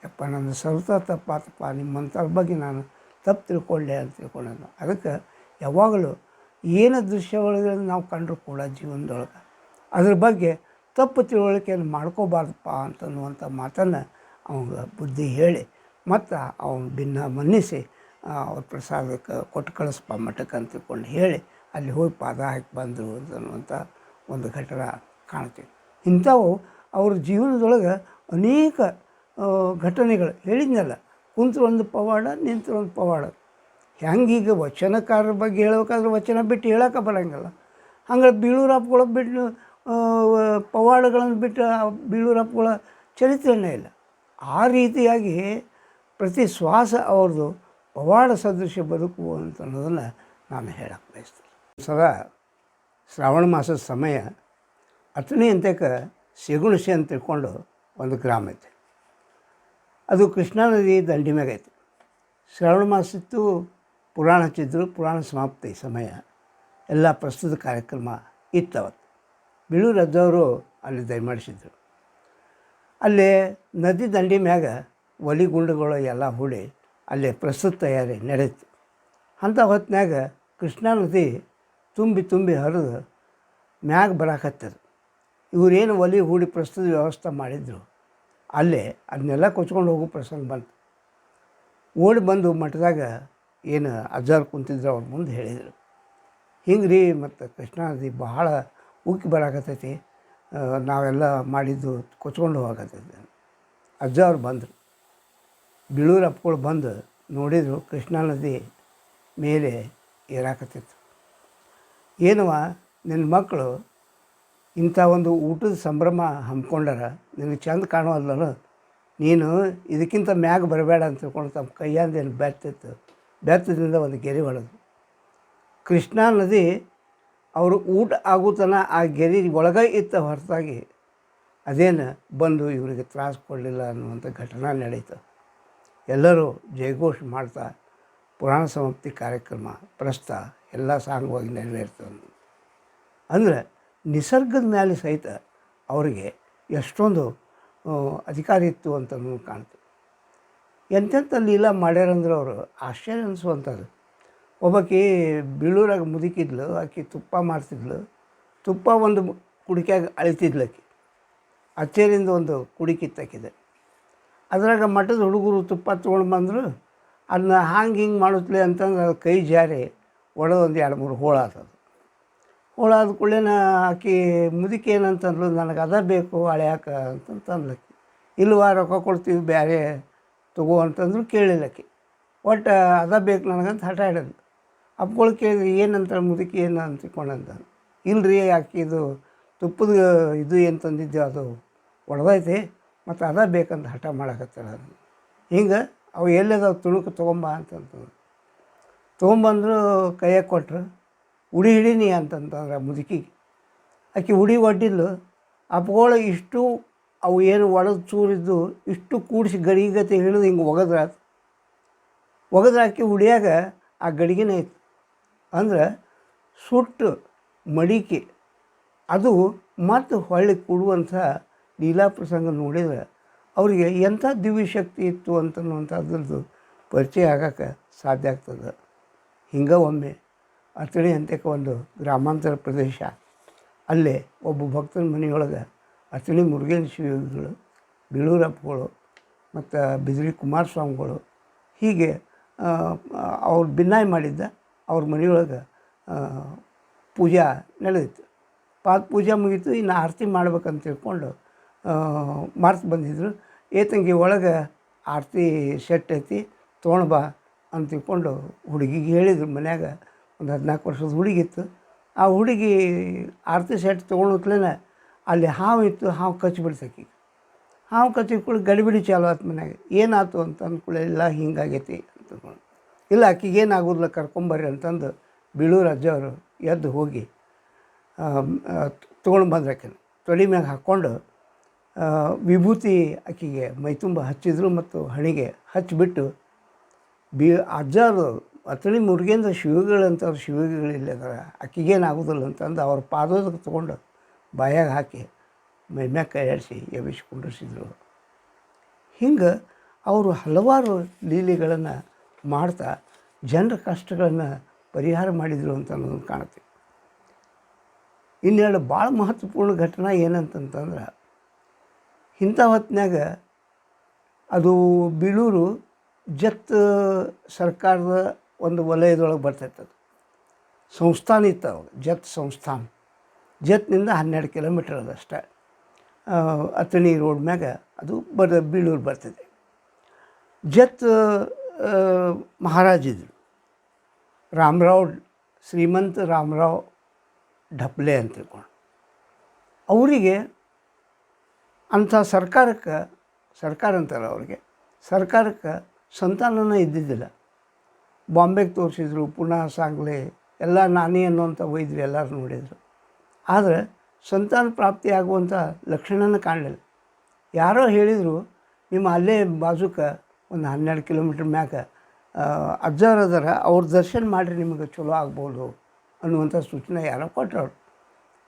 ಯಪ್ಪ ನನ್ನ ಸ್ವಲ್ಪ ತಪ್ಪಾತಪ್ಪ, ನಿಮ್ಮಂಥವ್ರ ಬಗ್ಗೆ ನಾನು ತಪ್ಪು ತಿಳ್ಕೊಂಡೆ ಅಂತ ತಿಳ್ಕೊಂಡೆ. ಅದಕ್ಕೆ ಯಾವಾಗಲೂ ಏನು ದೃಶ್ಯಗಳಿಗೆ ನಾವು ಕಂಡರೂ ಕೂಡ ಜೀವನದೊಳಗೆ ಅದ್ರ ಬಗ್ಗೆ ತಪ್ಪು ತಿಳುವಳಿಕೆಯನ್ನು ಮಾಡ್ಕೋಬಾರ್ದಪ್ಪ ಅಂತನ್ನುವಂಥ ಮಾತನ್ನು ಅವಂಗೆ ಬುದ್ಧಿ ಹೇಳಿ ಮತ್ತು ಅವನು ಭಿನ್ನ ಮನ್ನಿಸಿ ಅವ್ರ ಪ್ರಸಾದಕ್ಕೆ ಕೊಟ್ಟು ಕಳಿಸ್ಪ ಮಠಕ್ಕೆ ಅಂತ ತಿಳ್ಕೊಂಡು ಹೇಳಿ ಅಲ್ಲಿ ಹೋಗಿ ಪಾದ ಹಾಕಿ ಬಂದರು ಅನ್ನುವಂಥ ಒಂದು ಘಟನೆ ಕಾಣ್ತೀವಿ. ಇಂಥವು ಅವ್ರ ಜೀವನದೊಳಗೆ ಅನೇಕ ಘಟನೆಗಳು ಹೇಳಿದ್ನಲ್ಲ, ಕುಂತ್ರು ಒಂದು ಪವಾಡ, ನಿಂತರು ಒಂದು ಪವಾಡ. ಹೆಂಗೀಗ ವಚನಕಾರರ ಬಗ್ಗೆ ಹೇಳ್ಬೇಕಾದ್ರೆ ವಚನ ಬಿಟ್ಟು ಹೇಳೋಕೆ ಬರೋಂಗಿಲ್ಲ, ಹಂಗೆ ಬೀಳೂರಪ್ಪಗಳ ಬಿಟ್ಟು ಪವಾಡಗಳನ್ನು ಬಿಟ್ಟು ಬೀಳೂರಪ್ಪಗಳ ಚರಿತ್ರೆಯೇ ಇಲ್ಲ. ಆ ರೀತಿಯಾಗಿ ಪ್ರತಿ ಶ್ವಾಸ ಅವ್ರದ್ದು ಪವಾಡ ಸದೃಶ್ಯ ಬದುಕು ಅಂತ ಅನ್ನೋದನ್ನು ನಾನು ಹೇಳಕ್ಕೆ ಬಯಸ್ತೀನಿ. ಸದಾ ಶ್ರಾವಣ ಮಾಸದ ಸಮಯ, ಅತನಿ ಅಂತಕ್ಕೆ ಸಿಗುಣಸಿ ಅಂತ ತಿಳ್ಕೊಂಡು ಒಂದು ಗ್ರಾಮ ಐತೆ, ಅದು ಕೃಷ್ಣಾ ನದಿ ದಂಡಿ ಮ್ಯಾಗ ಐತೆ. ಶ್ರಾವಣ ಮಾಸತ್ತು ಪುರಾಣ ಹಚ್ಚಿದ್ರು, ಪುರಾಣ ಸಮಾಪ್ತಿ ಸಮಯ ಎಲ್ಲ ಪ್ರಸ್ತುತ ಕಾರ್ಯಕ್ರಮ ಇತ್ತವತ್ತು. ಬೀಳೂರು ಅಜ್ಜವರು ಅಲ್ಲಿ ದಯಮಾಡಿಸಿದ್ರು. ಅಲ್ಲಿ ನದಿ ದಂಡಿ ಮ್ಯಾಗ ಒಲಿಗುಂಡುಗಳು ಎಲ್ಲ ಹೂಡಿ ಅಲ್ಲಿ ಪ್ರಸ್ತುತ ತಯಾರಿ ನಡೆಯಿತು. ಅಂಥ ಹೊತ್ತಿನಾಗ ಕೃಷ್ಣಾ ನದಿ ತುಂಬಿ ಹರಿದು ಮ್ಯಾಗ ಬರಾಕತ್ತದ. ಇವರೇನು ಒಲಿ ಹೂಡಿ ಪ್ರಸ್ತುತ ವ್ಯವಸ್ಥೆ ಮಾಡಿದ್ರು, ಅಲ್ಲೇ ಅದನ್ನೆಲ್ಲ ಕೊಚ್ಕೊಂಡು ಹೋಗೋ ಪ್ರಸಂಗ ಬಂತು. ಓಡಿ ಬಂದು ಮಠದಾಗ ಏನು ಅಜ್ಜಾರು ಕುಂತಿದ್ರು ಅವ್ರ ಮುಂದೆ ಹೇಳಿದರು, ಹಿಂಗೆ ರೀ ಮತ್ತು ಕೃಷ್ಣಾ ನದಿ ಬಹಳ ಉಕ್ಕಿ ಬರಾಕತ್ತೈತಿ, ನಾವೆಲ್ಲ ಮಾಡಿದ್ದು ಕೊಚ್ಕೊಂಡು ಹೋಗತ್ತೈತಿ. ಅಜ್ಜ ಅವ್ರು ಬಂದರು, ಬೀಳೂರು ಅಪ್ಪಗಳು ಬಂದು ನೋಡಿದರು, ಕೃಷ್ಣಾ ನದಿ ಮೇಲೆ ಏರಾಕತ್ತಿತ್ತು. ಏನವ ನಿನ್ನ ಮಕ್ಕಳು ಇಂಥ ಒಂದು ಊಟದ ಸಂಭ್ರಮ ಹಮ್ಮಿಕೊಂಡಾರ, ನಿನಗೆ ಚೆಂದ ಕಾಣುವಲ್ಲ, ನೀನು ಇದಕ್ಕಿಂತ ಮ್ಯಾಗ ಬರಬೇಡ ಅಂತ ತಿಳ್ಕೊಂಡು ತಮ್ಮ ಕೈಯಾಂದೇನು ಬೆತ್ತದಿಂದ ಒಂದು ಗೆರೆ ಹೊಡೆದು, ಕೃಷ್ಣಾ ನದಿ ಅವರು ಊಟ ಆಗುತ್ತಾನ ಆ ಗೆರೆ ಒಳಗೆ ಇತ್ತ ಹೊರತಾಗಿ ಅದೇನು ಬಂದು ಇವರಿಗೆ ತ್ರಾಸು ಕೊಡಲಿಲ್ಲ ಅನ್ನುವಂಥ ಘಟನೆ ನಡೀತು. ಎಲ್ಲರೂ ಜಯಘೋಷ ಮಾಡ್ತಾ ಪುರಾಣ ಸಮಾಪ್ತಿ ಕಾರ್ಯಕ್ರಮ ಪ್ರಸ್ತಾವ ಎಲ್ಲ ಸಾಂಗವಾಗಿ ನೆರವೇರ್ತದೆ. ಅಂದರೆ ನಿಸರ್ಗದ ಮೇಲೆ ಸಹಿತ ಅವರಿಗೆ ಎಷ್ಟೊಂದು ಅಧಿಕಾರ ಇತ್ತು ಅಂತ ಕಾಣ್ತೀವಿ. ಎಂತೆಂಥ ಲೀಲಾ ಮಾಡ್ಯಾರಂದ್ರೆ ಅವರು ಆಶ್ಚರ್ಯ ಅನಿಸುವಂಥದ್ದು. ಒಬ್ಬಾಕಿ ಬೀಳೂರಾಗ ಮುದುಕಿದ್ಲು, ಆಕೆ ತುಪ್ಪ ಮಾಡ್ತಿದ್ಲು, ತುಪ್ಪ ಒಂದು ಕುಡಿಕೆಯಾಗ ಅಳಿತಿದ್ಲು, ಆಕೆ ಅಚ್ಚೇರಿಂದ ಒಂದು ಕುಡಿಕಿತ್ತಾಕಿದೆ. ಅದ್ರಾಗ ಮಠದ ಹುಡುಗರು ತುಪ್ಪ ತೊಗೊಂಡು ಬಂದರು. ಅದನ್ನ ಹಿಂಗೆ ಮಾಡುತ್ತಲೇ ಅಂತಂದ್ರೆ ಅದು ಕೈ ಜಾರಿ ಒಳಗೆ ಒಂದು 2-3 ಹೋಳು ಆತದು. ಹೋಳು ಆದ ಕೂಡಲೇ ಆಕೆ ಮುದುಕಿ ಏನಂತಂದ್ಲು, ನನಗೆ ಅದ ಬೇಕು ಹಳ್ಯಾಕ ಅಂತಂತ ಅಂದ್ಲಕ್ಕಿ. ಇಲ್ವಾ ರೊಕ್ಕ ಕೊಡ್ತೀವಿ ಬೇರೆ ತಗೋ ಅಂತಂದ್ರು. ಕೇಳಿಲ್ಲಕ್ಕಿ. ಒಟ್ಟು ಅದ ಬೇಕು ನನಗಂತ ಹಠ ಹಿಡಿದ್ಲು. ಅಪ್ಗಳು ಕೇಳಿದ್ರಿ ಏನಂತ ಮುದುಕಿ ಏನು ಅಂತಿಕೊಂಡಂತ. ಇಲ್ರಿ ಆಕೆ ಇದು ತುಪ್ಪದ ಇದು ಏನು ತಂದಿದ್ದೆ ಅದು ಒಡೆದೈತಿ ಮತ್ತು ಅದ ಬೇಕಂತ ಹಠ ಮಾಡಕತ್ತಾಳ. ಹಿಂಗೆ ಅವು ಎಲ್ಲದಾವ ತುಣುಕು ತೊಗೊಂಬ ಅಂತಂತಂದು ತೊಗೊಂಬಂದ್ರು. ಕೈಯಾಗ ಕೊಟ್ಟರು. ಉಡಿ ಹಿಡೀನಿ ಅಂತಂತಂದ್ರೆ ಮುದುಕಿಗೆ. ಆಕೆ ಉಡಿ ಒಡ್ಡಿದ್ಲು. ಅಪ್ಗಳು ಇಷ್ಟು ಅವು ಏನು ಒಳಗೆ ಚೂರಿದ್ದು ಇಷ್ಟು ಕೂಡಿಸಿ ಗಡಿಗತೆ ಹಿಡಿದು ಹಿಂಗೆ ಒಗದ್ರೆ ಆಕೆ ಉಡಿಯಾಗ ಆ ಗಡಿಗೆನೇ ಐತಿ. ಅಂದ್ರೆ ಸುಟ್ಟು ಮಡಿಕೆ ಅದು ಮತ್ತು ಹೊಳ್ಳಿ ಕೊಡುವಂಥ ಲೀಲಾ ಪ್ರಸಂಗ ನೋಡಿದ್ರೆ ಅವರಿಗೆ ಎಂಥ ದಿವ್ಯ ಶಕ್ತಿ ಇತ್ತು ಅಂತನ್ನುವಂಥದ್ರದ್ದು ಪರಿಚಯ ಆಗೋಕ್ಕೆ ಸಾಧ್ಯ ಆಗ್ತದೆ. ಹಿಂಗೆ ಒಮ್ಮೆ ಅಥಣಿ ಅಂತ್ಯಕ್ಕೆ ಒಂದು ಗ್ರಾಮಾಂತರ ಪ್ರದೇಶ, ಅಲ್ಲೇ ಒಬ್ಬ ಭಕ್ತನ ಮನೆಯೊಳಗೆ ಅಥಣಿ ಮುರುಗೇನ ಶಿವಗಳು, ಬೀಳೂರಪ್ಪಗಳು ಮತ್ತು ಬಿದ್ರಿ ಕುಮಾರಸ್ವಾಮಿಗಳು ಹೀಗೆ ಅವ್ರು ಭಿನ್ನಾಯ ಮಾಡಿದ್ದ ಅವ್ರ ಮನೆಯೊಳಗೆ ಪೂಜಾ ನಡೆದಿತ್ತು. ಪಾದ ಪೂಜೆ ಮುಗೀತು. ಇನ್ನು ಆರತಿ ಮಾಡ್ಬೇಕಂತ ತಿಳ್ಕೊಂಡು ಮರ್ತು ಬಂದಿದ್ದರು. ಏತಂಗಿ ಒಳಗೆ ಆರತಿ ಸೆಟ್ ಐತಿ ತೊಗೊಂಡು ಬಾ ಅಂತ ತಿಳ್ಕೊಂಡು ಹುಡುಗಿಗೆ ಹೇಳಿದ್ರು. ಮನ್ಯಾಗ ಒಂದು 14 ವರ್ಷದ ಹುಡುಗಿತ್ತು. ಆ ಹುಡುಗಿ ಆರತಿ ಸೆಟ್ ತೊಗೊಂಡ್ಲೇ ಅಲ್ಲಿ ಹಾವು ಇತ್ತು. ಹಾವು ಕಚ್ಚಿಬಿಡ್ತಕ್ಕಿ. ಹಾವು ಕಚ್ಚಿಕೊಳ್ಳಿ ಗಡಿಬಿಡಿ ಚಾಲು ಆಯ್ತು ಮನ್ಯಾಗ. ಏನಾಯ್ತು ಅಂತ ಅಂದ್ಕೊಳ್ಳಿ, ಇಲ್ಲ ಹಿಂಗಾಗೈತಿ ಅಂತಂದ್ಕೊಂಡು. ಇಲ್ಲ ಆಕಿಗೆ ಏನಾಗೋದಿಲ್ಲ ಕರ್ಕೊಂಬರ್ರಿ ಅಂತಂದು ಬೀಳೂರು ಅಜ್ಜವರು ಎದ್ದು ಹೋಗಿ ತೊಗೊಂಡು ಬಂದ್ರೆ ಆಕೆನ ತೊಡೆ ಮ್ಯಾಗ ಹಾಕ್ಕೊಂಡು ವಿಭೂತಿ ಆಕೆಗೆ ಮೈತುಂಬ ಹಚ್ಚಿದ್ರು ಮತ್ತು ಹಣೆಗೆ ಹಚ್ಚಿಬಿಟ್ಟು ಅಜ್ಜರು ಅಥಣಿ ಮುರುಗೇಂದ್ರ ಶಿವಗಳಂಥವ್ರು ಶಿವಗಳಿಲ್ಲದಾರ ಆಕೆಗೇನಾಗೋದಿಲ್ಲ ಅಂತಂದು ಅವ್ರ ಪಾದೋದಕ್ಕೆ ತೊಗೊಂಡು ಬಾಯಾಗ ಹಾಕಿ ಮೈಮ್ಯಾಗ ಕೈ ಆಡಿಸಿ ಎಬ್ಬಿಸಿ ಕುಂಡ್ರಿಸಿದ್ರು. ಹಿಂಗೆ ಅವರು ಹಲವಾರು ಲೀಲೆಗಳನ್ನು ಮಾಡ್ತಾ ಜನರ ಕಷ್ಟಗಳನ್ನು ಪರಿಹಾರ ಮಾಡಿದರು ಅಂತ ಅನ್ನೋದನ್ನು ಕಾಣುತ್ತೆ. ಇನ್ನೆರಡು ಭಾಳ ಮಹತ್ವಪೂರ್ಣ ಘಟನೆ ಏನಂತಂತಂದ್ರೆ, ಇಂಥ ಹೊತ್ತಿನಾಗ ಅದು ಬೀಳೂರು ಜತ್ ಸರ್ಕಾರದ ಒಂದು ವಲಯದೊಳಗೆ ಬರ್ತೈತೆ. ಅದು ಸಂಸ್ಥಾನ ಇತ್ತು ಅವಾಗ, ಜತ್ ಸಂಸ್ಥಾನ. ಜತ್ನಿಂದ 12 ಕಿಲೋಮೀಟರ್ ಅದಷ್ಟೇ. ಅಥಣಿ ರೋಡ್ ಮ್ಯಾಗ ಅದು ಬೀಳೂರು ಬರ್ತದೆ. ಜತ್ ಮಹಾರಾಜಿದ್ರು ರಾಮರಾವ್, ಶ್ರೀಮಂತ ರಾಮರಾವ್ ಢಪ್ಲೆ ಅಂತ ತಿಳ್ಕೊಂಡು. ಅವರಿಗೆ ಅಂಥ ಸರ್ಕಾರ ಅಂತಾರೆ ಅವ್ರಿಗೆ, ಸರ್ಕಾರಕ್ಕೆ ಸಂತಾನನ ಇದ್ದಿದ್ದಿಲ್ಲ. ಬಾಂಬೆಗೆ ತೋರಿಸಿದ್ರು, ಪುನಃ ಸಾಂಗ್ಲಿ ಎಲ್ಲ ನಾನೇ ಅನ್ನುವಂಥ ವೈದ್ಯರು ಎಲ್ಲರೂ ನೋಡಿದರು. ಆದರೆ ಸಂತಾನ ಪ್ರಾಪ್ತಿ ಆಗುವಂಥ ಲಕ್ಷಣನ ಕಾಣಲಿಲ್ಲ. ಯಾರೋ ಹೇಳಿದರು, ನಿಮ್ಮ ಅಲ್ಲೇ ಬಾಜುಕ ಒಂದು 12 ಕಿಲೋಮೀಟ್ರ್ ಮ್ಯಾಗ ಅಜ್ಜಾರು ಅದಾರ, ಅವ್ರ ದರ್ಶನ ಮಾಡಿರಿ ನಿಮಗೆ ಚಲೋ ಆಗ್ಬೋದು ಅನ್ನುವಂಥ ಸೂಚನೆ ಯಾರೋ ಕೊಟ್ಟರು.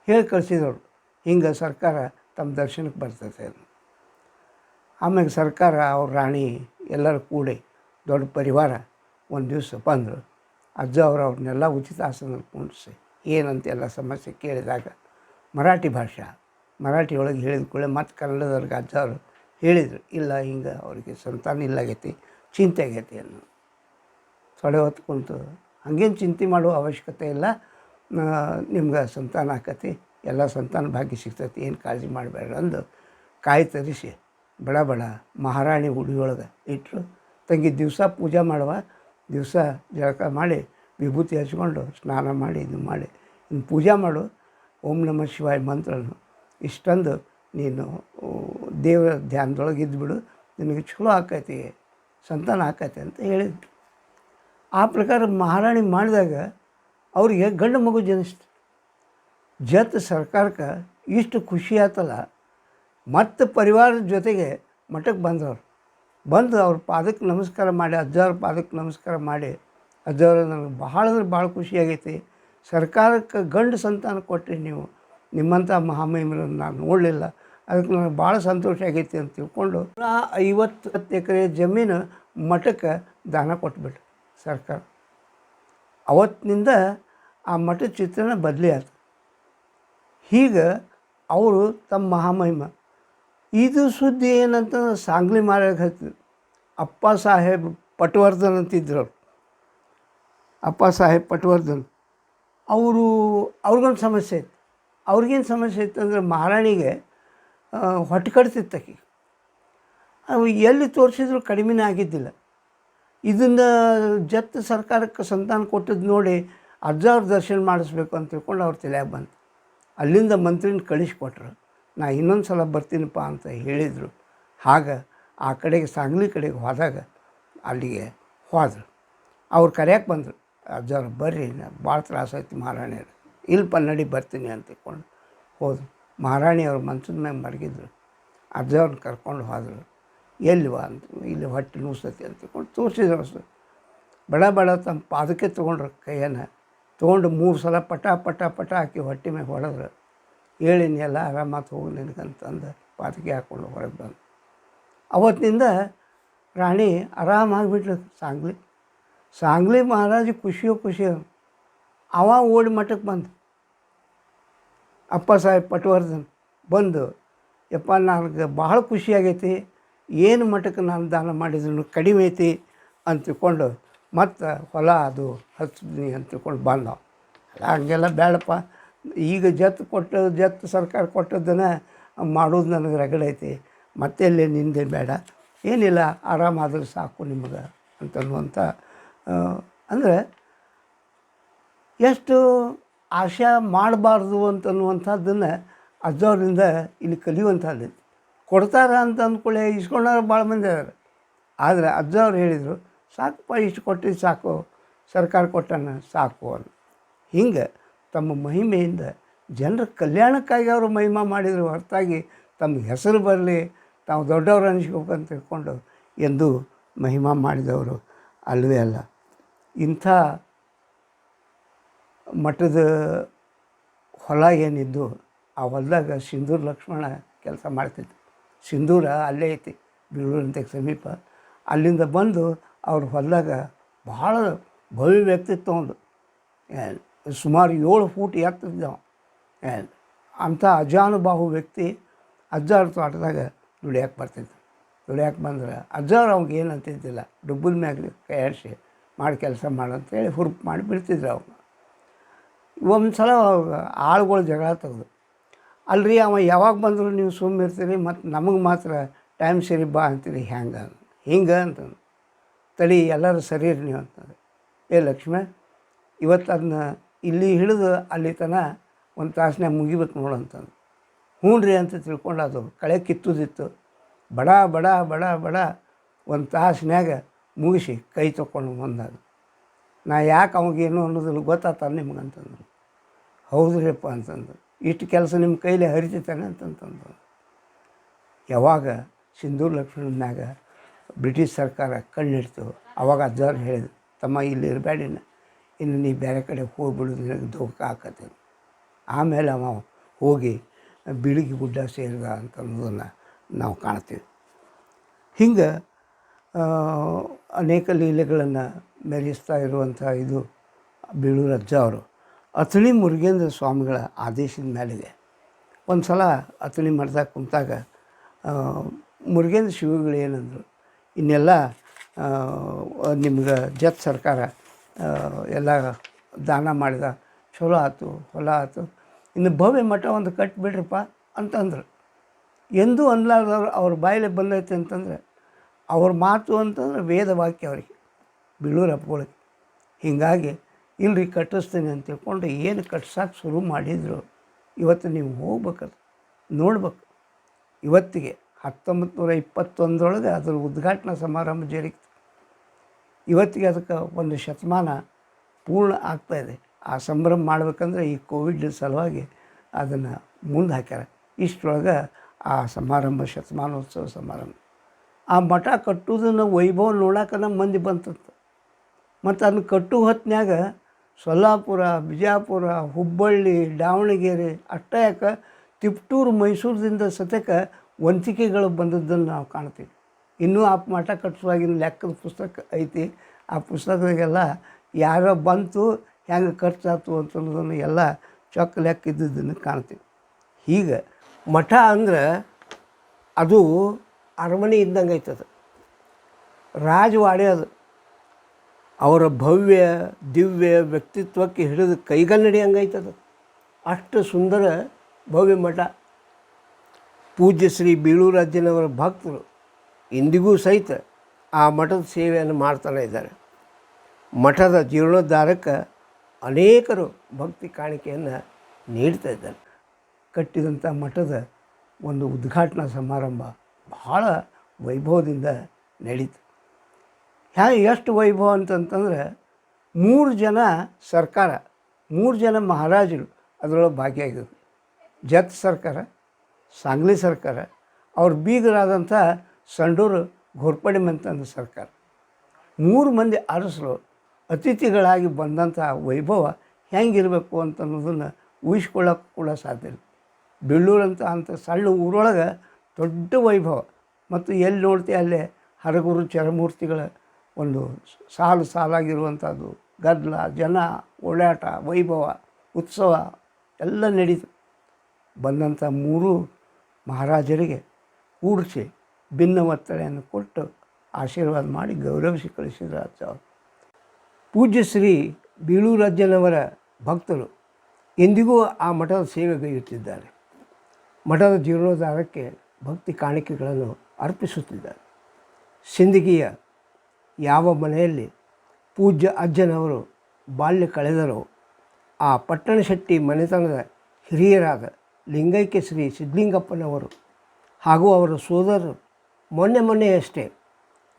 ಹೇಳಿ ಕಳಿಸಿದವರು, ಹಿಂಗೆ ಸರ್ಕಾರ ತಮ್ಮ ದರ್ಶನಕ್ಕೆ ಬರ್ತೈತೆ. ಆಮೇಲೆ ಸರ್ಕಾರ ಅವ್ರ ರಾಣಿ ಎಲ್ಲರೂ ಕೂಡಿ ದೊಡ್ಡ ಪರಿವಾರ ಒಂದು ದಿವಸ ಬಂದರು. ಅಜ್ಜ ಅವ್ರನ್ನೆಲ್ಲ ಉಚಿತ ಆಸನದಲ್ಲಿ ಕುಂಡಿಸಿ ಏನಂತ ಎಲ್ಲ ಸಮಸ್ಯೆ ಕೇಳಿದಾಗ ಮರಾಠಿ ಒಳಗೆ ಹೇಳಿದ ಕೂಡಲೇ ಮತ್ತು ಕನ್ನಡದವ್ರಿಗೆ ಅಜ್ಜ ಅವರು ಹೇಳಿದರು, ಇಲ್ಲ ಹಿಂಗೆ ಅವರಿಗೆ ಸಂತಾನ ಇಲ್ಲಾಗೈತಿ, ಚಿಂತೆ ಆಗೈತಿ ಅನ್ನೋ. ತೊಡೆ ಹೊತ್ತು ಕುಂತು, ಹಂಗೇನು ಚಿಂತೆ ಮಾಡುವ ಅವಶ್ಯಕತೆ ಇಲ್ಲ, ನಿಮ್ಗೆ ಸಂತಾನ ಆಕತಿ, ಎಲ್ಲ ಸಂತಾನ ಭಾಗ್ಯ ಸಿಗ್ತೈತಿ, ಏನು ಕಾಳಜಿ ಮಾಡಬೇಡ ಅಂದು ಕಾಯಿ ತರಿಸಿ ಬಡ ಮಹಾರಾಣಿ ಉಡಿಯೊಳಗೆ ಇಟ್ಟರು. ತಂಗಿ ದಿವಸ ಪೂಜೆ ಮಾಡುವ, ದಿವಸ ಜಳಕ ಮಾಡಿ ವಿಭೂತಿ ಹಚ್ಕೊಂಡು ಸ್ನಾನ ಮಾಡಿ ಇದು ಮಾಡಿ ಇನ್ನು ಪೂಜೆ ಮಾಡು, ಓಂ ನಮಃ ಶಿವಾಯ ಮಂತ್ರನು ಇಷ್ಟೊಂದು ನೀನು ದೇವರ ಧ್ಯಾನದೊಳಗೆ ಇದ್ದುಬಿಡು, ನಿನಗೆ ಚಲೋ ಆಕೈತಿ, ಸಂತಾನ ಆಕೈತಿ ಅಂತ ಹೇಳಿದ್ರು. ಆ ಪ್ರಕಾರ ಮಹಾರಾಣಿ ಮಾಡಿದಾಗ ಅವರಿಗೆ ಗಂಡು ಮಗು ಜನಿಸ್ತು. ಜತ್ ಸರ್ಕಾರಕ್ಕೆ ಇಷ್ಟು ಖುಷಿ ಆಯ್ತಲ್ಲ, ಮತ್ತು ಪರಿವಾರದ ಜೊತೆಗೆ ಮಠಕ್ಕೆ ಬಂದು ಅವ್ರ ಪಾದಕ್ಕೆ ನಮಸ್ಕಾರ ಮಾಡಿ, ಅಜ್ಜವ್ರ ಪಾದಕ್ಕೆ ನಮಸ್ಕಾರ ಮಾಡಿ, ಅಜ್ಜವ್ರ ನನಗೆ ಭಾಳ ಅಂದ್ರೆ ಭಾಳ ಖುಷಿಯಾಗೈತಿ, ಸರ್ಕಾರಕ್ಕೆ ಗಂಡು ಸಂತಾನ ಕೊಟ್ಟರೆ ನೀವು, ನಿಮ್ಮಂಥ ಮಹಾಮಹಿಮರನ್ನು ನಾನು ನೋಡಲಿಲ್ಲ, ಅದಕ್ಕೆ ನನಗೆ ಭಾಳ ಸಂತೋಷ ಆಗೈತಿ ಅಂತ ತಿಳ್ಕೊಂಡು 50 ಎಕರೆ ಜಮೀನು ಮಠಕ್ಕೆ ದಾನ ಕೊಟ್ಬಿಟ್ರು ಸರ್ಕಾರ. ಅವತ್ತಿನಿಂದ ಆ ಮಠದ ಚಿತ್ರಣ ಬದಲಿ ಆಯ್ತು. ಹೀಗೆ ಅವರು ತಮ್ಮ ಮಹಾಮಹಿಮ ಇದು ಸುದ್ದಿ ಏನಂತಂದ್ರೆ ಸಾಂಗ್ಲಿ ಮಾರಾಗ ಹತ್ತಿದ್ರು. ಅಪ್ಪ ಸಾಹೇಬ್ ಪಟ್ವರ್ಧನ್ ಅಂತಿದ್ರು ಅವರು. ಅಪ್ಪ ಸಾಹೇಬ್ ಪಟ್ವರ್ಧನ್ ಅವರು ಅವ್ರಿಗೊಂದು ಸಮಸ್ಯೆ ಇತ್ತು. ಅವ್ರಿಗೇನು ಸಮಸ್ಯೆ ಇತ್ತು ಅಂದರೆ ಮಹಾರಾಣಿಗೆ ಹೊಟ್ಟೆ ಕಟ್ತಿತ್ತು ಆಕೆ. ಅವು ಎಲ್ಲಿ ತೋರಿಸಿದ್ರು ಕಡಿಮೆನೇ ಆಗಿದ್ದಿಲ್ಲ. ಇದನ್ನು ಜತ್ ಸರ್ಕಾರಕ್ಕೆ ಸಂತಾನ ಕೊಟ್ಟದ್ದು ನೋಡಿ ಅಜ್ಜವ್ರ ದರ್ಶನ ಮಾಡಿಸ್ಬೇಕು ಅಂತ ತಿಳ್ಕೊಂಡು ಅವ್ರ ತಲೆಯಾಗ ಬಂತು. ಅಲ್ಲಿಂದ ಮಂತ್ರಿನ ಕಳಿಸ್ಕೊಟ್ರು. ನಾ ಇನ್ನೊಂದು ಸಲ ಬರ್ತೀನಪ್ಪ ಅಂತ ಹೇಳಿದರು. ಆಗ ಆ ಕಡೆಗೆ ಸಾಂಗ್ಲಿ ಕಡೆಗೆ ಹೋದಾಗ ಅಲ್ಲಿಗೆ ಹೋದರು. ಅವ್ರು ಕರೆಯಕ್ಕೆ ಬಂದರು, ಅಜ್ಜವ್ರು ಬರ್ರಿ, ಭಾಳ ತ್ರಾಸೈತಿ ಮಹಾರಾಣಿಯರು, ಇಲ್ಪ ನಡಿ ಬರ್ತೀನಿ ಅಂತ ತಿಳ್ಕೊಂಡು ಹೋದರು. ಮಹಾರಾಣಿಯವ್ರು ಮಂಚದ ಮ್ಯಾಗ ಮಡಗಿದ್ರು. ಅಜ್ಜವ್ರನ್ನ ಕರ್ಕೊಂಡು ಹೋದರು. ಎಲ್ಲಿವಾ ಅಂತ, ಇಲ್ಲಿ ಹೊಟ್ಟೆ ನುಸ್ತತಿ ಅಂತ ತಿಳ್ಕೊಂಡು ತೋರಿಸಿದ್ರು. ಅಷ್ಟು ಬಡ ಬಡ ತಮ್ಮ ಪಾದಕ್ಕೆ ತೊಗೊಂಡ್ರು. ಕೈಯನ್ನು ತೊಗೊಂಡು 3 ಸಲ ಪಟ ಪಟ ಪಟ ಹಾಕಿ ಹೊಟ್ಟೆ ಮ್ಯಾಗ ಹೊಡೆದ್ರು. ಹೇಳಿನಿ ಎಲ್ಲ ಆರಾಮಾತು ಹೋಗಿ ನಿನಗಂತಂದು ಪಾದಕ್ಕೆ ಹಾಕ್ಕೊಂಡು ಹೊರಗೆ ಬಂದು ಅವತ್ತಿನಿಂದ ರಾಣಿ ಆರಾಮಾಗಿಬಿಟ್ಲು. ಸಾಂಗ್ಲಿ ಮಹಾರಾಜ ಖುಷಿಯೋ ಅವ ಓಡಿ ಮಠಕ್ಕೆ ಬಂದು ಅಪ್ಪ ಸಾಹೇಬ್ ಪಟ್ವರ್ಧನ್ ಬಂದು, ಯಪ್ಪ ನನಗೆ ಭಾಳ ಖುಷಿಯಾಗೈತಿ, ಏನು ಮಠಕ್ಕೆ ನಾನು ದಾನ ಮಾಡಿದ್ರು ಕಡಿಮೆ ಐತಿ ಅಂತ ತಿಳ್ಕೊಂಡು ಮತ್ತು ಹೊಲ ಅದು ಹಚ್ತೀನಿ ಅಂತ ತಿಳ್ಕೊಂಡು ಬಂದವ. ಅಲ್ಲ ಹಂಗೆಲ್ಲ ಬೇಡಪ್ಪ, ಈಗ ಜತ್ ಸರ್ಕಾರ ಕೊಟ್ಟದ್ದನ್ನು ಮಾಡೋದು ನನಗೆ ರಗಡೈತಿ, ಮತ್ತೆಲ್ಲಿ ನಿಂದೆ ಬೇಡ, ಏನಿಲ್ಲ ಆರಾಮಾದ್ರೆ ಸಾಕು ನಿಮಗೆ ಅಂತನ್ನುವಂಥ ಅಂದರೆ ಎಷ್ಟು ಆಶಾ ಮಾಡಬಾರ್ದು ಅಂತನ್ನುವಂಥದ್ದನ್ನು ಅಜ್ಜವ್ರಿಂದ ಇಲ್ಲಿ ಕಲಿಯುವಂಥದ್ದು. ಕೊಡ್ತಾರ ಅಂತ ಅಂದ್ಕೊಳ್ಳಿ ಇಸ್ಕೊಂಡವ್ರು ಭಾಳ ಮಂದಿ ಅದಾರೆ. ಆದರೆ ಅಜ್ಜವ್ರು ಹೇಳಿದರು, ಸಾಕಪ್ಪ ಇಷ್ಟು ಕೊಟ್ಟಿದ್ದು ಸಾಕು, ಸರ್ಕಾರ ಕೊಟ್ಟನ ಸಾಕು ಅಂತ. ಹಿಂಗೆ ತಮ್ಮ ಮಹಿಮೆಯಿಂದ ಜನರ ಕಲ್ಯಾಣಕ್ಕಾಗಿ ಅವರು ಮಹಿಮಾ ಮಾಡಿದರು ಹೊರತಾಗಿ ತಮ್ಮ ಹೆಸರು ಬರಲಿ, ತಾವು ದೊಡ್ಡವರು ಅನಿಸ್ಬೇಕು ಅಂತ ತಿಳ್ಕೊಂಡು ಎಂದು ಮಹಿಮಾ ಮಾಡಿದವರು ಅಲ್ಲವೇ ಅಲ್ಲ. ಇಂಥ ಮಠದ ಹೊಲ ಏನಿದ್ದು ಆ ಹೊಲದಾಗ ಸಿಂಧೂರು ಲಕ್ಷ್ಮಣ ಕೆಲಸ ಮಾಡ್ತಿದ್ದ. ಸಿಂಧೂರ ಅಲ್ಲೇ ಐತಿ, ಬೀಳೂರಂತೆ ಸಮೀಪ. ಅಲ್ಲಿಂದ ಬಂದು ಅವ್ರ ಹೊಲದಾಗ ಭಾಳ ಭವ್ಯ ವ್ಯಕ್ತಿತ್ವ ಒಂದು, ಸುಮಾರು 7 ಫೂಟ್ ಎತ್ತಿದ್ದವ. ಅಂಥ ಅಜಾನುಬಾಹು ವ್ಯಕ್ತಿ ಅಜ್ಜವ್ರ ತೋಟದಾಗ ದುಡಿಯಾಕೆ ಬರ್ತಿದ್ದ. ದುಡಿಯಾಕೆ ಬಂದ್ರೆ ಅಜ್ಜವ್ರು ಅವ್ಗೆ ಏನು ಅಂತಿದ್ದಿಲ್ಲ, ಡುಬ್ಬದ ಮ್ಯಾಗ ಕೈ ಆಡಿಸಿ ಮಾಡಿ ಕೆಲಸ ಮಾಡಂತೇಳಿ ಹುರುಪು ಮಾಡಿ ಬಿಡ್ತಿದ್ರು ಅವ್ನು. ಒಂದು ಸಲ ಆಳುಗಳು ಜಗಳ ತೆಗೆದು, ಅಲ್ರಿ ಅವ ಯಾವಾಗ ಬಂದರೂ ನೀವು ಸುಮ್ಮನೆ ಇರ್ತೀರಿ, ಮತ್ತು ನಮಗೆ ಮಾತ್ರ ಟೈಮ್ ಸರಿ ಬಾ ಅಂತೀರಿ, ಹಿಂಗೆ ಅಂತಂದು. ತಡಿ ಎಲ್ಲರೂ ಸರಿ ಇರಿ ನೀವು ಅಂತಂದ್ರೆ, ಲಕ್ಷ್ಮೀ ಇವತ್ತು ಅದನ್ನ ಇಲ್ಲಿ ಹಿಡಿದು ಅಲ್ಲಿ ತನಕ ಒಂದು ತಾಸಿನಾಗ ಮುಗಿಬೇಕು ನೋಡಂತಂದು. ಹ್ಞೂ ರೀ ಅಂತ ತಿಳ್ಕೊಂಡು ಅದು ಕಳೆ ಕಿತ್ತುದಿತ್ತು. ಬಡ ಬಡ ಬಡ ಬಡ ಒಂದು ತಾಸಿನಾಗ ಮುಗಿಸಿ ಕೈ ತೊಗೊಂಡು ಬಂದಾಗ, ನಾ ಯಾಕೆ ಅವಾಗೇನು ಅನ್ನೋದಿಲ್ಲ ಗೊತ್ತಾತ ನಿಮ್ಗೆ ಅಂತಂದ್ರು. ಹೌದ್ರಿಯಪ್ಪ ಅಂತಂದು, ಇಷ್ಟು ಕೆಲಸ ನಿಮ್ಮ ಕೈಲಿ ಹರಿತಾನೆ ಅಂತಂತಂದು. ಯಾವಾಗ ಸಿಂಧೂರು ಲಕ್ಷ್ಮಣನ ಮ್ಯಾಗ ಬ್ರಿಟಿಷ್ ಸರ್ಕಾರ ಕಣ್ಣಿಡ್ತು, ಅವಾಗ ಅಜ್ಜವ್ರು ಹೇಳಿದ್ರು, ತಮ್ಮ ಇಲ್ಲಿ ಇರಬೇಡಿನ, ಇನ್ನು ನೀ ಬೇರೆ ಕಡೆ ಹೋಗ್ಬಿಡೋದು, ನಿನಗೆ ದುಃಖ ಆಕತ್ತೆ. ಆಮೇಲೆ ಅವ ಹೋಗಿ ಬೀಳಿಗೆ ಗುಡ್ಡ ಸೇರಿದ ಅಂತ ಅನ್ನೋದನ್ನು ನಾವು ಕಾಣ್ತೀವಿ. ಹಿಂಗೆ ಅನೇಕ ಲೀಲೆಗಳನ್ನು ಮೆರೆಸ್ತಾ ಇರುವಂಥ ಇದು ಬೀಳೂರು ಅಜ್ಜ ಅವರು. ಅಥಣಿ ಮುರುಗೇಂದ್ರ ಸ್ವಾಮಿಗಳ ಆದೇಶದ ಮೇಲಿದೆ. ಒಂದು ಸಲ ಅಥಣಿ ಮಠದಾಗ ಕುಂತಾಗ ಮುರುಗೇಂದ್ರ ಶಿವಗಳು ಏನಂದರು, ಇನ್ನೆಲ್ಲ ನಿಮ್ಗೆ ಜತ್ ಸರ್ಕಾರ ಎಲ್ಲ ದಾನ ಮಾಡಿದ, ಚಲೋ ಆಯ್ತು, ಹೊಲ ಆಯ್ತು, ಇನ್ನು ಭವ್ಯ ಮಠ ಒಂದು ಕಟ್ಟಿಬಿಡ್ರಪ್ಪ ಅಂತಂದ್ರು. ಎಂದೂ ಅನ್ಲಾರ್ದವ್ರು ಅವ್ರ ಬಾಯಲ್ಲಿ ಬಂದೈತೆ ಅಂತಂದರೆ ಅವ್ರ ಮಾತು ಅಂತಂದ್ರೆ ವೇದ ವಾಕ್ಯ ಅವರಿಗೆ, ಬೀಳೂರು ಅಪ್ಪಗಳಿಗೆ. ಹೀಗಾಗಿ ಇಲ್ರಿ ಕಟ್ಟಿಸ್ತೀನಿ ಅಂತ ತಿಳ್ಕೊಂಡು ಏನು ಕಟ್ಸೋಕೆ ಶುರು ಮಾಡಿದ್ರು. ಇವತ್ತು ನೀವು ಹೋಗ್ಬೇಕದು ನೋಡ್ಬೇಕು. ಇವತ್ತಿಗೆ 1921 ಅದರ ಉದ್ಘಾಟನಾ ಸಮಾರಂಭ ಜರುಗಿತು. ಇವತ್ತಿಗೆ ಅದಕ್ಕೆ 1 ಶತಮಾನ ಪೂರ್ಣ ಆಗ್ತಾಯಿದೆ. ಆ ಸಂಭ್ರಮ ಮಾಡ್ಬೇಕಂದ್ರೆ ಈ ಕೋವಿಡ್ ಸಲುವಾಗಿ ಅದನ್ನು ಮುಂದೆ ಹಾಕ್ಯಾರ. ಇಷ್ಟರೊಳಗೆ ಆ ಸಮಾರಂಭ, ಶತಮಾನೋತ್ಸವ ಸಮಾರಂಭ, ಆ ಮಠ ಕಟ್ಟುವುದನ್ನು ವೈಭವ ನೋಡೋಕೆ ಮಂದಿ ಬಂತಂತ. ಮತ್ತು ಅದನ್ನು ಕಟ್ಟುವ ಹೊತ್ತಿನಾಗ ಸೊಲ್ಲಾಪುರ, ಬಿಜಾಪುರ, ಹುಬ್ಬಳ್ಳಿ, ದಾವಣಗೆರೆ ಅಷ್ಟೇ ಯಾಕೆ ತಿಪ್ಟೂರು, ಮೈಸೂರದಿಂದ ಸತ್ಯಕ್ಕೆ ವಂತಿಕೆಗಳು ಬಂದದ್ದನ್ನು ನಾವು ಕಾಣ್ತೀವಿ. ಇನ್ನೂ ಆ ಮಠ ಕಟ್ಟಿಸುವಾಗಿನ ಲೆಕ್ಕದ ಪುಸ್ತಕ ಐತಿ. ಆ ಪುಸ್ತಕದಾಗೆಲ್ಲ ಯಾರೋ ಬಂತು, ಹೆಂಗೆ ಖರ್ಚಾಯ್ತು ಅಂತನ್ನೋದನ್ನು ಎಲ್ಲ ಚೊಕ್ಕ ಲೆಕ್ಕ ಇದ್ದದ್ದನ್ನು ಕಾಣ್ತೀವಿ. ಹೀಗೆ ಮಠ ಅಂದ್ರೆ ಅದು ಅರಮನೆ ಇದ್ದಂಗೆ ಐತದು, ರಾಜವಾಡೆ ಅದು. ಅವರ ಭವ್ಯ ದಿವ್ಯ ವ್ಯಕ್ತಿತ್ವಕ್ಕೆ ಹಿಡಿದು ಕೈಗನ್ನಡಿ ಹಂಗೈತದು. ಅಷ್ಟು ಸುಂದರ ಭವ್ಯ ಮಠ. ಪೂಜ್ಯ ಶ್ರೀ ಬೀಳೂರಜ್ಜನವರ ಭಕ್ತರು ಇಂದಿಗೂ ಸಹಿತ ಆ ಮಠದ ಸೇವೆಯನ್ನು ಮಾಡ್ತಾನೆ ಇದ್ದಾರೆ. ಮಠದ ಜೀರ್ಣೋದ್ಧಾರಕ್ಕೆ ಅನೇಕರು ಭಕ್ತಿ ಕಾಣಿಕೆಯನ್ನು ನೀಡ್ತಾ ಇದ್ದಾರೆ. ಕಟ್ಟಿದಂಥ ಮಠದ ಒಂದು ಉದ್ಘಾಟನಾ ಸಮಾರಂಭ ಬಹಳ ವೈಭವದಿಂದ ನಡೀತು. ಎಷ್ಟು ವೈಭವ ಅಂತಂತಂದರೆ 3 ಜನ ಸರ್ಕಾರ, 3 ಜನ ಮಹಾರಾಜರು ಅದರೊಳಗೆ ಭಾಗಿಯಾಗಿದ್ದರು. ಜತ್ ಸರ್ಕಾರ, ಸಾಂಗ್ಲಿ ಸರ್ಕಾರ, ಅವ್ರ ಬೀಗರಾದಂಥ ಸಂಡೂರು ಘೋರ್ಪಡೆ ಮಂತಂದ ಸರ್ಕಾರ, 3 ಮಂದಿ ಅರಸರು ಅತಿಥಿಗಳಾಗಿ ಬಂದಂಥ ವೈಭವ ಹೆಂಗಿರಬೇಕು ಅಂತನ್ನೋದನ್ನು ಊಹಿಸ್ಕೊಳ್ಳೋಕೆ ಕೂಡ ಸಾಧ್ಯ ಇಲ್ಲ. ಬೆಳ್ಳೂರಂತ ಅಂಥ ಸಣ್ಣ ಊರೊಳಗೆ ದೊಡ್ಡ ವೈಭವ. ಮತ್ತು ಎಲ್ಲಿ ನೋಡ್ತೀವಿ ಅಲ್ಲೇ ಹರಗುರು ಚರಮೂರ್ತಿಗಳ ಒಂದು ಸಾಲು ಸಾಲಾಗಿರುವಂಥದ್ದು ಗದ್ದಲ, ಜನ, ಓಡಾಟ, ವೈಭವ, ಉತ್ಸವ ಎಲ್ಲ ನಡೀತು. ಬಂದಂಥ 3 ಮಹಾರಾಜರಿಗೆ ಕೂಡಿಸಿ ಭಿನ್ನ ಒತ್ತಳೆಯನ್ನು ಕೊಟ್ಟು ಆಶೀರ್ವಾದ ಮಾಡಿ ಗೌರವಿಸಿ ಕಳಿಸಿದ್ರು ಅಜ್ಜ. ಪೂಜ್ಯ ಶ್ರೀ ಬೀಳೂರಜ್ಜನವರ ಭಕ್ತರು ಎಂದಿಗೂ ಆ ಮಠದ ಸೇವೆಗೈಯುತ್ತಿದ್ದಾರೆ. ಮಠದ ಜೀರ್ಣೋದ್ಧಾರಕ್ಕೆ ಭಕ್ತಿ ಕಾಣಿಕೆಗಳನ್ನು ಅರ್ಪಿಸುತ್ತಿದ್ದಾರೆ. ಸಿಂದಗಿಯ ಯಾವ ಮನೆಯಲ್ಲಿ ಪೂಜ್ಯ ಅಜ್ಜನವರು ಬಾಲ್ಯ ಕಳೆದರೋ ಆ ಪಟ್ಟಣಶೆಟ್ಟಿ ಮನೆತನದ ಹಿರಿಯರಾದ ಲಿಂಗೈಕ್ಯ ಶ್ರೀ ಸಿದ್ಧಲಿಂಗಪ್ಪನವರು ಹಾಗೂ ಅವರ ಸೋದರರು ಮೊನ್ನೆಯಷ್ಟೇ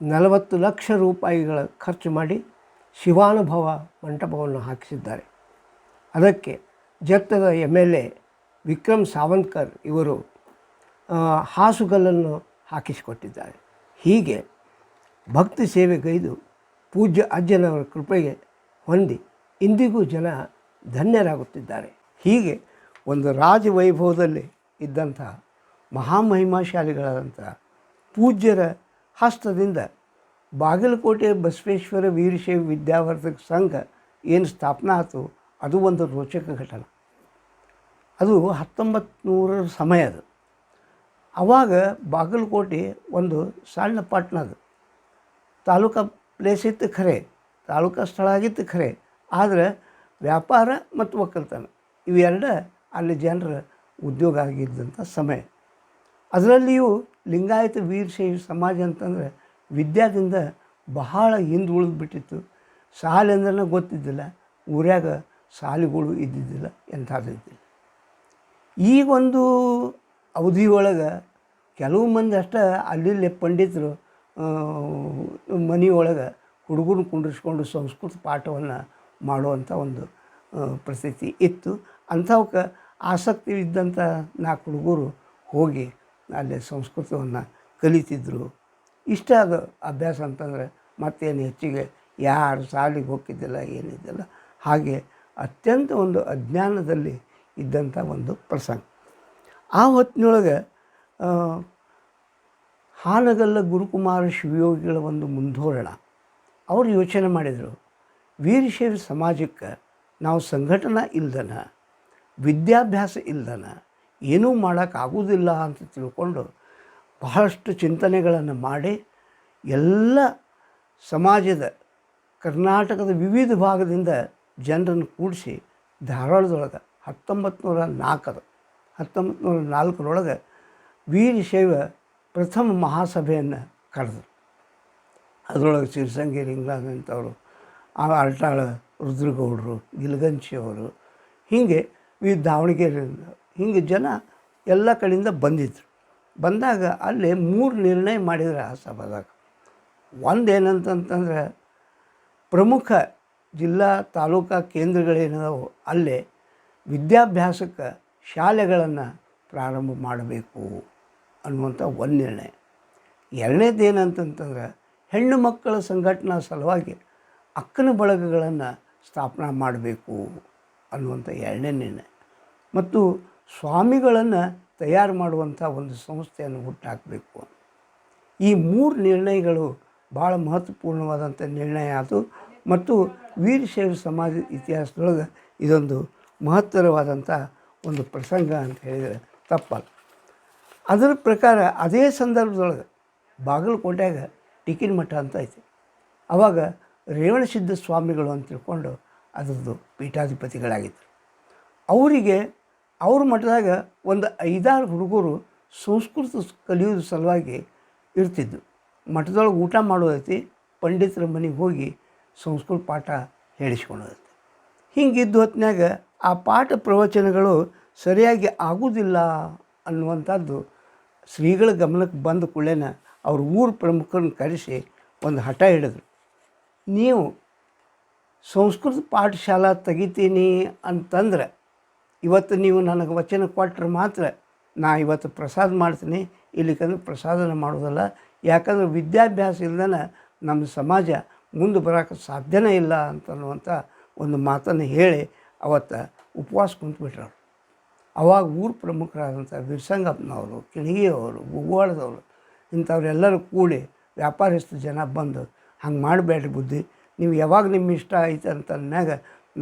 40 ಲಕ್ಷ ರೂಪಾಯಿಗಳ ಖರ್ಚು ಮಾಡಿ ಶಿವಾನುಭವ ಮಂಟಪವನ್ನು ಹಾಕಿಸಿದ್ದಾರೆ. ಅದಕ್ಕೆ ಜತ್ತದ MLA ವಿಕ್ರಮ್ ಸಾವಂತ್ಕರ್ ಇವರು ಹಾಸುಗಲ್ಲನ್ನು ಹಾಕಿಸಿಕೊಟ್ಟಿದ್ದಾರೆ. ಹೀಗೆ ಭಕ್ತಿ ಸೇವೆಗೈದು ಪೂಜ್ಯ ಅಜ್ಜನವರ ಕೃಪೆಗೆ ಹೊಂದಿ ಇಂದಿಗೂ ಜನ ಧನ್ಯರಾಗುತ್ತಿದ್ದಾರೆ. ಹೀಗೆ ಒಂದು ರಾಜವೈಭವದಲ್ಲಿ ಇದ್ದಂಥ ಮಹಾಮಹಿಮಾಶಾಲಿಗಳಾದಂಥ ಪೂಜ್ಯರ ಹಸ್ತದಿಂದ ಬಾಗಲಕೋಟೆ ಬಸವೇಶ್ವರ ವೀರಶೈವ ವಿದ್ಯಾವರ್ಧಕ ಸಂಘ ಏನು ಸ್ಥಾಪನಾ ಆಯಿತು ಅದು ಒಂದು ರೋಚಕ ಘಟನೆ. ಅದು 1900 ಸಮಯ. ಅದು ಆವಾಗ ಬಾಗಲಕೋಟೆ ಒಂದು ಸಣ್ಣ ಪಟ್ಟಣ. ಅದು ತಾಲೂಕಾ ಪ್ಲೇಸ್ ಇತ್ತು ಖರೆ, ತಾಲೂಕಾ ಸ್ಥಳ ಆಗಿತ್ತು ಖರೆ, ಆದರೆ ವ್ಯಾಪಾರ ಮತ್ತು ಒಕ್ಕಲ್ತನ ಇವೆರಡು ಅಲ್ಲಿ ಜನರ ಉದ್ಯೋಗ ಆಗಿದ್ದಂಥ ಸಮಯ. ಅದರಲ್ಲಿಯೂ ಲಿಂಗಾಯತ ವೀರಶೈವ ಸಮಾಜ ಅಂತಂದರೆ ವಿದ್ಯಾದಿಂದ ಬಹಳ ಹಿಂದುಳಿದು ಬಿಟ್ಟಿತ್ತು. ಶಾಲೆಂದ್ರೆ ಗೊತ್ತಿದ್ದಿಲ್ಲ, ಊರ್ಯಾಗ ಶಾಲೆಗಳು ಇದ್ದಿದ್ದಿಲ್ಲ, ಎಂಥದ್ದಿದ್ದಿಲ್ಲ. ಈ ಒಂದು ಅವಧಿಯೊಳಗೆ ಕೆಲವು ಮಂದಿ ಅಷ್ಟೇ ಅಲ್ಲಿ ಪಂಡಿತರು ಮನೆಯೊಳಗೆ ಹುಡುಗರು ಕುಂಡಿಸ್ಕೊಂಡು ಸಂಸ್ಕೃತ ಪಾಠವನ್ನು ಮಾಡುವಂಥ ಒಂದು ಪರಿಸ್ಥಿತಿ ಇತ್ತು. ಅಂಥವಕ್ಕೆ ಆಸಕ್ತಿ ಇದ್ದಂಥ 4 ಹುಡುಗರು ಹೋಗಿ ಅಲ್ಲಿ ಸಂಸ್ಕೃತವನ್ನು ಕಲಿತಿದ್ರು. ಇಷ್ಟ ಅದು ಅಭ್ಯಾಸ ಅಂತಂದರೆ ಮತ್ತೇನು ಹೆಚ್ಚಿಗೆ ಯಾರು ಶಾಲೆಗೆ ಹೋಗ್ತಿದ್ದಿಲ್ಲ, ಏನಿದ್ದಿಲ್ಲ. ಹಾಗೆ ಅತ್ಯಂತ ಒಂದು ಅಜ್ಞಾನದಲ್ಲಿ ಇದ್ದಂಥ ಒಂದು ಪ್ರಸಂಗ. ಆ ಹೊತ್ತಿನೊಳಗೆ ಹಾನಗಲ್ಲ ಗುರುಕುಮಾರ ಶಿವಯೋಗಿಗಳ ಒಂದು ಮುಂಧೋರಣ. ಅವರು ಯೋಚನೆ ಮಾಡಿದರು, ವೀರಶೈವ ಸಮಾಜಕ್ಕೆ ನಾವು ಸಂಘಟನಾ ಇಲ್ದನ, ವಿದ್ಯಾಭ್ಯಾಸ ಇಲ್ದನ ಏನೂ ಮಾಡೋಕ್ಕಾಗೋದಿಲ್ಲ ಅಂತ ತಿಳ್ಕೊಂಡು ಬಹಳಷ್ಟು ಚಿಂತನೆಗಳನ್ನು ಮಾಡಿ ಎಲ್ಲ ಸಮಾಜದ ಕರ್ನಾಟಕದ ವಿವಿಧ ಭಾಗದಿಂದ ಜನರನ್ನು ಕೂಡಿಸಿ ಧಾರವಾಡದೊಳಗೆ 1904 ವೀರಶೈವ ಪ್ರಥಮ ಮಹಾಸಭೆಯನ್ನು ಕರೆದರು. ಅದರೊಳಗೆ ಸಿರಿಸಂಗಿ ಲಿಂಗರಾಜಂಥವರು, ಅರಟಾಳ ರುದ್ರಗೌಡರು, ಗಿಲಗಂಚಿಯವರು, ಹೀಗೆ ದಾವಣಗೆರೆಯಿಂದ ಹಿಂಗೆ ಜನ ಎಲ್ಲ ಕಡೆಯಿಂದ ಬಂದಿದ್ದರು. ಬಂದಾಗ ಅಲ್ಲಿ 3 ನಿರ್ಣಯ ಮಾಡಿದ್ರು ಆ ಸಭಾದಾಗ. ಒಂದೇನಂತಂತಂದ್ರೆ ಪ್ರಮುಖ ಜಿಲ್ಲಾ ತಾಲೂಕಾ ಕೇಂದ್ರಗಳೇನದಾವು ಅಲ್ಲೇ ವಿದ್ಯಾಭ್ಯಾಸಕ್ಕೆ ಶಾಲೆಗಳನ್ನು ಪ್ರಾರಂಭ ಮಾಡಬೇಕು ಅನ್ನುವಂಥ ಒಂದು ನಿರ್ಣಯ. ಎರಡನೇದು ಏನಂತಂತಂದ್ರೆ ಹೆಣ್ಣು ಮಕ್ಕಳ ಸಂಘಟನಾ ಸಲುವಾಗಿ ಅಕ್ಕನ ಬಳಗಗಳನ್ನು ಸ್ಥಾಪನಾ ಮಾಡಬೇಕು ಅನ್ನುವಂಥ ಎರಡನೇ ನಿರ್ಣಯ. ಮತ್ತು ಸ್ವಾಮಿಗಳನ್ನು ತಯಾರು ಮಾಡುವಂಥ ಒಂದು ಸಂಸ್ಥೆಯನ್ನು ಹುಟ್ಟಾಕಬೇಕು. ಈ 3 ನಿರ್ಣಯಗಳು ಭಾಳ ಮಹತ್ವಪೂರ್ಣವಾದಂಥ ನಿರ್ಣಯ ಆಯಿತು. ಮತ್ತು ವೀರಶೈವ ಸಮಾಜ ಇತಿಹಾಸದೊಳಗೆ ಇದೊಂದು ಮಹತ್ತರವಾದಂಥ ಒಂದು ಪ್ರಸಂಗ ಅಂತ ಹೇಳಿದರೆ ತಪ್ಪಲ್ಲ. ಅದರ ಪ್ರಕಾರ ಅದೇ ಸಂದರ್ಭದೊಳಗೆ ಬಾಗಲಕೋಟೆಯಾಗ ಟಿಕಿನ ಮಠ ಅಂತ ಐತಿ. ಆವಾಗ ರೇವಣಸಿದ್ಧ ಸ್ವಾಮಿಗಳು ಅಂತ ತಿಳ್ಕೊಂಡು ಅದರದ್ದು ಪೀಠಾಧಿಪತಿಗಳಾಗಿದ್ದರು. ಅವರಿಗೆ ಅವ್ರ ಮಠದಾಗ ಒಂದು 5-6 ಹುಡುಗರು ಸಂಸ್ಕೃತ ಕಲಿಯೋದ್ರ ಸಲುವಾಗಿ ಇರ್ತಿದ್ದು. ಮಠದೊಳಗೆ ಊಟ ಮಾಡೋದೈತಿ, ಪಂಡಿತರ ಮನೆಗೆ ಹೋಗಿ ಸಂಸ್ಕೃತ ಪಾಠ ಹೇಳಿಸ್ಕೊಳ್ಳೋದೈತಿ. ಹಿಂಗಿದ್ದ ಹೊತ್ತಿನಾಗ ಆ ಪಾಠ ಪ್ರವಚನಗಳು ಸರಿಯಾಗಿ ಆಗೋದಿಲ್ಲ ಅನ್ನುವಂಥದ್ದು ಶ್ರೀಗಳ ಗಮನಕ್ಕೆ ಬಂದ ಕೂಡಲೇ ಅವ್ರ ಊರು ಪ್ರಮುಖರನ್ನ ಕರೆಸಿ ಒಂದು ಹಠ ಹಿಡಿದ್ರು. ನೀವು ಸಂಸ್ಕೃತ ಪಾಠಶಾಲಾ ತೆಗಿತೀನಿ ಅಂತಂದ್ರೆ ಇವತ್ತು ನೀವು ನನಗೆ ವಚನ ಕೊಟ್ಟರೆ ಮಾತ್ರ ನಾ ಇವತ್ತು ಪ್ರಸಾದ ಮಾಡ್ತೀನಿ, ಇಲ್ಲಿಕಂದ್ರೆ ಪ್ರಸಾದನ ಮಾಡೋದಲ್ಲ. ಯಾಕಂದ್ರೆ ವಿದ್ಯಾಭ್ಯಾಸ ಇಲ್ದನ ನಮ್ಮ ಸಮಾಜ ಮುಂದೆ ಬರೋಕ್ಕೆ ಸಾಧ್ಯನೇ ಇಲ್ಲ ಅಂತನ್ನುವಂಥ ಒಂದು ಮಾತನ್ನು ಹೇಳಿ ಅವತ್ತು ಉಪವಾಸ ಕುಂತ್ಬಿಟ್ರು. ಅವಾಗ ಊರು ಪ್ರಮುಖರಾದಂಥ ಬಿರ್ಸಂಗಪ್ಪನವರು, ಕಿಣಗಿಯವರು, ಗುಗ್ವಾಳದವರು ಇಂಥವ್ರೆಲ್ಲರೂ ಕೂಡಿ ವ್ಯಾಪಾರಸ್ಥ ಜನ ಬಂದು ಹಂಗೆ ಮಾಡಬೇಡ್ರಿ ಬುದ್ಧಿ, ನೀವು ಯಾವಾಗ ನಿಮ್ಮ ಇಷ್ಟ ಐತೆ ಅಂತ ಅಂದ್ಮ್ಯಾಗ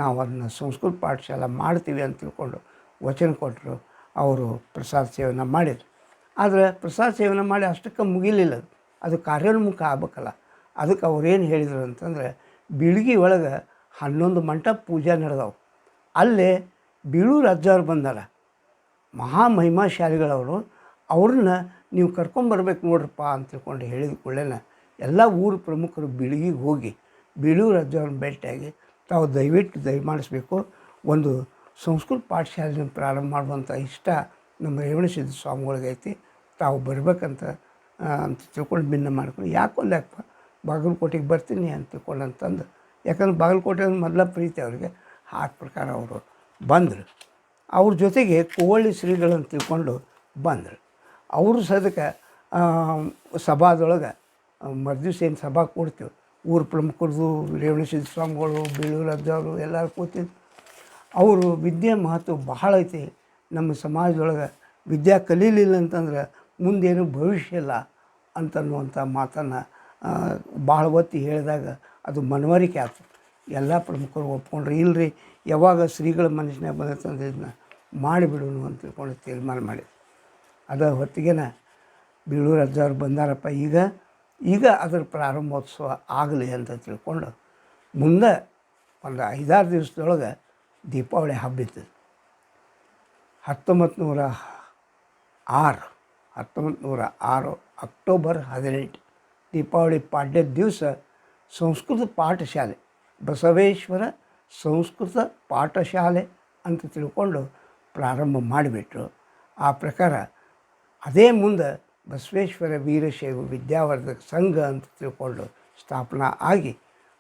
ನಾವು ಅದನ್ನ ಸಂಸ್ಕೃತ ಪಾಠಶಾಲೆ ಮಾಡ್ತೀವಿ ಅಂತ ತಿಳ್ಕೊಂಡು ವಚನ ಕೊಟ್ಟರು. ಅವರು ಪ್ರಸಾದ ಸೇವನೆ ಮಾಡಿದರು. ಆದರೆ ಪ್ರಸಾದ ಸೇವನೆ ಮಾಡಿ ಅಷ್ಟಕ್ಕೆ ಮುಗಿಲಿಲ್ಲ, ಅದು ಕಾರ್ಯೋನ್ಮುಖ ಆಗ್ಬೇಕಲ್ಲ. ಅದಕ್ಕೆ ಅವ್ರೇನು ಹೇಳಿದರು ಅಂತಂದರೆ, ಬೀಳ್ಗಿ ಒಳಗೆ 11 ಮಂಟಪ ಪೂಜೆ ನಡೆದವು. ಅಲ್ಲೇ ಬೀಳೂರು ಅಜ್ಜವ್ರು ಬಂದಾರ, ಮಹಾಮಹಿಮಾಶಾಲಿಗಳವರು. ಅವ್ರನ್ನ ನೀವು ಕರ್ಕೊಂಬರ್ಬೇಕು ನೋಡ್ರಪ್ಪ ಅಂತ ತಿಳ್ಕೊಂಡು ಹೇಳಿದ ಕೂಡಲೇ ಎಲ್ಲ ಊರು ಪ್ರಮುಖರು ಬೀಳ್ಗಿಗೆ ಹೋಗಿ ಬೀಳೂರು ಅಜ್ಜವ್ರನ್ನ ಭೇಟಿಯಾಗಿ ತಾವು ದಯಮಾಡಿಸ್ಬೇಕು, ಒಂದು ಸಂಸ್ಕೃತ ಪಾಠಶಾಲೆನ ಪ್ರಾರಂಭ ಮಾಡುವಂಥ ಇಷ್ಟ ನಮ್ಮ ರೇವಣಸಿದ್ಧ ಸ್ವಾಮಿಗಳಿಗೆ ಐತಿ, ತಾವು ಬರಬೇಕಂತ ಅಂತ ತಿಳ್ಕೊಂಡು ಭಿನ್ನ ಮಾಡ್ಕೊಂಡು ಯಾಕಪ್ಪ ಬಾಗಲಕೋಟೆಗೆ ಬರ್ತೀನಿ ಅಂತ ತಿಳ್ಕೊಂಡು ಅಂತಂದು, ಯಾಕಂದ್ರೆ ಬಾಗಲಕೋಟೆ ಮೊದಲ ಪ್ರೀತಿ ಅವರಿಗೆ. ಆ ಪ್ರಕಾರ ಅವರು ಬಂದರು. ಅವ್ರ ಜೊತೆಗೆ ಕೋವಳ್ಳಿ ಶ್ರೀಗಳಂತ ತಿಳ್ಕೊಂಡು ಬಂದರು. ಅವರು ಸದಕ್ಕೆ ಸಭಾದೊಳಗೆ ಮರುದಿವ್ಸ ಏನು ಸಭಾ ಕೊಡ್ತೀವಿ, ಊರು ಪ್ರಮುಖರದು, ರೇವಣಸಿದ್ಧ ಸ್ವಾಮಿಗಳು, ಬೀಳೂರು ಅಜ್ಜವರು ಎಲ್ಲರೂ ಕೂತಿದ್ದು. ಅವರು ವಿದ್ಯೆ ಮಹತ್ವ ಬಹಳ ಐತಿ ನಮ್ಮ ಸಮಾಜದೊಳಗೆ. ವಿದ್ಯೆ ಕಲೀಲಿಲ್ಲ ಅಂತಂದ್ರೆ ಮುಂದೇನು ಭವಿಷ್ಯ ಇಲ್ಲ ಅಂತನ್ನುವಂಥ ಮಾತನ್ನು ಭಾಳ ಒತ್ತಿ ಹೇಳಿದಾಗ ಅದು ಮನವರಿಕೆ ಆಯ್ತು. ಎಲ್ಲ ಪ್ರಮುಖರು ಒಪ್ಕೊಂಡ್ರು, ಇಲ್ಲರಿ ಯಾವಾಗ ಶ್ರೀಗಳ ಮನಸ್ಸಿನಾಗ ಬಂದೈತಂದ್ರೆ ಇದನ್ನ ಮಾಡಿಬಿಡೋಣ ಅಂತ ತಿಳ್ಕೊಂಡು ತೀರ್ಮಾನ ಮಾಡಿದ್ರು. ಅದ ಹೊತ್ತಿಗೆನ ಬೀಳೂರು ಅಜ್ಜವ್ರು ಬಂದಾರಪ್ಪ, ಈಗ ಅದರ ಪ್ರಾರಂಭೋತ್ಸವ ಆಗಲಿ ಅಂತ ತಿಳ್ಕೊಂಡು ಮುಂದೆ ಒಂದು 5-6 ದಿವಸದೊಳಗೆ ದೀಪಾವಳಿ ಹಬ್ಬ ಇತ್ತು. 1906 ಅಕ್ಟೋಬರ್ 18 ದೀಪಾವಳಿ ಪಾಡ್ಯದ ದಿವಸ ಸಂಸ್ಕೃತ ಪಾಠಶಾಲೆ, ಬಸವೇಶ್ವರ ಸಂಸ್ಕೃತ ಪಾಠಶಾಲೆ ಅಂತ ತಿಳ್ಕೊಂಡು ಪ್ರಾರಂಭ ಮಾಡಿಬಿಟ್ರು. ಆ ಪ್ರಕಾರ ಅದೇ ಮುಂದೆ ಬಸವೇಶ್ವರ ವೀರಶೈವ ವಿದ್ಯಾವರ್ಧಕ ಸಂಘ ಅಂತ ತಿಳ್ಕೊಂಡು ಸ್ಥಾಪನಾ ಆಗಿ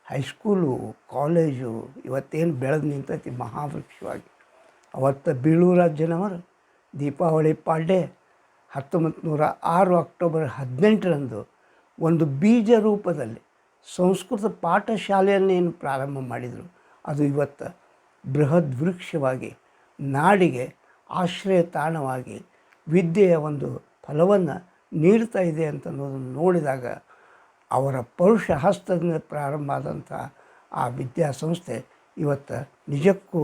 ಹೈಸ್ಕೂಲು, ಕಾಲೇಜು ಇವತ್ತೇನು ಬೆಳೆದು ನಿಂತೈತಿ ಮಹಾವೃಕ್ಷವಾಗಿ. ಅವತ್ತು ಬೀಳೂರು ಅಜ್ಜನವರು ದೀಪಾವಳಿ ಪಾಡ್ಯ 1906 ಅಕ್ಟೋಬರ್ 18ರಂದು ಒಂದು ಬೀಜ ರೂಪದಲ್ಲಿ ಸಂಸ್ಕೃತ ಪಾಠಶಾಲೆಯನ್ನೇನು ಪ್ರಾರಂಭ ಮಾಡಿದರು, ಅದು ಇವತ್ತು ಬೃಹದ್ ವೃಕ್ಷವಾಗಿ ನಾಡಿಗೆ ಆಶ್ರಯ ತಾಣವಾಗಿ ವಿದ್ಯೆಯ ಒಂದು ಫಲವನ್ನು ನೀಡ್ತಾ ಇದೆ ಅಂತ ಅನ್ನೋದನ್ನು ನೋಡಿದಾಗ ಅವರ ಪರುಷ ಹಸ್ತದಿಂದ ಪ್ರಾರಂಭ ಆದಂಥ ಆ ವಿದ್ಯಾಸಂಸ್ಥೆ ಇವತ್ತು ನಿಜಕ್ಕೂ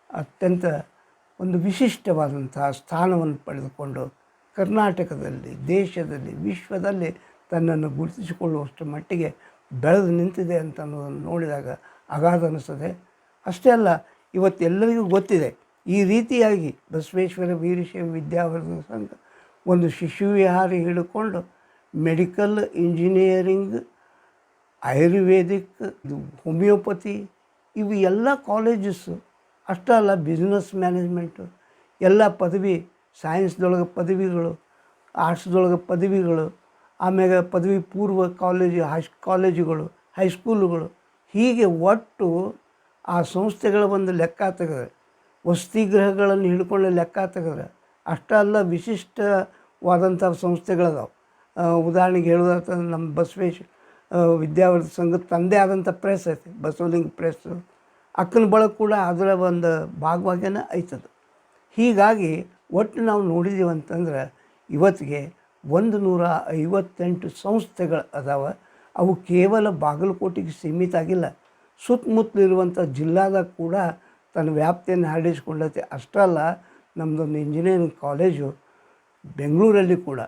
ಅತ್ಯಂತ ಒಂದು ವಿಶಿಷ್ಟವಾದಂಥ ಸ್ಥಾನವನ್ನು ಪಡೆದುಕೊಂಡು ಕರ್ನಾಟಕದಲ್ಲಿ, ದೇಶದಲ್ಲಿ, ವಿಶ್ವದಲ್ಲಿ ತನ್ನನ್ನು ಗುರುತಿಸಿಕೊಳ್ಳುವಷ್ಟು ಮಟ್ಟಿಗೆ ಬೆಳೆದು ನಿಂತಿದೆ ಅಂತ ಅನ್ನೋದನ್ನು ನೋಡಿದಾಗ ಅಗಾಧ ಅನ್ನಿಸ್ತದೆ. ಅಷ್ಟೇ ಅಲ್ಲ, ಇವತ್ತೆಲ್ಲರಿಗೂ ಗೊತ್ತಿದೆ ಈ ರೀತಿಯಾಗಿ ಬಸವೇಶ್ವರ ವೀರಶೈವ ವಿದ್ಯಾವರ್ಧಕ ಸಂಘ ಒಂದು ಶಿಶುವಿಹಾರ ಹಿಡ್ಕೊಂಡು ಮೆಡಿಕಲ್, ಇಂಜಿನಿಯರಿಂಗ್, ಆಯುರ್ವೇದಿಕ್, ಹೋಮಿಯೋಪತಿ ಇವು ಎಲ್ಲ ಕಾಲೇಜಸ್ಸು. ಅಷ್ಟೇ ಅಲ್ಲ, ಬಿಸ್ನೆಸ್ ಮ್ಯಾನೇಜ್ಮೆಂಟು ಎಲ್ಲ ಪದವಿ, ಸೈನ್ಸ್ದೊಳಗೆ ಪದವಿಗಳು, ಆರ್ಟ್ಸ್ದೊಳಗೆ ಪದವಿಗಳು, ಆಮ್ಯಾಗ ಪದವಿ ಪೂರ್ವ ಕಾಲೇಜು, ಕಾಲೇಜುಗಳು, ಹೈಸ್ಕೂಲುಗಳು, ಹೀಗೆ ಒಟ್ಟು ಆ ಸಂಸ್ಥೆಗಳ ಒಂದು ಲೆಕ್ಕ ತೆಗೆದ್ರೆ, ವಸತಿಗೃಹಗಳನ್ನು ಹಿಡ್ಕೊಂಡು ಲೆಕ್ಕ ತೆಗೆದ್ರೆ ಅಷ್ಟೇ ಅಲ್ಲ, ವಿಶಿಷ್ಟವಾದಂಥ ಸಂಸ್ಥೆಗಳದಾವೆ. ಉದಾಹರಣೆಗೆ ಹೇಳೋದಾಯ್ತಂದ್ರೆ ನಮ್ಮ ಬಸವೇಶ್ವರ ವಿದ್ಯಾವರ್ಧಕ ಸಂಘದ ತಂದೆ ಆದಂಥ ಪ್ರೆಸ್ ಐತಿ, ಬಸವಲಿಂಗ ಪ್ರೆಸ್ಸು. ಅಕ್ಕನ ಬಳಗ ಕೂಡ ಅದರ ಒಂದು ಭಾಗವಾಗೇನೆ ಐತದು. ಹೀಗಾಗಿ ಒಟ್ಟು ನಾವು ನೋಡಿದ್ದೀವಿ ಅಂತಂದ್ರೆ ಇವತ್ತಿಗೆ 158 ಸಂಸ್ಥೆಗಳು ಅದಾವೆ. ಅವು ಕೇವಲ ಬಾಗಲಕೋಟೆಗೆ ಸೀಮಿತ ಆಗಿಲ್ಲ, ಸುತ್ತಮುತ್ತಲಿರುವಂಥ ಜಿಲ್ಲಾದಾಗ ಕೂಡ ತನ್ನ ವ್ಯಾಪ್ತಿಯನ್ನು ಹರಡಿಸ್ಕೊಂಡೈತಿ. ಅಷ್ಟೇ ಅಲ್ಲ, ನಮ್ಮದೊಂದು ಇಂಜಿನಿಯರಿಂಗ್ ಕಾಲೇಜು ಬೆಂಗಳೂರಲ್ಲಿ ಕೂಡ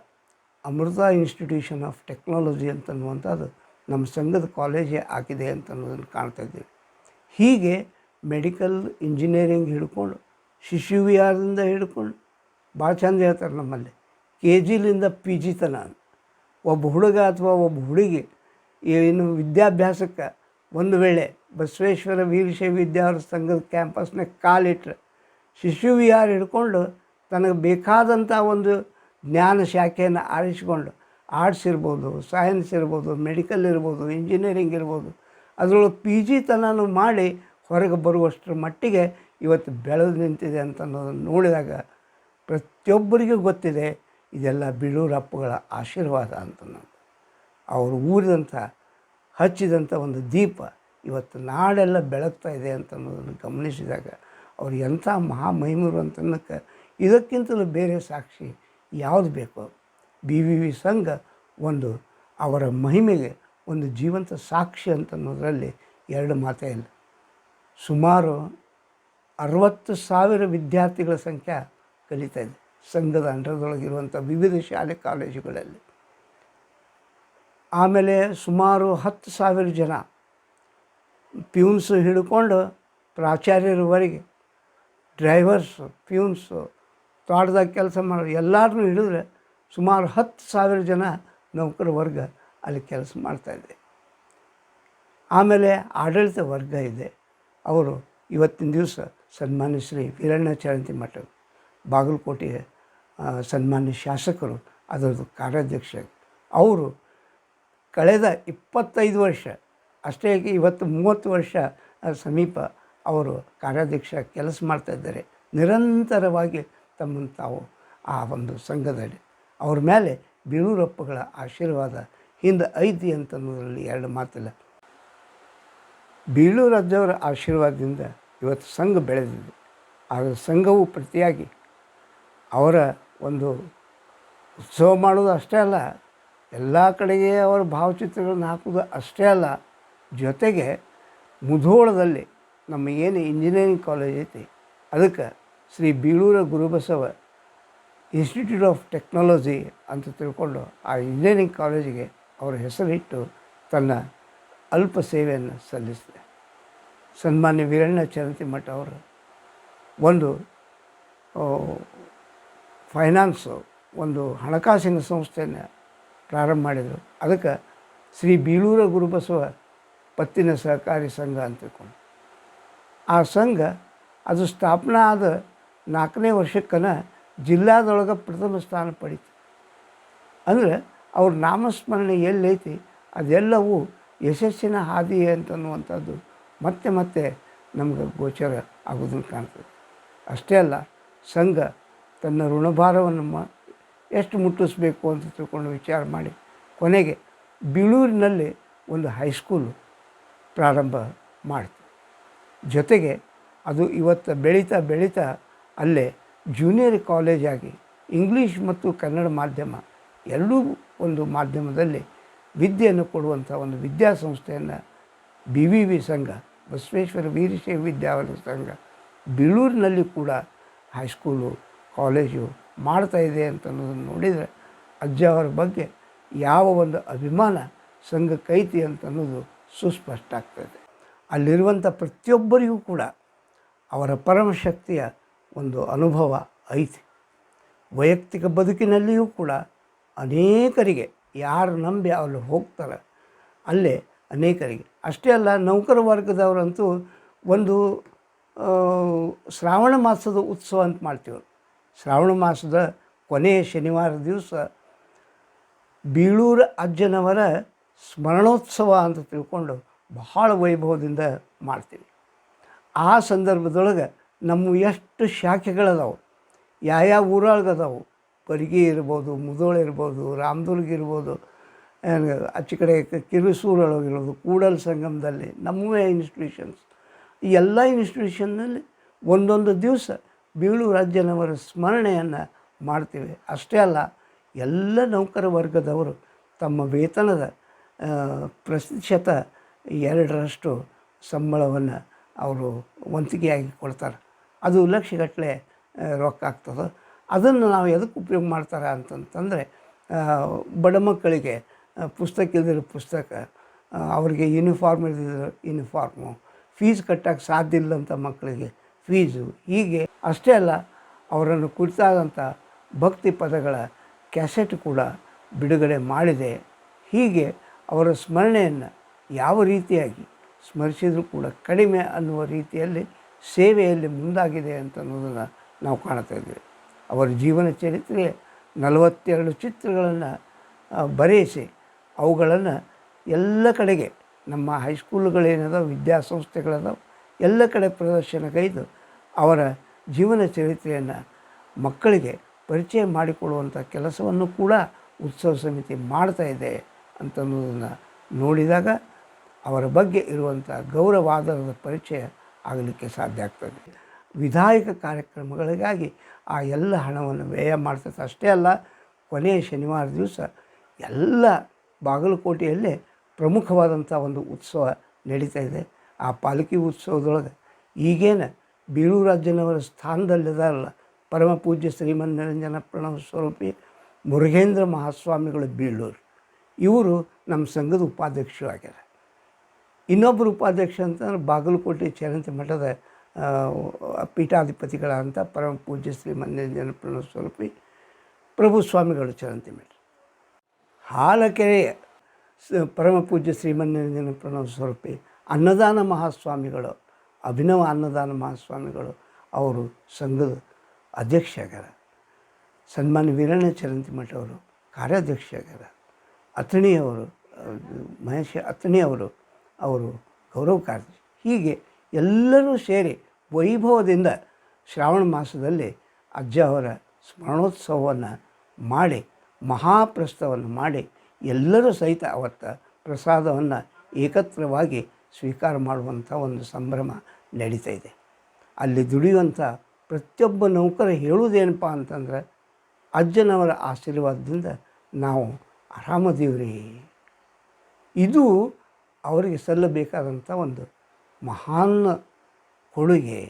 ಅಮೃತ ಇನ್ಸ್ಟಿಟ್ಯೂಷನ್ ಆಫ್ ಟೆಕ್ನಾಲಜಿ ಅಂತನ್ನುವಂಥದ್ದು ನಮ್ಮ ಸಂಘದ ಕಾಲೇಜೇ ಆಗಿದೆ ಅಂತ ಅನ್ನೋದನ್ನು ಕಾಣ್ತಾ ಇದ್ದೀವಿ. ಹೀಗೆ ಮೆಡಿಕಲ್ ಇಂಜಿನಿಯರಿಂಗ್ ಹಿಡ್ಕೊಂಡು ಶಿಶು ವಿಹಾರದಿಂದ ಹಿಡ್ಕೊಂಡು ಭಾಳ ಚಂದ ಹೇಳ್ತಾರೆ ನಮ್ಮಲ್ಲಿ KG ಪಿ ಜಿ ತನಕ ಒಬ್ಬ ಹುಡುಗ ಅಥವಾ ಒಬ್ಬ ಹುಡುಗಿ ಏನು ವಿದ್ಯಾಭ್ಯಾಸಕ್ಕೆ ಒಂದು ವೇಳೆ ಬಸವೇಶ್ವರ ವೀರಶೈವ ವಿದ್ಯಾವರ ಸಂಘದ ಕ್ಯಾಂಪಸ್ನಾಗ ಕಾಲಿಟ್ರೆ ಶಿಶು ವಿಹಾರ ಹಿಡ್ಕೊಂಡು ತನಗೆ ಬೇಕಾದಂಥ ಒಂದು ಜ್ಞಾನ ಶಾಖೆಯನ್ನು ಆರಿಸಿಕೊಂಡು ಆರ್ಟ್ಸ್ ಇರ್ಬೋದು, ಸೈನ್ಸ್ ಇರ್ಬೋದು, ಮೆಡಿಕಲ್ ಇರ್ಬೋದು, ಇಂಜಿನಿಯರಿಂಗ್ ಇರ್ಬೋದು, ಅದರೊಳಗೆ PG ತನಕ ಮಾಡಿ ಹೊರಗೆ ಬರುವಷ್ಟರ ಮಟ್ಟಿಗೆ ಇವತ್ತು ಬೆಳೆದು ನಿಂತಿದೆ ಅಂತ ಅನ್ನೋದನ್ನು ನೋಡಿದಾಗ ಪ್ರತಿಯೊಬ್ಬರಿಗೂ ಗೊತ್ತಿದೆ ಇದೆಲ್ಲ ಬೀಳೂರಪ್ಪಗಳ ಆಶೀರ್ವಾದ ಅಂತ. ಅವರು ಊರಿದಂಥ ಹಚ್ಚಿದಂಥ ಒಂದು ದೀಪ ಇವತ್ತು ನಾಡೆಲ್ಲ ಬೆಳಗ್ತಾ ಇದೆ ಅಂತ ಅನ್ನೋದನ್ನು ಗಮನಿಸಿದಾಗ ಅವ್ರು ಎಂಥ ಮಹಾಮಹಿಮರು ಅಂತನ್ನಕ್ಕೆ ಇದಕ್ಕಿಂತಲೂ ಬೇರೆ ಸಾಕ್ಷಿ ಯಾವುದು ಬೇಕು? BVV ಸಂಘ ಒಂದು ಅವರ ಮಹಿಮೆಗೆ ಒಂದು ಜೀವಂತ ಸಾಕ್ಷಿ ಅಂತನ್ನೋದರಲ್ಲಿ ಎರಡು ಮಾತೇ ಇಲ್ಲ. ಸುಮಾರು 60,000 ವಿದ್ಯಾರ್ಥಿಗಳ ಸಂಖ್ಯೆ ಕಲಿತಾ ಇದೆ ಸಂಘದ ಅಂಡರ್ದೊಳಗಿರುವಂಥ ವಿವಿಧ ಶಾಲೆ ಕಾಲೇಜುಗಳಲ್ಲಿ. ಆಮೇಲೆ ಸುಮಾರು 10,000 ಜನ ಪ್ಯೂನ್ಸು ಹಿಡ್ಕೊಂಡು ಪ್ರಾಚಾರ್ಯರವರೆಗೆ, ಡ್ರೈವರ್ಸು, ಪ್ಯೂನ್ಸು, ತೋಟದಾಗ ಕೆಲಸ ಮಾಡೋರು ಎಲ್ಲರನ್ನೂ ಹಿಡಿದ್ರೆ ಸುಮಾರು 10,000 ಜನ ನೌಕರ ವರ್ಗ ಅಲ್ಲಿ ಕೆಲಸ ಮಾಡ್ತಾಯಿದೆ. ಆಮೇಲೆ ಆಡಳಿತ ವರ್ಗ ಇದೆ. ಅವರು ಇವತ್ತಿನ ದಿವಸ ಸನ್ಮಾನ್ಯ ಶ್ರೀ ವೀರಣ್ಣ ಚರಂತಿ ಮಠ ಬಾಗಲಕೋಟೆಯ ಸನ್ಮಾನ್ಯ ಶಾಸಕರು ಅದರದ್ದು ಕಾರ್ಯಾಧ್ಯಕ್ಷ. ಅವರು ಕಳೆದ 25 ವರ್ಷ ಅಷ್ಟೇ, ಇವತ್ತು 30 ವರ್ಷ ಸಮೀಪ ಅವರು ಕಾರ್ಯಾಧ್ಯಕ್ಷ ಕೆಲಸ ಮಾಡ್ತಾಯಿದ್ದಾರೆ. ನಿರಂತರವಾಗಿ ತಮ್ಮನ್ನು ತಾವು ಆ ಒಂದು ಸಂಘದಲ್ಲಿ ಅವ್ರ ಮೇಲೆ ಬೀಳೂರಪ್ಪಗಳ ಆಶೀರ್ವಾದ ಹಿಂದೆ ಐತಿ ಅಂತನ್ನೋದರಲ್ಲಿ ಎರಡು ಮಾತಿಲ್ಲ. ಬೀಳೂರಜ್ಜವರ ಆಶೀರ್ವಾದದಿಂದ ಇವತ್ತು ಸಂಘ ಬೆಳೆದಿದೆ. ಆಗ ಸಂಘವು ಪ್ರತಿಯಾಗಿ ಅವರ ಒಂದು ಉತ್ಸವ ಮಾಡೋದು ಅಷ್ಟೇ ಅಲ್ಲ, ಎಲ್ಲ ಕಡೆಗೆ ಅವರ ಭಾವಚಿತ್ರಗಳನ್ನು ಹಾಕೋದು ಅಷ್ಟೇ ಅಲ್ಲ, ಜೊತೆಗೆ ಮುಧೋಳದಲ್ಲಿ ನಮ್ಮ ಏನು ಇಂಜಿನಿಯರಿಂಗ್ ಕಾಲೇಜ್ ಐತಿ ಅದಕ್ಕೆ Shri Bilur Gurubasava institute of technology ಅಂತ ತಿಳ್ಕೊಂಡು ಆ ಇಂಜಿನಿಯರಿಂಗ್ ಕಾಲೇಜಿಗೆ ಅವರ ಹೆಸರಿಟ್ಟು ತನ್ನ ಅಲ್ಪ ಸೇವೆಯನ್ನು ಸಲ್ಲಿಸಿದೆ. ಸನ್ಮಾನ್ಯ ವೀರಣ್ಣ ಚರಂತಿ ಮಠ ಅವರು ಒಂದು ಫೈನಾನ್ಸು, ಒಂದು ಹಣಕಾಸಿನ ಸಂಸ್ಥೆಯನ್ನು ಪ್ರಾರಂಭ ಮಾಡಿದರು. ಅದಕ್ಕೆ ಶ್ರೀ ಬೀಳೂರ ಗುರುಬಸವ ಪತ್ತಿನ ಸಹಕಾರಿ ಸಂಘ ಅಂತ ತಿಳ್ಕೊಂಡು ಆ ಸಂಘ ಅದು ಸ್ಥಾಪನಾ ಆದ 4ನೇ ವರ್ಷಕ್ಕನ ಜಿಲ್ಲಾದೊಳಗೆ ಪ್ರಥಮ ಸ್ಥಾನ ಪಡೀತು. ಅಂದರೆ ಅವ್ರ ನಾಮಸ್ಮರಣೆ ಎಲ್ಲೈತಿ ಅದೆಲ್ಲವೂ ಯಶಸ್ಸಿನ ಹಾದಿ ಅಂತನ್ನುವಂಥದ್ದು ಮತ್ತೆ ಮತ್ತೆ ನಮ್ಗೆ ಗೋಚರ ಆಗೋದನ್ನು ಕಾಣ್ತದೆ. ಅಷ್ಟೇ ಅಲ್ಲ, ಸಂಘ ತನ್ನ ಋಣಭಾರವನ್ನು ಎಷ್ಟು ಮುಟ್ಟಿಸ್ಬೇಕು ಅಂತ ತಿಳ್ಕೊಂಡು ವಿಚಾರ ಮಾಡಿ ಕೊನೆಗೆ ಬೀಳೂರಿನಲ್ಲಿ ಒಂದು ಹೈಸ್ಕೂಲು ಪ್ರಾರಂಭ ಮಾಡ್ತು. ಜೊತೆಗೆ ಅದು ಇವತ್ತು ಬೆಳೀತಾ ಬೆಳೀತಾ ಅಲ್ಲೇ ಜೂನಿಯರ್ ಕಾಲೇಜ್ ಆಗಿ ಇಂಗ್ಲೀಷ್ ಮತ್ತು ಕನ್ನಡ ಮಾಧ್ಯಮ ಎರಡೂ ಒಂದು ಮಾಧ್ಯಮದಲ್ಲಿ ವಿದ್ಯೆಯನ್ನು ಕೊಡುವಂಥ ಒಂದು ವಿದ್ಯಾಸಂಸ್ಥೆಯನ್ನು BVV ಸಂಘ, ಬಸವೇಶ್ವರ ವೀರಶೈವ ವಿದ್ಯಾವರ ಸಂಘ ಬೀಳೂರಿನಲ್ಲಿ ಕೂಡ ಹೈಸ್ಕೂಲು ಕಾಲೇಜು ಮಾಡ್ತಾಯಿದೆ ಅಂತ ಅನ್ನೋದನ್ನು ನೋಡಿದರೆ ಅಜ್ಜ ಅವರ ಬಗ್ಗೆ ಯಾವ ಒಂದು ಅಭಿಮಾನ ಸಂಘಕ್ಕೈತಿ ಅಂತ ಅನ್ನೋದು ಸುಸ್ಪಷ್ಟ ಆಗ್ತದೆ. ಅಲ್ಲಿರುವಂಥ ಪ್ರತಿಯೊಬ್ಬರಿಗೂ ಕೂಡ ಅವರ ಪರಮಶಕ್ತಿಯ ಒಂದು ಅನುಭವ ಐತಿ. ವೈಯಕ್ತಿಕ ಬದುಕಿನಲ್ಲಿಯೂ ಕೂಡ ಅನೇಕರಿಗೆ ಯಾರು ನಂಬಿ ಅಲ್ಲಿ ಹೋಗ್ತಾರೆ ಅಲ್ಲೇ ಅನೇಕರಿಗೆ ಅಷ್ಟೇ ಅಲ್ಲ, ನೌಕರ ವರ್ಗದವರಂತೂ ಒಂದು ಶ್ರಾವಣ ಮಾಸದ ಉತ್ಸವ ಅಂತ ಮಾಡ್ತೀವಿ. ಶ್ರಾವಣ ಮಾಸದ ಕೊನೆಯ ಶನಿವಾರ ದಿವಸ ಬೀಳೂರ ಅಜ್ಜನವರ ಸ್ಮರಣೋತ್ಸವ ಅಂತ ತಿಳ್ಕೊಂಡು ಬಹಳ ವೈಭವದಿಂದ ಮಾಡ್ತೀವಿ. ಆ ಸಂದರ್ಭದೊಳಗೆ ನಮ್ಮ ಎಷ್ಟು ಶಾಖೆಗಳದಾವು, ಯಾವ್ಯಾವ ಊರೊಳಗದಾವು, ಪರಿಗಿ ಇರ್ಬೋದು, ಮುಧೋಳ ಇರ್ಬೋದು, ರಾಮದುರ್ಗ ಇರ್ಬೋದು, ಆಚೆ ಕಡೆ ಕಿರುಸೂರೊಳಗಿರೋದು, ಕೂಡಲ ಸಂಗಮದಲ್ಲಿ ನಮ್ಮವೇ ಇನ್ಸ್ಟಿಟ್ಯೂಷನ್ಸ್, ಈ ಎಲ್ಲ ಇನ್ಸ್ಟಿಟ್ಯೂಷನ್ನಲ್ಲಿ ಒಂದೊಂದು ದಿವಸ ಬೀಳೂರ ಅಜ್ಜನವರ ಸ್ಮರಣೆಯನ್ನು ಮಾಡ್ತೀವಿ. ಅಷ್ಟೇ ಅಲ್ಲ, ಎಲ್ಲ ನೌಕರ ವರ್ಗದವರು ತಮ್ಮ ವೇತನದ ಪ್ರತಿಶತ 2% ಸಂಬಳವನ್ನು ಅವರು ವಂತಿಗೆಯಾಗಿ ಕೊಡ್ತಾರೆ. ಅದು ಲಕ್ಷಗಟ್ಟಲೆ ರೊಕ್ಕ ಆಗ್ತದೆ. ಅದನ್ನು ನಾವು ಎದಕ್ಕೆ ಉಪಯೋಗ ಮಾಡ್ತಾರೆ ಅಂತಂತಂದರೆ ಬಡ ಮಕ್ಕಳಿಗೆ ಪುಸ್ತಕ ಇಲ್ದಿರೋ ಪುಸ್ತಕ, ಅವರಿಗೆ ಯೂನಿಫಾರ್ಮ್ ಇಲ್ದಿರೋ ಯೂನಿಫಾರ್ಮು, ಫೀಸ್ ಕಟ್ಟೋಕ್ಕೆ ಸಾಧ್ಯ ಇಲ್ಲಂಥ ಮಕ್ಕಳಿಗೆ ಫೀಸು, ಹೀಗೆ ಅಷ್ಟೇ ಅಲ್ಲ ಅವರನ್ನು ಕುರಿತಾದಂಥ ಭಕ್ತಿ ಪದಗಳ ಕ್ಯಾಸೆಟ್ ಕೂಡ ಬಿಡುಗಡೆ ಮಾಡಿದೆ. ಹೀಗೆ ಅವರ ಸ್ಮರಣೆಯನ್ನು ಯಾವ ರೀತಿಯಾಗಿ ಸ್ಮರಿಸಿದರೂ ಕೂಡ ಕಡಿಮೆ ಅನ್ನುವ ರೀತಿಯಲ್ಲಿ ಸೇವೆಯಲ್ಲಿ ಮುಂದಾಗಿದೆ ಅಂತ ಅನ್ನೋದನ್ನು ನಾವು ಕಾಣ್ತಾ ಇದ್ದೀವಿ. ಅವರ ಜೀವನ ಚರಿತ್ರೆ 42 ಚಿತ್ರಗಳನ್ನು ಬರೆಯಿಸಿ ಅವುಗಳನ್ನು ಎಲ್ಲ ಕಡೆಗೆ ನಮ್ಮ ಹೈಸ್ಕೂಲುಗಳೇನದಾವೆ, ವಿದ್ಯಾಸಂಸ್ಥೆಗಳದಾವೆ, ಎಲ್ಲ ಕಡೆ ಪ್ರದರ್ಶನಗೈದು ಅವರ ಜೀವನ ಚರಿತ್ರೆಯನ್ನು ಮಕ್ಕಳಿಗೆ ಪರಿಚಯ ಮಾಡಿಕೊಡುವಂಥ ಕೆಲಸವನ್ನು ಕೂಡ ಉತ್ಸವ ಸಮಿತಿ ಮಾಡ್ತಾ ಇದೆ ಅಂತನ್ನೋದನ್ನು ನೋಡಿದಾಗ ಅವರ ಬಗ್ಗೆ ಇರುವಂಥ ಗೌರವಾದರದ ಪರಿಚಯ ಆಗಲಿಕ್ಕೆ ಸಾಧ್ಯ ಆಗ್ತದೆ. ವಿಧಾಯಕ ಕಾರ್ಯಕ್ರಮಗಳಿಗಾಗಿ ಆ ಎಲ್ಲ ಹಣವನ್ನು ವ್ಯಯ ಮಾಡ್ತದೆ. ಅಷ್ಟೇ ಅಲ್ಲ, ಕೊನೆಯ ಶನಿವಾರ ದಿವಸ ಎಲ್ಲ ಬಾಗಲಕೋಟೆಯಲ್ಲೇ ಪ್ರಮುಖವಾದಂಥ ಒಂದು ಉತ್ಸವ ನಡೀತಾ ಇದೆ. ಆ ಪಾಲಕಿ ಉತ್ಸವದೊಳಗೆ ಈಗೇನು ಬೀಳೂರಾಜನವರ ಸ್ಥಾನದಲ್ಲಿದಾರಲ್ಲ ಪರಮ ಪೂಜ್ಯ ಶ್ರೀಮನ್ ನಿರಂಜನ ಪ್ರಣವ ಸ್ವರೂಪಿ ಮುರುಘೇಂದ್ರ ಮಹಾಸ್ವಾಮಿಗಳು ಬೀಳೂರು, ಇವರು ನಮ್ಮ ಸಂಘದ ಉಪಾಧ್ಯಕ್ಷರು ಆಗ್ಯಾರ. ಇನ್ನೊಬ್ಬರು ಉಪಾಧ್ಯಕ್ಷ ಅಂತಂದ್ರೆ ಬಾಗಲಕೋಟೆ ಚರಂತಿ ಮಠದ ಪೀಠಾಧಿಪತಿಗಳಂತ ಪರಮ ಪೂಜ್ಯ ಶ್ರೀಮನ್ ನಿರಂಜನ ಪ್ರಣವ ಸ್ವರೂಪಿ ಪ್ರಭು ಸ್ವಾಮಿಗಳು ಚರಂತಿ ಮಠ. ಹಾಲಕೆರೆಯ ಪರಮ ಪೂಜ್ಯ ಶ್ರೀಮನ್ ನಿರಂಜನ ಪ್ರಣವ ಸ್ವರೂಪಿ ಅನ್ನದಾನ ಮಹಾಸ್ವಾಮಿಗಳು, ಅಭಿನವ ಅನ್ನದಾನ ಮಹಾಸ್ವಾಮಿಗಳು ಅವರು ಸಂಘದ ಅಧ್ಯಕ್ಷ ಆಗ್ಯಾರ. ಸನ್ಮಾನ್ಯ ವೀರಣ್ಣ ಚರಂತಿ ಮಠ ಅವರು ಕಾರ್ಯಾಧ್ಯಕ್ಷ ಆಗ್ಯಾರ. ಅತಣಿಯವರು ಮಹೇಶ್ ಅತಣಿಯವರು ಅವರು ಗೌರವ ಕಾರ್ಯದರ್ಶಿ. ಹೀಗೆ ಎಲ್ಲರೂ ಸೇರಿ ವೈಭವದಿಂದ ಶ್ರಾವಣ ಮಾಸದಲ್ಲಿ ಅಜ್ಜ ಅವರ ಸ್ಮರಣೋತ್ಸವವನ್ನು ಮಾಡಿ ಮಹಾಪ್ರಸ್ಥವನ್ನು ಮಾಡಿ ಎಲ್ಲರೂ ಸಹಿತ ಅವತ್ತು ಪ್ರಸಾದವನ್ನು ಏಕತ್ರವಾಗಿ ಸ್ವೀಕಾರ ಮಾಡುವಂಥ ಒಂದು ಸಂಭ್ರಮ ನಡೀತಾ ಇದೆ. ಅಲ್ಲಿ ದುಡಿಯುವಂಥ ಪ್ರತಿಯೊಬ್ಬ ನೌಕರ ಹೇಳುವುದೇನಪ್ಪ ಅಂತಂದ್ರೆ, ಅಜ್ಜನವರ ಆಶೀರ್ವಾದದಿಂದ ನಾವು ಆರಾಮದೀವ್ರಿ. ಇದು ಅವರಿಗೆ ಸಲ್ಲಬೇಕಾದಂಥ ಒಂದು ಮಹಾನ್ ಕೊಡುಗೆ.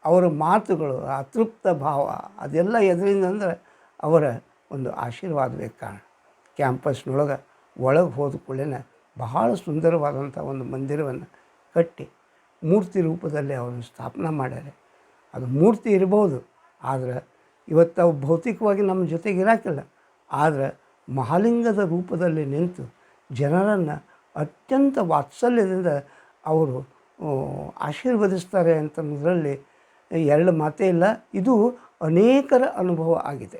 ಅವರ ಮಾತುಗಳು, ಅತೃಪ್ತ ಭಾವ ಅದೆಲ್ಲ ಎದರಿಂದ ಅಂದರೆ ಅವರ ಒಂದು ಆಶೀರ್ವಾದವೇ ಕಾರಣ. ಕ್ಯಾಂಪಸ್ನೊಳಗೆ ಒಳಗೆ ಹೋದ ಕೂಡಲೇ ಬಹಳ ಸುಂದರವಾದಂಥ ಒಂದು ಮಂದಿರವನ್ನು ಕಟ್ಟಿ ಮೂರ್ತಿ ರೂಪದಲ್ಲಿ ಅವರನ್ನು ಸ್ಥಾಪನೆ ಮಾಡ್ಯಾರೆ. ಅದು ಮೂರ್ತಿ ಇರ್ಬೋದು, ಆದರೆ ಇವತ್ತು ಅವು ಭೌತಿಕವಾಗಿ ನಮ್ಮ ಜೊತೆಗೆ ಇರೋಕ್ಕಿಲ್ಲ. ಆದರೆ ಮಹಾಲಿಂಗದ ರೂಪದಲ್ಲಿ ನಿಂತು ಜನರನ್ನು ಅತ್ಯಂತ ವಾತ್ಸಲ್ಯದಿಂದ ಅವರು ಆಶೀರ್ವದಿಸ್ತಾರೆ ಅಂತನ್ನೋದ್ರಲ್ಲಿ ಎರಡು ಮಾತೇ ಇಲ್ಲ. ಇದು ಅನೇಕರ ಅನುಭವ ಆಗಿದೆ,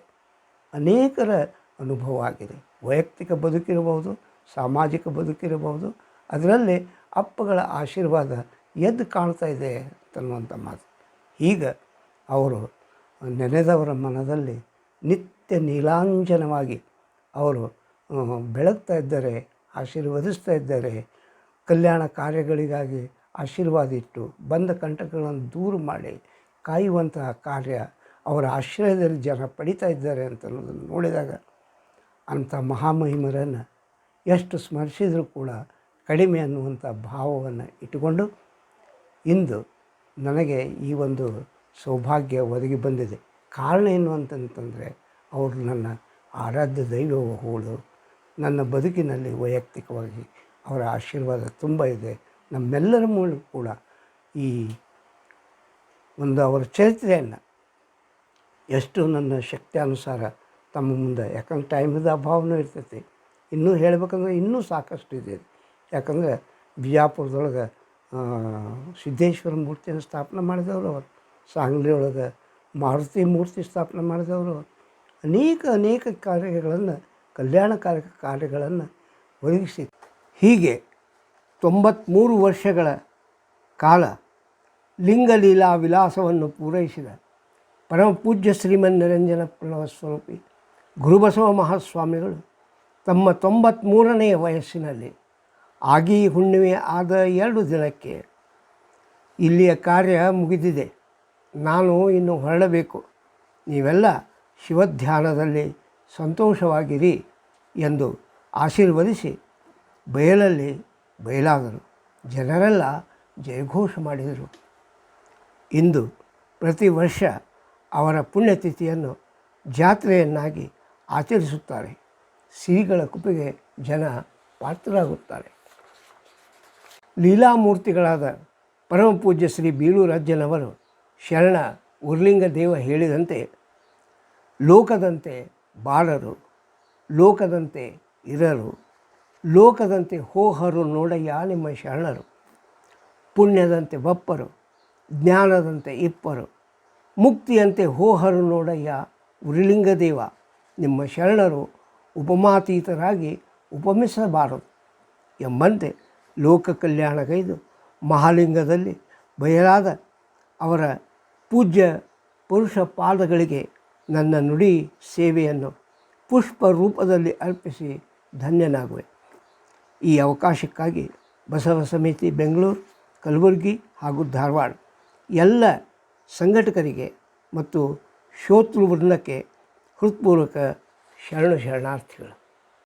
ಅನೇಕರ ಅನುಭವ ಆಗಿದೆ. ವೈಯಕ್ತಿಕ ಬದುಕಿರಬಹುದು, ಸಾಮಾಜಿಕ ಬದುಕಿರಬಹುದು, ಅದರಲ್ಲಿ ಅಪ್ಪಗಳ ಆಶೀರ್ವಾದ ಎದ್ದು ಕಾಣ್ತಾ ಇದೆ ಅಂತನ್ನುವಂಥ ಮಾತು. ಈಗ ಅವರು ನೆನೆದವರ ಮನದಲ್ಲಿ ನಿತ್ಯ ನೀಲಾಂಜನವಾಗಿ ಅವರು ಬೆಳಗ್ತಾ ಇದ್ದಾರೆ, ಆಶೀರ್ವದಿಸ್ತಾ ಇದ್ದಾರೆ. ಕಲ್ಯಾಣ ಕಾರ್ಯಗಳಿಗಾಗಿ ಆಶೀರ್ವಾದ ಇಟ್ಟು ಬಂದ ಕಂಟಕಗಳನ್ನು ದೂರ ಮಾಡಿ ಕಾಯುವಂತಹ ಕಾರ್ಯ ಅವರ ಆಶ್ರಯದಲ್ಲಿ ಜನ ಪಡಿತಾ ಇದ್ದಾರೆ ಅಂತ ಅನ್ನೋದನ್ನು ನೋಡಿದಾಗ ಅಂಥ ಮಹಾಮಹಿಮರನ್ನು ಎಷ್ಟು ಸ್ಮರಿಸಿದರೂ ಕೂಡ ಕಡಿಮೆ ಅನ್ನುವಂಥ ಭಾವವನ್ನು ಇಟ್ಟುಕೊಂಡು ಇಂದು ನನಗೆ ಈ ಒಂದು ಸೌಭಾಗ್ಯ ಒದಗಿ ಬಂದಿದೆ. ಕಾರಣ ಏನು ಅಂತಂತಂದರೆ, ಅವರು ನನ್ನ ಆರಾಧ್ಯ ದೈವಗಳು. ನನ್ನ ಬದುಕಿನಲ್ಲಿ ವೈಯಕ್ತಿಕವಾಗಿ ಅವರ ಆಶೀರ್ವಾದ ತುಂಬ ಇದೆ. ನಮ್ಮೆಲ್ಲರ ಮೂಲಕ ಕೂಡ ಈ ಒಂದು ಅವರ ಚರಿತ್ರೆಯನ್ನು ಎಷ್ಟು ನನ್ನ ಶಕ್ತಿಯಾನುಸಾರ ತಮ್ಮ ಮುಂದೆ, ಯಾಕಂದ್ರೆ ಟೈಮದ ಅಭಾವನೂ ಇರ್ತೈತಿ, ಇನ್ನೂ ಹೇಳಬೇಕಂದ್ರೆ ಇನ್ನೂ ಸಾಕಷ್ಟು ಇದೆ. ಯಾಕಂದರೆ ಬಿಜಾಪುರದೊಳಗೆ ಸಿದ್ದೇಶ್ವರ ಮೂರ್ತಿಯನ್ನು ಸ್ಥಾಪನೆ ಮಾಡಿದವರು ಅವರು, ಸಾಂಗ್ಲಿ ಒಳಗೆ ಮಾರುತಿ ಮೂರ್ತಿ ಸ್ಥಾಪನೆ ಮಾಡಿದವರು, ಅನೇಕ ಕಾರ್ಯಗಳನ್ನು, ಕಲ್ಯಾಣಕಾರಕ ಕಾರ್ಯಗಳನ್ನು ಒದಗಿಸಿ ಹೀಗೆ 93 ವರ್ಷಗಳ ಕಾಲ ಲಿಂಗಲೀಲಾ ವಿಲಾಸವನ್ನು ಪೂರೈಸಿದ ಪರಮ ಪೂಜ್ಯ ಶ್ರೀಮನ್ ನಿರಂಜನ ಪ್ರಣವ ಸ್ವರೂಪಿ ಗುರುಬಸವ ಮಹಾಸ್ವಾಮಿಗಳು ತಮ್ಮ 93ನೇ ವಯಸ್ಸಿನಲ್ಲಿ ಆಗಿ ಹುಣ್ಣಿಮೆ ಆದ 2 ದಿನಕ್ಕೆ ಇಲ್ಲಿಯ ಕಾರ್ಯ ಮುಗಿದಿದೆ, ನಾನು ಇನ್ನು ಹೊರಡಬೇಕು, ನೀವೆಲ್ಲ ಶಿವಧ್ಯಾನದಲ್ಲಿ ಸಂತೋಷವಾಗಿರಿ ಎಂದು ಆಶೀರ್ವದಿಸಿ ಬಯಲಲ್ಲಿ ಬಯಲಾದರು. ಜನರೆಲ್ಲ ಜಯಘೋಷ ಮಾಡಿದರು. ಇಂದು ಪ್ರತಿ ವರ್ಷ ಅವರ ಪುಣ್ಯತಿಥಿಯನ್ನು ಜಾತ್ರೆಯನ್ನಾಗಿ ಆಚರಿಸುತ್ತಾರೆ. ಶ್ರೀಗಳ ಕೃಪೆಗೆ ಜನ ಪಾತ್ರರಾಗುತ್ತಾರೆ. ಲೀಲಾಮೂರ್ತಿಗಳಾದ ಪರಮಪೂಜ್ಯ ಶ್ರೀ ಬೀಳೂರಜ್ಜನವರು ಶರಣ ಉರ್ಲಿಂಗ ದೇವ ಹೇಳಿದಂತೆ, ಲೋಕದಂತೆ ಬಾಳರು, ಲೋಕದಂತೆ ಇರರು, ಲೋಕದಂತೆ ಹೋಹರು ನೋಡಯ್ಯ ನಿಮ್ಮ ಶರಣರು, ಪುಣ್ಯದಂತೆ ಬಪ್ಪರು, ಜ್ಞಾನದಂತೆ ಇಪ್ಪರು, ಮುಕ್ತಿಯಂತೆ ಹೋಹರು ನೋಡಯ್ಯ ಉರ್ಲಿಂಗ ದೇವ, ನಿಮ್ಮ ಶರಣರು ಉಪಮಾತೀತರಾಗಿ ಉಪಮಿಸಬಾರದು ಎಂಬಂತೆ ಲೋಕ ಕಲ್ಯಾಣಗೈದು ಮಹಾಲಿಂಗದಲ್ಲಿ ಬಯಲಾದ ಅವರ ಪೂಜ್ಯ ಪುರುಷ ಪಾದಗಳಿಗೆ ನನ್ನ ನುಡಿ ಸೇವೆಯನ್ನು ಪುಷ್ಪ ರೂಪದಲ್ಲಿ ಅರ್ಪಿಸಿ ಧನ್ಯನಾಗುವೆ. ಈ ಅವಕಾಶಕ್ಕಾಗಿ ಬಸವ ಸಮಿತಿ ಬೆಂಗಳೂರು, ಕಲಬುರಗಿ ಹಾಗೂ ಧಾರವಾಡ ಎಲ್ಲ ಸಂಘಟಕರಿಗೆ ಮತ್ತು ಶ್ರೋತೃವೃಂದಕ್ಕೆ ಹೃತ್ಪೂರ್ವಕ ಶರಣಾರ್ಥಿಗಳು.